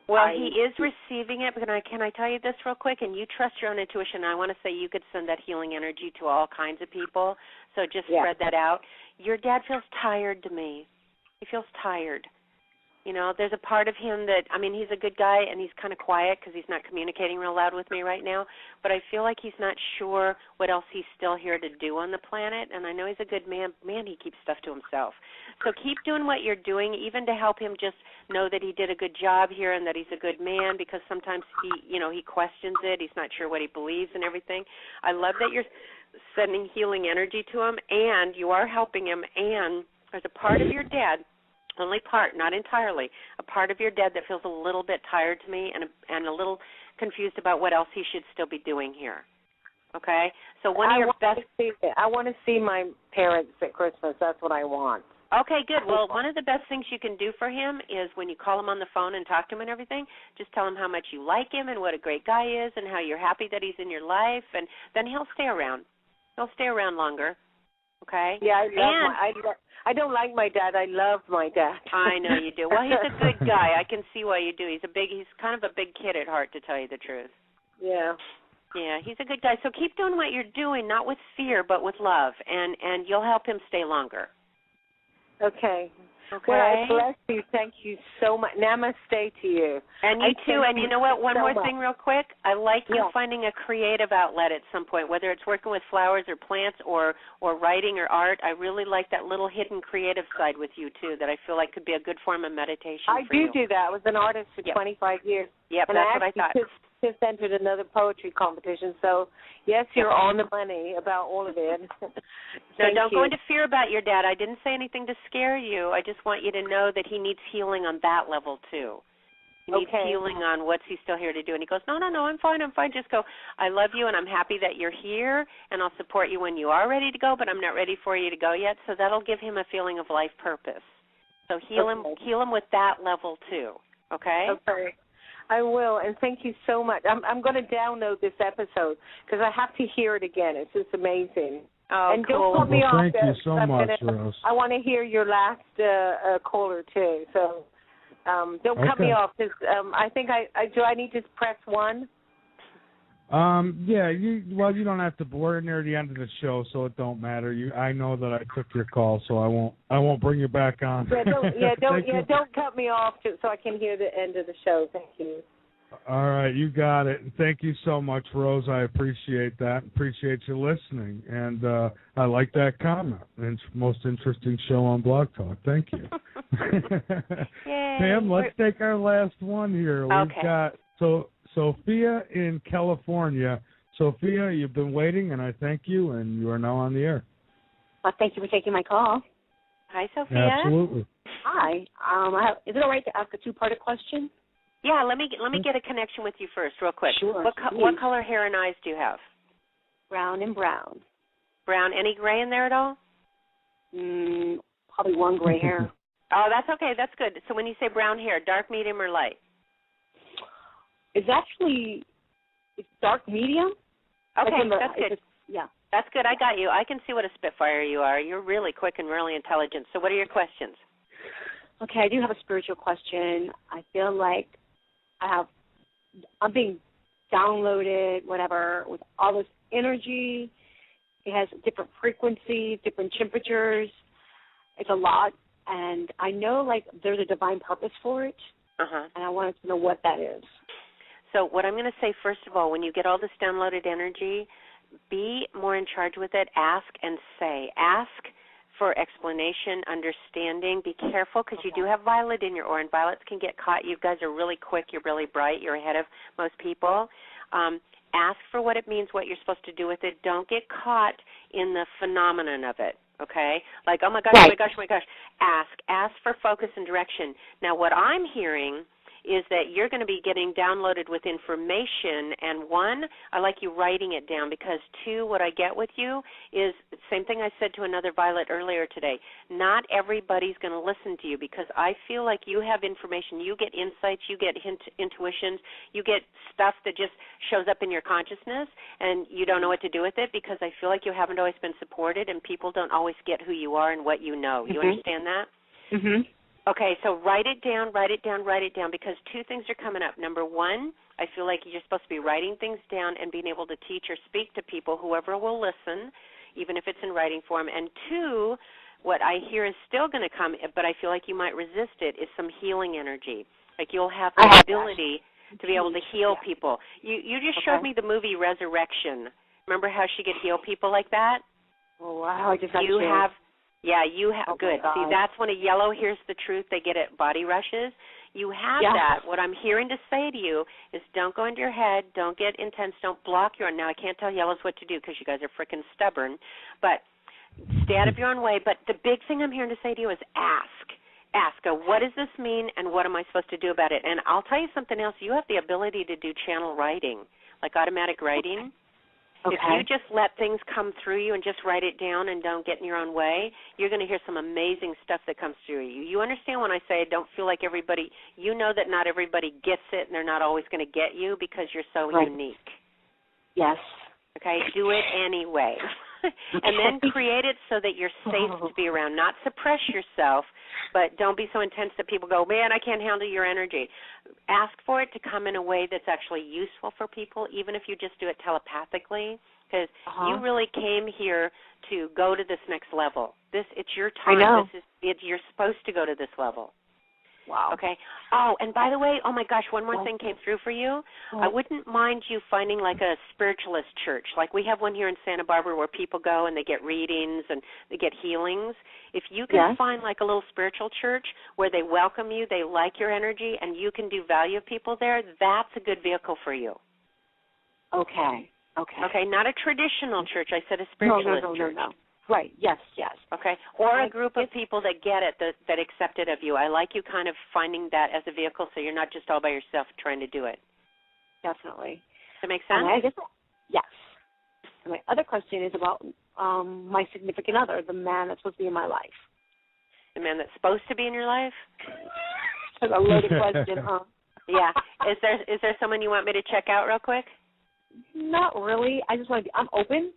Well, he is receiving it, but can I tell you this real quick? And you trust your own intuition. I want to say you could send that healing energy to all kinds of people, so just spread that out. Your dad feels tired to me. He feels tired. You know, there's a part of him that, I mean, he's a good guy, and he's kind of quiet because he's not communicating real loud with me right now, but I feel like he's not sure what else he's still here to do on the planet, and I know he's a good man. Man, he keeps stuff to himself. So keep doing what you're doing, even to help him just know that he did a good job here and that he's a good man, because sometimes he questions it. He's not sure what he believes and everything. I love that you're sending healing energy to him, and you are helping him, and there's a part of your dad, only part, not entirely, a part of your dad that feels a little bit tired to me and a little confused about what else he should still be doing here. Okay? So I want to see my parents at Christmas. That's what I want. Okay, good. Well, one of the best things you can do for him is when you call him on the phone and talk to him and everything, just tell him how much you like him and what a great guy is and how you're happy that he's in your life, and then he'll stay around. He'll stay around longer. Okay? Yeah, I don't like my dad. I love my dad. I know you do. Well, he's a good guy. I can see why you do. He's kind of a big kid at heart, to tell you the truth. Yeah. Yeah, he's a good guy. So keep doing what you're doing, not with fear, but with love, and you'll help him stay longer. Okay. Well, I bless you. Thank you so much. Namaste to you. And you too. And you know what? One more thing real quick. I like you finding a creative outlet at some point, whether it's working with flowers or plants or writing or art. I really like that little hidden creative side with you, too, that I feel like could be a good form of meditation for you. I do that. I was an artist for 25 years. Yep, that's what I thought. Just entered another poetry competition, so yes, you're on the money about all of it. No, don't go into fear about your dad. I didn't say anything to scare you. I just want you to know that he needs healing on that level too. He needs healing on what's he still here to do. And he goes, no, I'm fine. Just go, I love you, and I'm happy that you're here, and I'll support you when you are ready to go, but I'm not ready for you to go yet. So that'll give him a feeling of life purpose. So heal him with that level too. Okay? Okay. I will, and thank you so much. I'm going to download this episode because I have to hear it again. It's just amazing. Oh, and cool. Don't put me off. Thank you so much, Rose. I want to hear your last caller too. So don't cut me off. I think do I need to press 1? Yeah. You don't have to. We're near the end of the show, so it don't matter. I know that I took your call, so I won't bring you back on. Don't cut me off so I can hear the end of the show. Thank you. All right, you got it. Thank you so much, Rose. I appreciate that. Appreciate you listening, and I like that comment. It's the most interesting show on Blog Talk. Thank you. Pam, let's take our last one here. Okay. We've got Sophia in California. Sophia, you've been waiting, and I thank you, and you are now on the air. Well, thank you for taking my call. Hi, Sophia. Absolutely. Hi. Is it all right to ask a two-part question? Yeah, let me get a connection with you first, real quick. Sure. What color hair and eyes do you have? Brown and brown. Brown. Any gray in there at all? Probably one gray hair. Oh, that's okay. That's good. So when you say brown hair, dark, medium, or light? It's dark medium. Okay, that's good. Yeah. That's good. I got you. I can see what a spitfire you are. You're really quick and really intelligent. So what are your questions? Okay, I do have a spiritual question. I feel like I'm being downloaded, whatever, with all this energy. It has different frequencies, different temperatures. It's a lot, and I know, like, there's a divine purpose for it, and I wanted to know what that is. So what I'm going to say, first of all, when you get all this downloaded energy, be more in charge with it. Ask and say. Ask for explanation, understanding. Be careful because you do have violet in your aura, and violets can get caught. You guys are really quick. You're really bright. You're ahead of most people. Ask for what it means, what you're supposed to do with it. Don't get caught in the phenomenon of it, okay? Like, oh, my gosh, oh, my gosh, oh, my gosh. Ask for focus and direction. Now, what I'm hearing is that you're going to be getting downloaded with information, and one, I like you writing it down, because two, what I get with you is the same thing I said to another Violet earlier today. Not everybody's going to listen to you, because I feel like you have information. You get insights, you get intuitions, you get stuff that just shows up in your consciousness, and you don't know what to do with it, because I feel like you haven't always been supported, and people don't always get who you are and what you know. You understand that? Mm-hmm. Okay, so write it down, because two things are coming up. Number one, I feel like you're supposed to be writing things down and being able to teach or speak to people, whoever will listen, even if it's in writing form. And two, what I hear is still going to come, but I feel like you might resist it, is some healing energy. Like you'll have the ability to be able to heal people. You just showed me the movie Resurrection. Remember how she could heal people like that? Oh, wow, I just got you have. Yeah, you have, oh good. See, that's when a yellow hears the truth, they get it, body rushes. You have that. What I'm hearing to say to you is don't go into your head, don't get intense, don't block your own. Now, I can't tell yellows what to do because you guys are freaking stubborn, but stay out of your own way. But the big thing I'm hearing to say to you is ask. Ask, what does this mean and what am I supposed to do about it? And I'll tell you something else. You have the ability to do channel writing, like automatic writing. Okay. If you just let things come through you and just write it down and don't get in your own way, you're going to hear some amazing stuff that comes through you. You understand when I say don't feel like everybody, you know that not everybody gets it and they're not always going to get you because you're so unique. Yes. Okay, do it anyway. And then create it so that you're safe to be around. Not suppress yourself, but don't be so intense that people go, man, I can't handle your energy. Ask for it to come in a way that's actually useful for people, even if you just do it telepathically, because you really came here to go to this next level. It's your time. I know. You're supposed to go to this level. Wow. Okay. Oh, and by the way, oh my gosh, one more thing came through for you. I wouldn't mind you finding like a spiritualist church. Like we have one here in Santa Barbara where people go and they get readings and they get healings. If you can find like a little spiritual church where they welcome you, they like your energy, and you can do value of people there, that's a good vehicle for you. Okay. Okay, not a traditional church. I said a spiritualist church. No. Right, yes. Okay, or a group of people that get it, that accept it of you. I like you kind of finding that as a vehicle so you're not just all by yourself trying to do it. Definitely. Does that make sense? Yes. And my other question is about my significant other, the man that's supposed to be in my life. The man that's supposed to be in your life? That's a loaded question, huh? Yeah. Is there someone you want me to check out real quick? Not really. I just want to I'm open.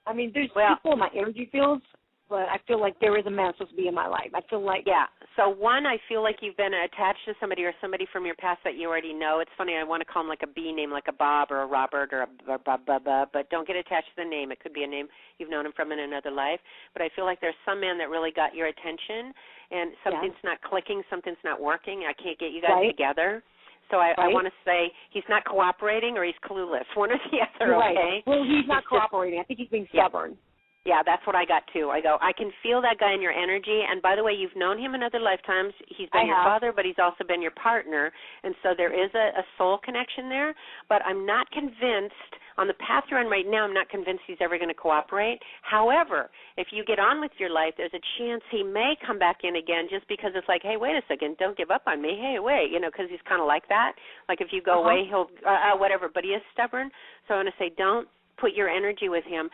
I mean, there's people in my energy fields, but I feel like there is a man supposed to be in my life. I feel like... Yeah. So, one, I feel like you've been attached to somebody or somebody from your past that you already know. It's funny, I want to call them like a B name, like a Bob or a Robert or a but don't get attached to the name. It could be a name you've known him from in another life. But I feel like there's some man that really got your attention, and something's not clicking, something's not working. I can't get you guys together. So I want to say he's not cooperating or he's clueless. One or the other, okay? Well, he's not cooperating. I think he's being stubborn. Yeah, that's what I got, too. I can feel that guy in your energy. And, by the way, you've known him in other lifetimes. He's been your father, but he's also been your partner. And so there is a soul connection there. But I'm not convinced on the path you're on right now, I'm not convinced he's ever going to cooperate. However, if you get on with your life, there's a chance he may come back in again just because it's like, hey, wait a second, don't give up on me. Hey, wait, because he's kind of like that. Like if you go away, he'll whatever, but he is stubborn. So I want to say don't put your energy with him.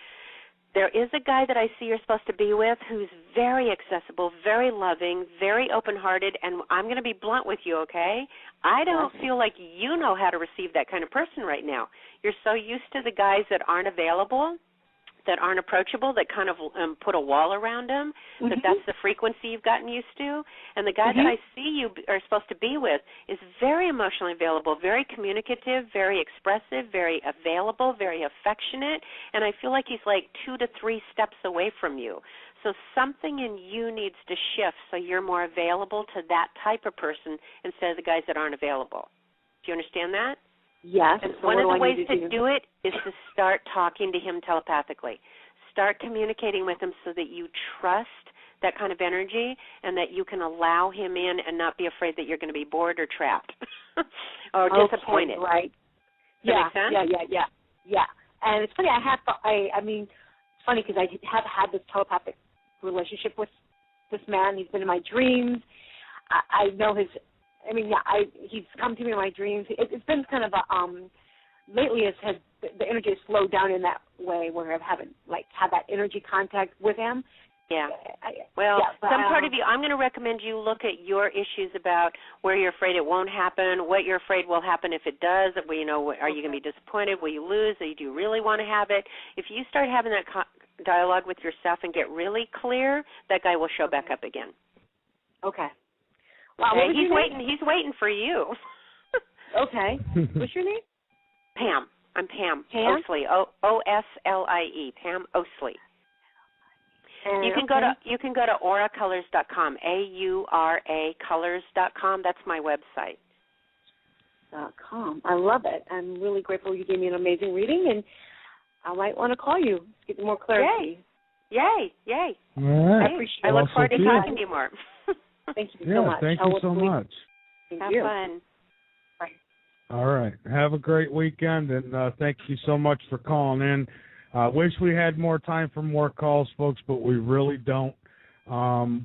There is a guy that I see you're supposed to be with who's very accessible, very loving, very open-hearted, and I'm going to be blunt with you, okay? I don't feel like you know how to receive that kind of person right now. You're so used to the guys that aren't available, that aren't approachable, that kind of put a wall around them, that's the frequency you've gotten used to. And the guy that I see you are supposed to be with is very emotionally available, very communicative, very expressive, very available, very affectionate, and I feel like he's like 2 to 3 steps away from you. So something in you needs to shift so you're more available to that type of person instead of the guys that aren't available. Do you understand that? Yes. And one of the ways to do it is to start talking to him telepathically. Start communicating with him so that you trust that kind of energy and that you can allow him in and not be afraid that you're going to be bored or trapped or disappointed. Right. Does that make sense? Yeah. And it's funny, I mean, it's funny because I have had this telepathic relationship with this man. He's been in my dreams. I know his... he's come to me in my dreams. It's been kind of lately the energy has slowed down in that way where I haven't had that energy contact with him. Yeah. Some part of you, I'm going to recommend you look at your issues about where you're afraid it won't happen, what you're afraid will happen if it does. Are you going to be disappointed? Will you lose? Do you really want to have it? If you start having that dialogue with yourself and get really clear, that guy will show back up again. Okay. Wow, he's waiting. He's waiting for you. Okay. What's your name? Pam. I'm Pam. Pam? Oslie. Oslie. Pam Oslie. You can go to auracolors.com. AURA colors.com. That's my website. .com. I love it. I'm really grateful you gave me an amazing reading, and I might want to call you to get more clarity. Yay. All right. I look forward to talking to you more. Thank you so much. Thank you so much. Have fun. Bye. All right. Have a great weekend, and thank you so much for calling in. Wish we had more time for more calls, folks, but we really don't.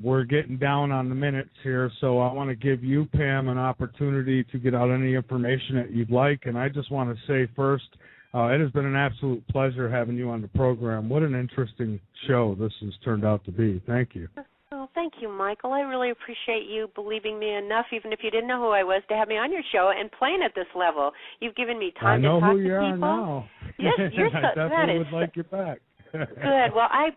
We're getting down on the minutes here, so I want to give you, Pam, an opportunity to get out any information that you'd like. And I just want to say first, it has been an absolute pleasure having you on the program. What an interesting show this has turned out to be. Thank you. Oh, thank you, Michael. I really appreciate you believing me enough, even if you didn't know who I was, to have me on your show and playing at this level. You've given me time to talk to people. I know who you are now. Yes, you're I definitely would like you back. Good. Well, I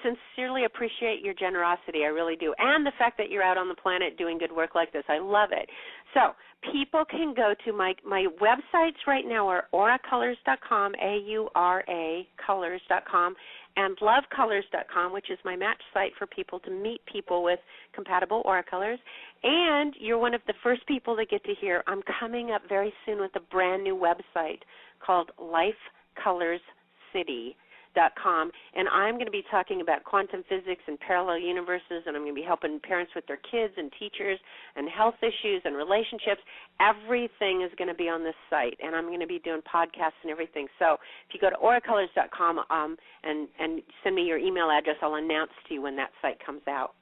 sincerely appreciate your generosity. I really do. And the fact that you're out on the planet doing good work like this. I love it. So people can go to my websites right now are auracolors.com, AURA colors.com, and lovecolors.com, which is my match site for people to meet people with compatible aura colors. And you're one of the first people that get to hear. I'm coming up very soon with a brand new website called lifecolorscity.com, and I'm going to be talking about quantum physics and parallel universes, and I'm going to be helping parents with their kids and teachers and health issues and relationships. Everything is going to be on this site, and I'm going to be doing podcasts and everything. So if you go to auracolors.com and send me your email address, I'll announce to you when that site comes out.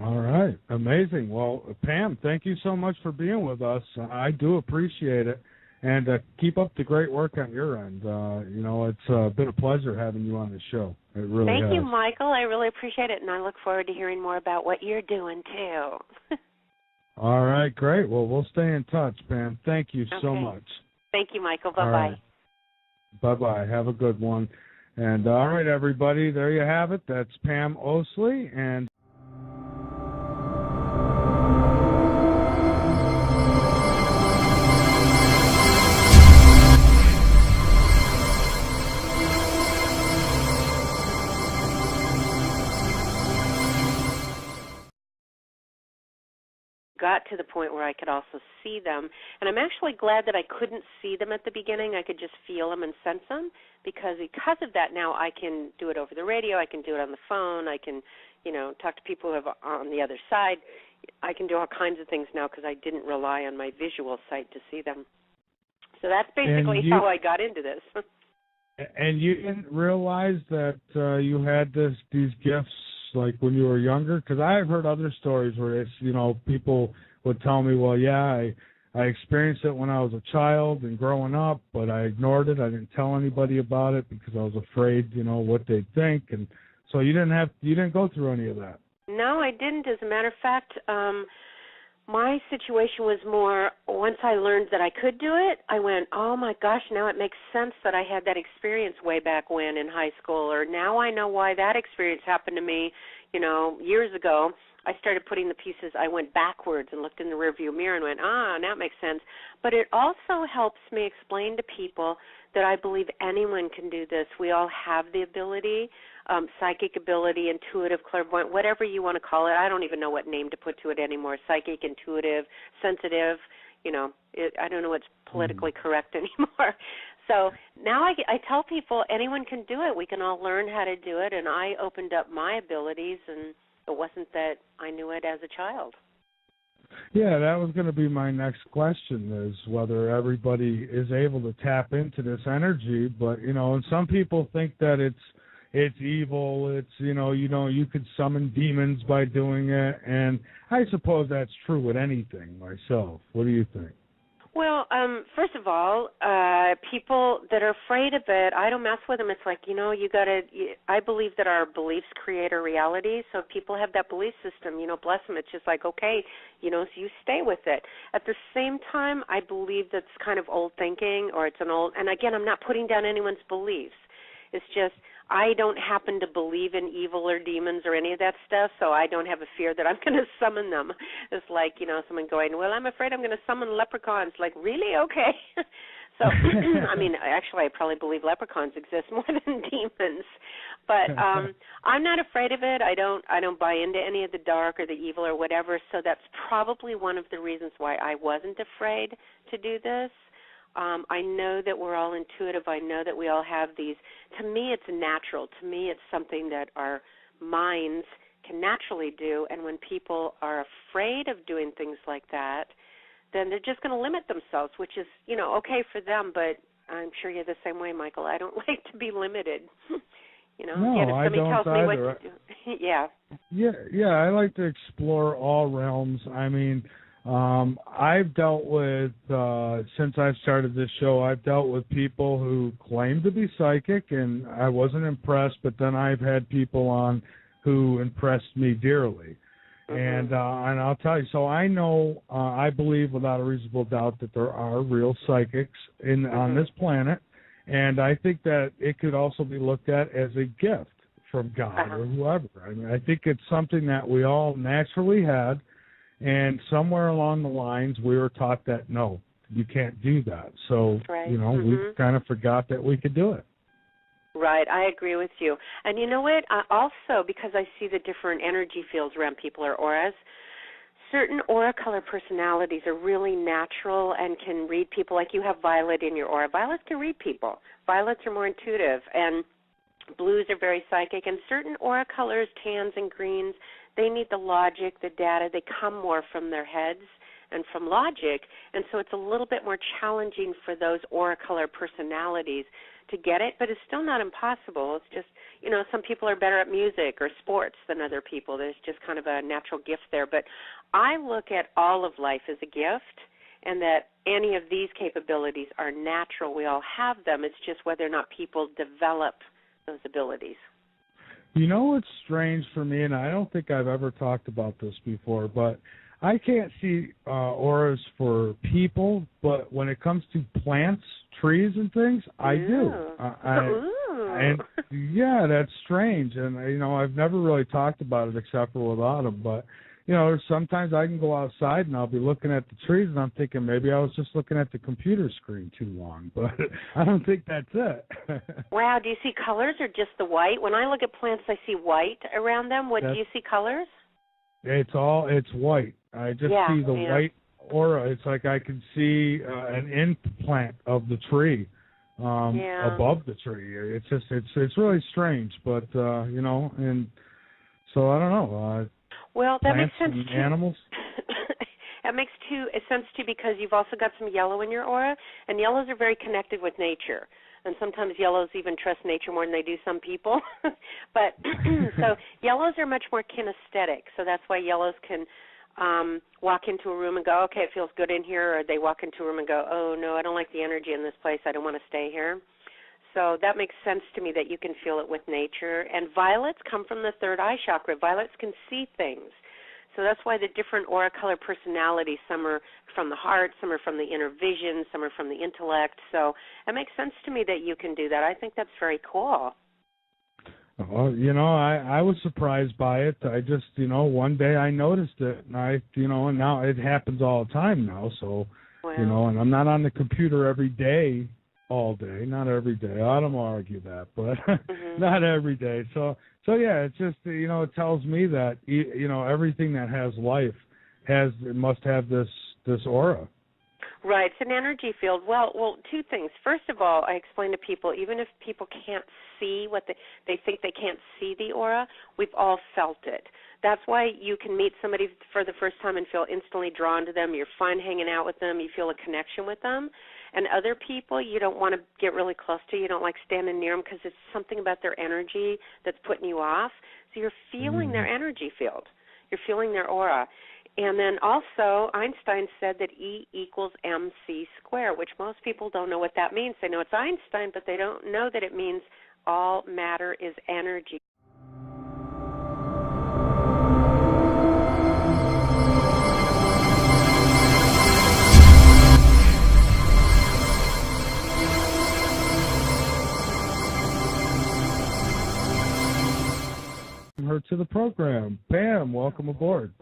All right. Amazing. Well, Pam, thank you so much for being with us. I do appreciate it. And keep up the great work on your end. It's been a pleasure having you on the show. It really has. Thank you, Michael. I really appreciate it, and I look forward to hearing more about what you're doing, too. All right, great. Well, we'll stay in touch, Pam. Thank you so much. Thank you, Michael. Bye-bye. Right. Bye-bye. Have a good one. And all right, everybody, there you have it. That's Pam Oslie, and got to the point where I could also see them. And I'm actually glad that I couldn't see them at the beginning. I could just feel them and sense them, because of that now I can do it over the radio, I can do it on the phone, I can, talk to people who have on the other side. I can do all kinds of things now because I didn't rely on my visual sight to see them. So that's basically how I got into this. And you didn't realize that you had these gifts like when you were younger? Because I've heard other stories where it's, people would tell me, well, yeah, I experienced it when I was a child and growing up, but I ignored it. I didn't tell anybody about it because I was afraid, what they'd think. And so you didn't go through any of that. No, I didn't. As a matter of fact, my situation was more, once I learned that I could do it, I went, oh my gosh, now it makes sense that I had that experience way back when in high school, or now I know why that experience happened to me, years ago. I started putting the pieces, I went backwards and looked in the rearview mirror and went, now it makes sense. But it also helps me explain to people that I believe anyone can do this. We all have the ability, psychic ability, intuitive, clairvoyant, whatever you want to call it. I don't even know what name to put to it anymore. Psychic, intuitive, sensitive, I don't know what's politically correct anymore. So now I tell people anyone can do it. We can all learn how to do it, and I opened up my abilities, and it wasn't that I knew it as a child. Yeah, that was going to be my next question, is whether everybody is able to tap into this energy. But, and some people think that it's evil. It's, you could summon demons by doing it. And I suppose that's true with anything myself. What do you think? Well, first of all, people that are afraid of it, I don't mess with them. It's like, I believe that our beliefs create our reality. So if people have that belief system, bless them. It's just like, okay, so you stay with it. At the same time, I believe that's kind of old thinking, or it's and again, I'm not putting down anyone's beliefs. It's just, I don't happen to believe in evil or demons or any of that stuff, so I don't have a fear that I'm going to summon them. It's like, someone going, well, I'm afraid I'm going to summon leprechauns. Like, really? Okay. So, actually, I probably believe leprechauns exist more than demons. But I'm not afraid of it. I don't buy into any of the dark or the evil or whatever, so that's probably one of the reasons why I wasn't afraid to do this. I know that we're all intuitive. I know that we all have these. To me, it's natural. To me, it's something that our minds can naturally do. And when people are afraid of doing things like that, then they're just going to limit themselves, which is, okay for them. But I'm sure you're the same way, Michael. I don't like to be limited. No, again, if I somebody don't tells either. me what to do. Yeah. Yeah, I like to explore all realms. I mean, I've dealt with, since I've started this show, I've dealt with people who claim to be psychic, and I wasn't impressed, but then I've had people on who impressed me dearly. And I'll tell you, so I know, I believe without a reasonable doubt that there are real psychics on this planet, and I think that it could also be looked at as a gift from God or whoever. I mean, I think it's something that we all naturally had. And somewhere along the lines, we were taught that, no, you can't do that. So, right. We kind of forgot that we could do it. Right, I agree with you. And you know what? Also, because I see the different energy fields around people or auras, certain aura color personalities are really natural and can read people. Like you have violet in your aura. Violets can read people. Violets are more intuitive. And blues are very psychic. And certain aura colors, tans and greens, they need the logic, the data. They come more from their heads and from logic, and so it's a little bit more challenging for those aura color personalities to get it, but it's still not impossible. It's just, some people are better at music or sports than other people. There's just kind of a natural gift there. But I look at all of life as a gift, and that any of these capabilities are natural. We all have them. It's just whether or not people develop those abilities. What's strange for me, and I don't think I've ever talked about this before, but I can't see auras for people, but when it comes to plants, trees, and things, I do. And yeah, that's strange, and I've never really talked about it except for with Autumn, but sometimes I can go outside and I'll be looking at the trees and I'm thinking maybe I was just looking at the computer screen too long, but I don't think that's it. Wow, do you see colors or just the white? When I look at plants, I see white around them. Do you see colors? It's white. I just see the white aura. It's like I can see an implant of the tree above the tree. It's really strange, but and so I don't know. Well, that makes sense. Animals. It that makes sense too, because you've also got some yellow in your aura, and yellows are very connected with nature. And sometimes yellows even trust nature more than they do some people. But so yellows are much more kinesthetic. So that's why yellows can walk into a room and go, okay, it feels good in here, or they walk into a room and go, oh, no, I don't like the energy in this place. I don't want to stay here. So that makes sense to me that you can feel it with nature. And violets come from the third eye chakra. Violets can see things. So that's why the different aura color personalities, some are from the heart, some are from the inner vision, some are from the intellect. So it makes sense to me that you can do that. I think that's very cool. Well, I was surprised by it. I just, one day I noticed it, and and now it happens all the time now. So, wow. And I'm not on the computer every day, all day, not every day. I don't argue that, but not every day. So yeah, it's just, it tells me that, everything that has life must have this aura. Right, it's an energy field. Well, two things. First of all, I explain to people, even if people can't see what they think they can't see the aura, we've all felt it. That's why you can meet somebody for the first time and feel instantly drawn to them. You're fine hanging out with them. You feel a connection with them. And other people you don't want to get really close to. You don't like standing near them because it's something about their energy that's putting you off. So you're feeling their energy field. You're feeling their aura. And then also Einstein said that E equals mc squared, which most people don't know what that means. They know it's Einstein, but they don't know that it means all matter is energy. Her to the program. Pam, welcome aboard.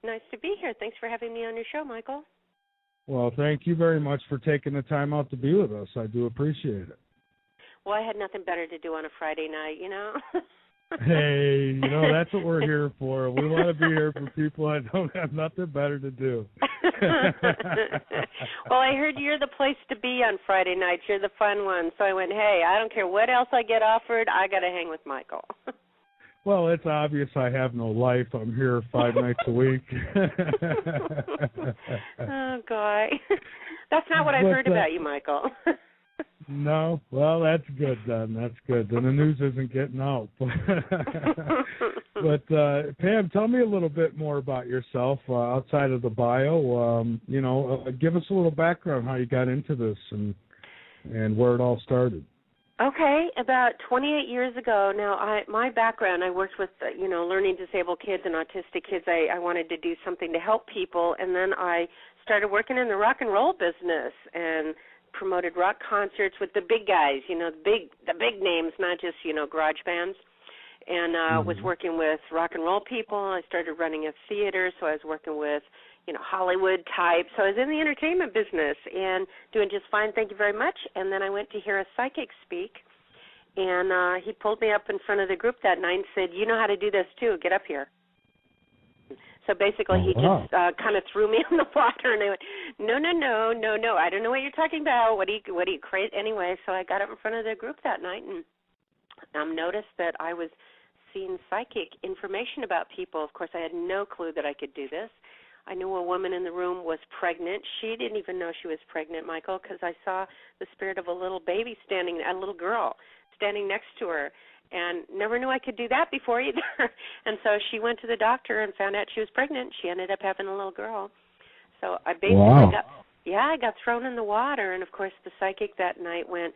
Nice to be here. Thanks for having me on your show, Michael. Well, thank you very much for taking the time out to be with us. I do appreciate it. Well, I had nothing better to do on a Friday night, Hey, that's what we're here for. We want to be here for people that don't have nothing better to do. Well, I heard you're the place to be on Friday nights. You're the fun one. So I went, hey, I don't care what else I get offered. I got to hang with Michael. Well, it's obvious I have no life. I'm here 5 nights a week. Oh, God. That's not what I've heard about you, Michael. No? Well, that's good then. That's good. Then the news isn't getting out. But Pam, tell me a little bit more about yourself outside of the bio. Give us a little background how you got into this and where it all started. Okay, about 28 years ago. Now, my background, I worked with, learning disabled kids and autistic kids. I wanted to do something to help people, and then I started working in the rock and roll business and promoted rock concerts with the big guys, the big names, not just, garage bands. And was working with rock and roll people. I started running a theater, so I was working with Hollywood type. So I was in the entertainment business and doing just fine, thank you very much. And then I went to hear a psychic speak, and he pulled me up in front of the group that night and said, you know how to do this too, get up here. So basically he just kind of threw me in the water, and I went, no, I don't know what you're talking about. What are you crazy? Anyway, so I got up in front of the group that night and noticed that I was seeing psychic information about people. Of course, I had no clue that I could do this. I knew a woman in the room was pregnant. She didn't even know she was pregnant, Michael, because I saw the spirit of a little baby a little girl standing next to her, and never knew I could do that before either. And so she went to the doctor and found out she was pregnant. She ended up having a little girl. So I basically I got thrown in the water, and of course the psychic that night went,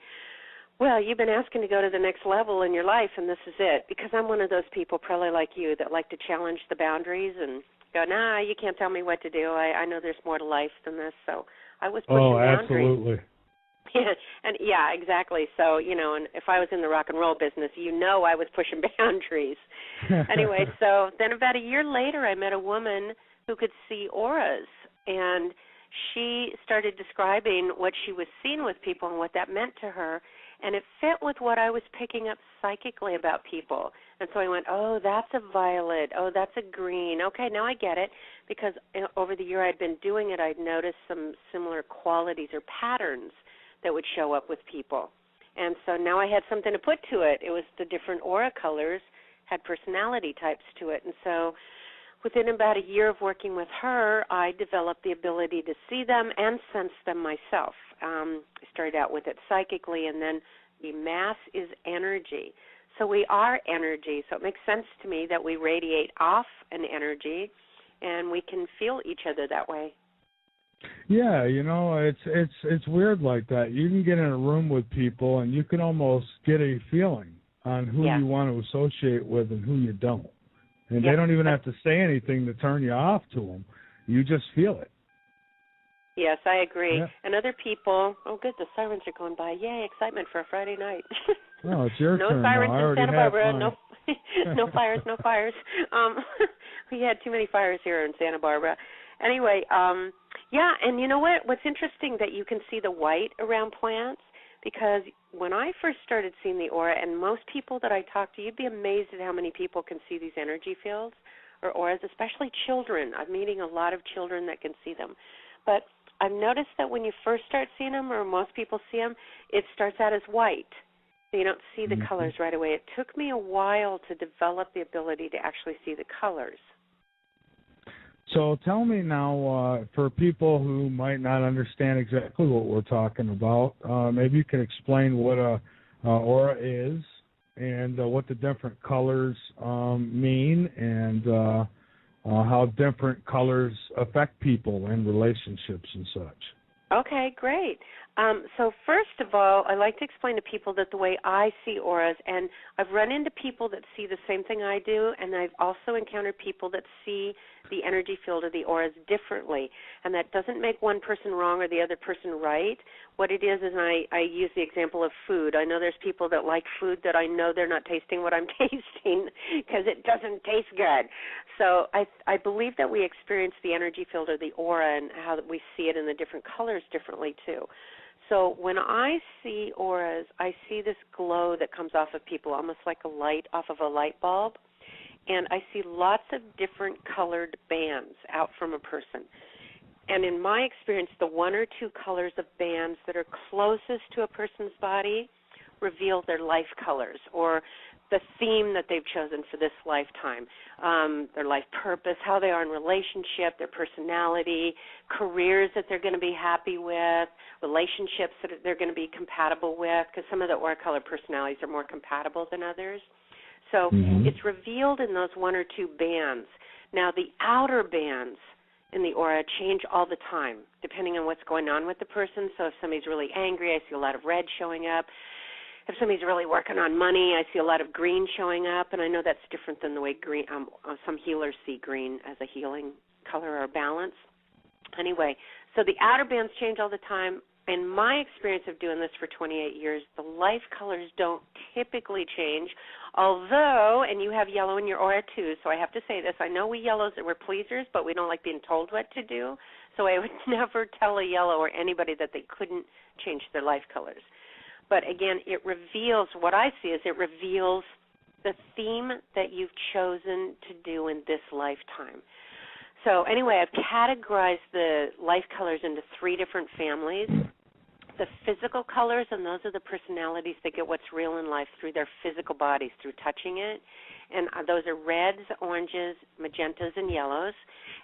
well, you've been asking to go to the next level in your life, and this is it, because I'm one of those people probably like you that like to challenge the boundaries and go, nah, you can't tell me what to do. I know there's more to life than this. So I was pushing boundaries. Absolutely. Yeah, exactly. So, and if I was in the rock and roll business, I was pushing boundaries. Anyway, so then about a year later, I met a woman who could see auras, and she started describing what she was seeing with people and what that meant to her, and it fit with what I was picking up psychically about people. And so I went, oh, that's a violet. Oh, that's a green. Okay, now I get it, because over the year I'd been doing it, I'd noticed some similar qualities or patterns that would show up with people. And so now I had something to put to it. It was the different aura colors had personality types to it. And so within about a year of working with her, I developed the ability to see them and sense them myself. I started out with it psychically, and then the mass is energy. So we are energy, so it makes sense to me that we radiate off an energy, and we can feel each other that way. Yeah, you know, it's weird like that. You can get in a room with people, and you can almost get a feeling on who you want to associate with and who you don't. And they don't even have to say anything to turn you off to them. You just feel it. Yes, I agree. Yeah. And other people, oh good, the sirens are going by. Yay, excitement for a Friday night. No, it's your turn. No sirens now. in Santa Barbara. No fires, no fires. We had too many fires here in Santa Barbara. Anyway, yeah, and you know what? What's interesting that you can see the white around plants, because when I first started seeing the aura, and most people that I talk to, you'd be amazed at how many people can see these energy fields or auras, especially children. I'm meeting a lot of children that can see them. But I've noticed that when you first start seeing them, or most people see them, it starts out as white. So you don't see the colors right away. It took me a while to develop the ability to actually see the colors. So tell me now, for people who might not understand exactly what we're talking about, maybe you can explain what a aura is and what the different colors mean, and how different colors affect people in relationships and such. Okay, great. So first of all, I like to explain to people that the way I see auras, and I've run into people that see the same thing I do, and I've also encountered people that see the energy field of the auras differently, and that doesn't make one person wrong or the other person right. What it is, and I use the example of food. I know there's people that like food that I know they're not tasting what I'm tasting because it doesn't taste good. So I believe that we experience the energy field of the aura and how we see it in the different colors differently too. So when I see auras, I see this glow that comes off of people, almost like a light off of a light bulb. And I see lots of different colored bands out from a person. And in my experience, the one or two colors of bands that are closest to a person's body reveal their life colors, or the theme that they've chosen for this lifetime, their life purpose, how they are in relationship, their personality, careers that they're going to be happy with, relationships that they're going to be compatible with, because some of the aura color personalities are more compatible than others. So it's revealed in those one or two bands. Now, the outer bands in the aura change all the time, depending on what's going on with the person. So if somebody's really angry, I see a lot of red showing up. If somebody's really working on money, I see a lot of green showing up, and I know that's different than the way green. Some healers see green as a healing color or balance. Anyway, so the outer bands change all the time. In my experience of doing this for 28 years, the life colors don't typically change, although, and you have yellow in your aura too, so I have to say this, I know we yellows that we're pleasers, but we don't like being told what to do, so I would never tell a yellow or anybody that they couldn't change their life colors. But again, it reveals, what I see is it reveals the theme that you've chosen to do in this lifetime. So anyway, I've categorized the life colors into three different families. The physical colors, and those are the personalities that get what's real in life through their physical bodies, through touching it. And those are reds, oranges, magentas, and yellows.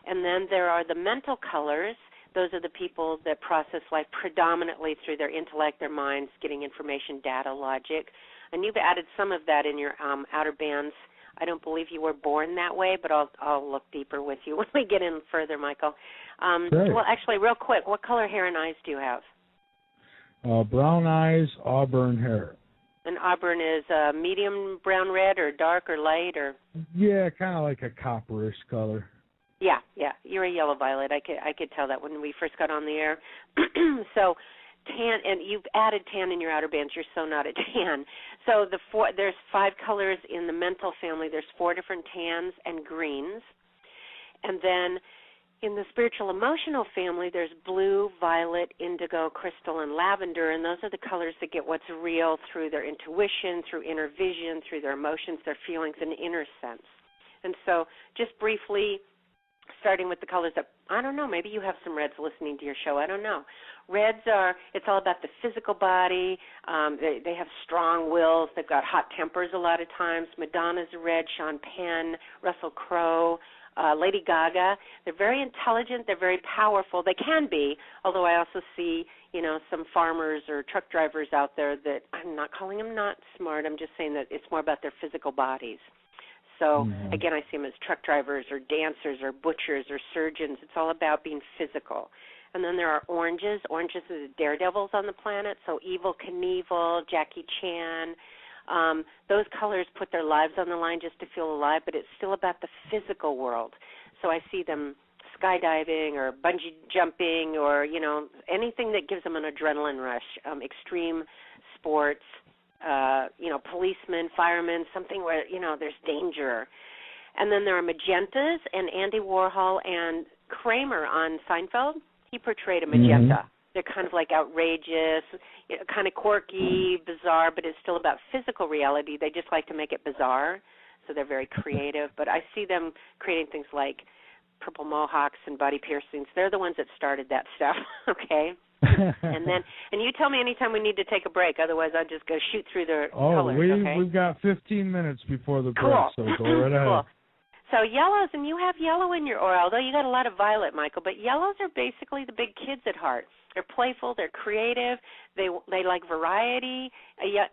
And then there are the mental colors. Those are the people that process life predominantly through their intellect, their minds, getting information, data, logic. And you've added some of that in your outer bands. I don't believe you were born that way, but I'll look deeper with you when we get in further, Michael. Well, actually, real quick, what color hair and eyes do you have? Brown eyes, auburn hair. And auburn is medium brown red or dark or light or? Yeah, kind of like a copperish color. Yeah, you're a yellow violet. I could tell that when we first got on the air. So tan, and you've added tan in your outer bands. You're so not a tan. So there's 5 colors in the mental family. There's 4 different tans and greens. And then in the spiritual emotional family, there's blue, violet, indigo, crystal, and lavender, and those are the colors that get what's real through their intuition, through inner vision, through their emotions, their feelings, and inner sense. And so just briefly, starting with the colors that, I don't know, maybe you have some reds listening to your show, I don't know. Reds it's all about the physical body. They have strong wills. They've got hot tempers a lot of times. Madonna's a red, Sean Penn, Russell Crowe, Lady Gaga. They're very intelligent. They're very powerful. They can be, although I also see, some farmers or truck drivers out there that I'm not calling them not smart. I'm just saying that it's more about their physical bodies. So, again, I see them as truck drivers or dancers or butchers or surgeons. It's all about being physical. And then there are oranges. Oranges are the daredevils on the planet, so Evel Knievel, Jackie Chan. Those colors put their lives on the line just to feel alive, but it's still about the physical world. So I see them skydiving or bungee jumping or, anything that gives them an adrenaline rush, extreme sports, policemen, firemen, something where, there's danger. And then there are magentas, and Andy Warhol and Kramer on Seinfeld, he portrayed a magenta. They're kind of like outrageous, kind of quirky, bizarre, but it's still about physical reality. They just like to make it bizarre, so they're very creative. But I see them creating things like purple mohawks and body piercings. They're the ones that started that stuff, okay? And you tell me anytime we need to take a break. Otherwise, I'll just go shoot through the colors, okay? We've got 15 minutes before the break, cool. so go right ahead. Cool. So yellows, and you have yellow in your aura, although you got a lot of violet, Michael, but yellows are basically the big kids at heart. They're playful, they're creative, they like variety.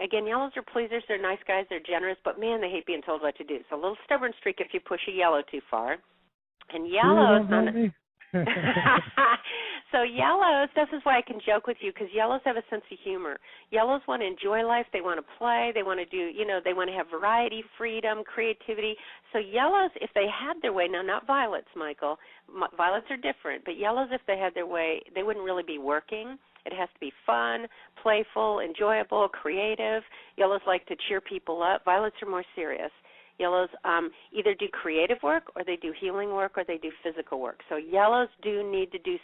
Again, yellows are pleasers, they're nice guys, they're generous, but man, they hate being told what to do. So a little stubborn streak if you push a yellow too far. And yellows, so yellows, this is why I can joke with you, because yellows have a sense of humor. Yellows want to enjoy life, they want to play, they want to do, they want to have variety, freedom, creativity. So yellows, if they had their way, now not violets, Michael, violets are different, but yellows, if they had their way, they wouldn't really be working. It has to be fun, playful, enjoyable, creative. Yellows like to cheer people up. Violets are more serious. Yellows either do creative work or they do healing work or they do physical work. So yellows do need to do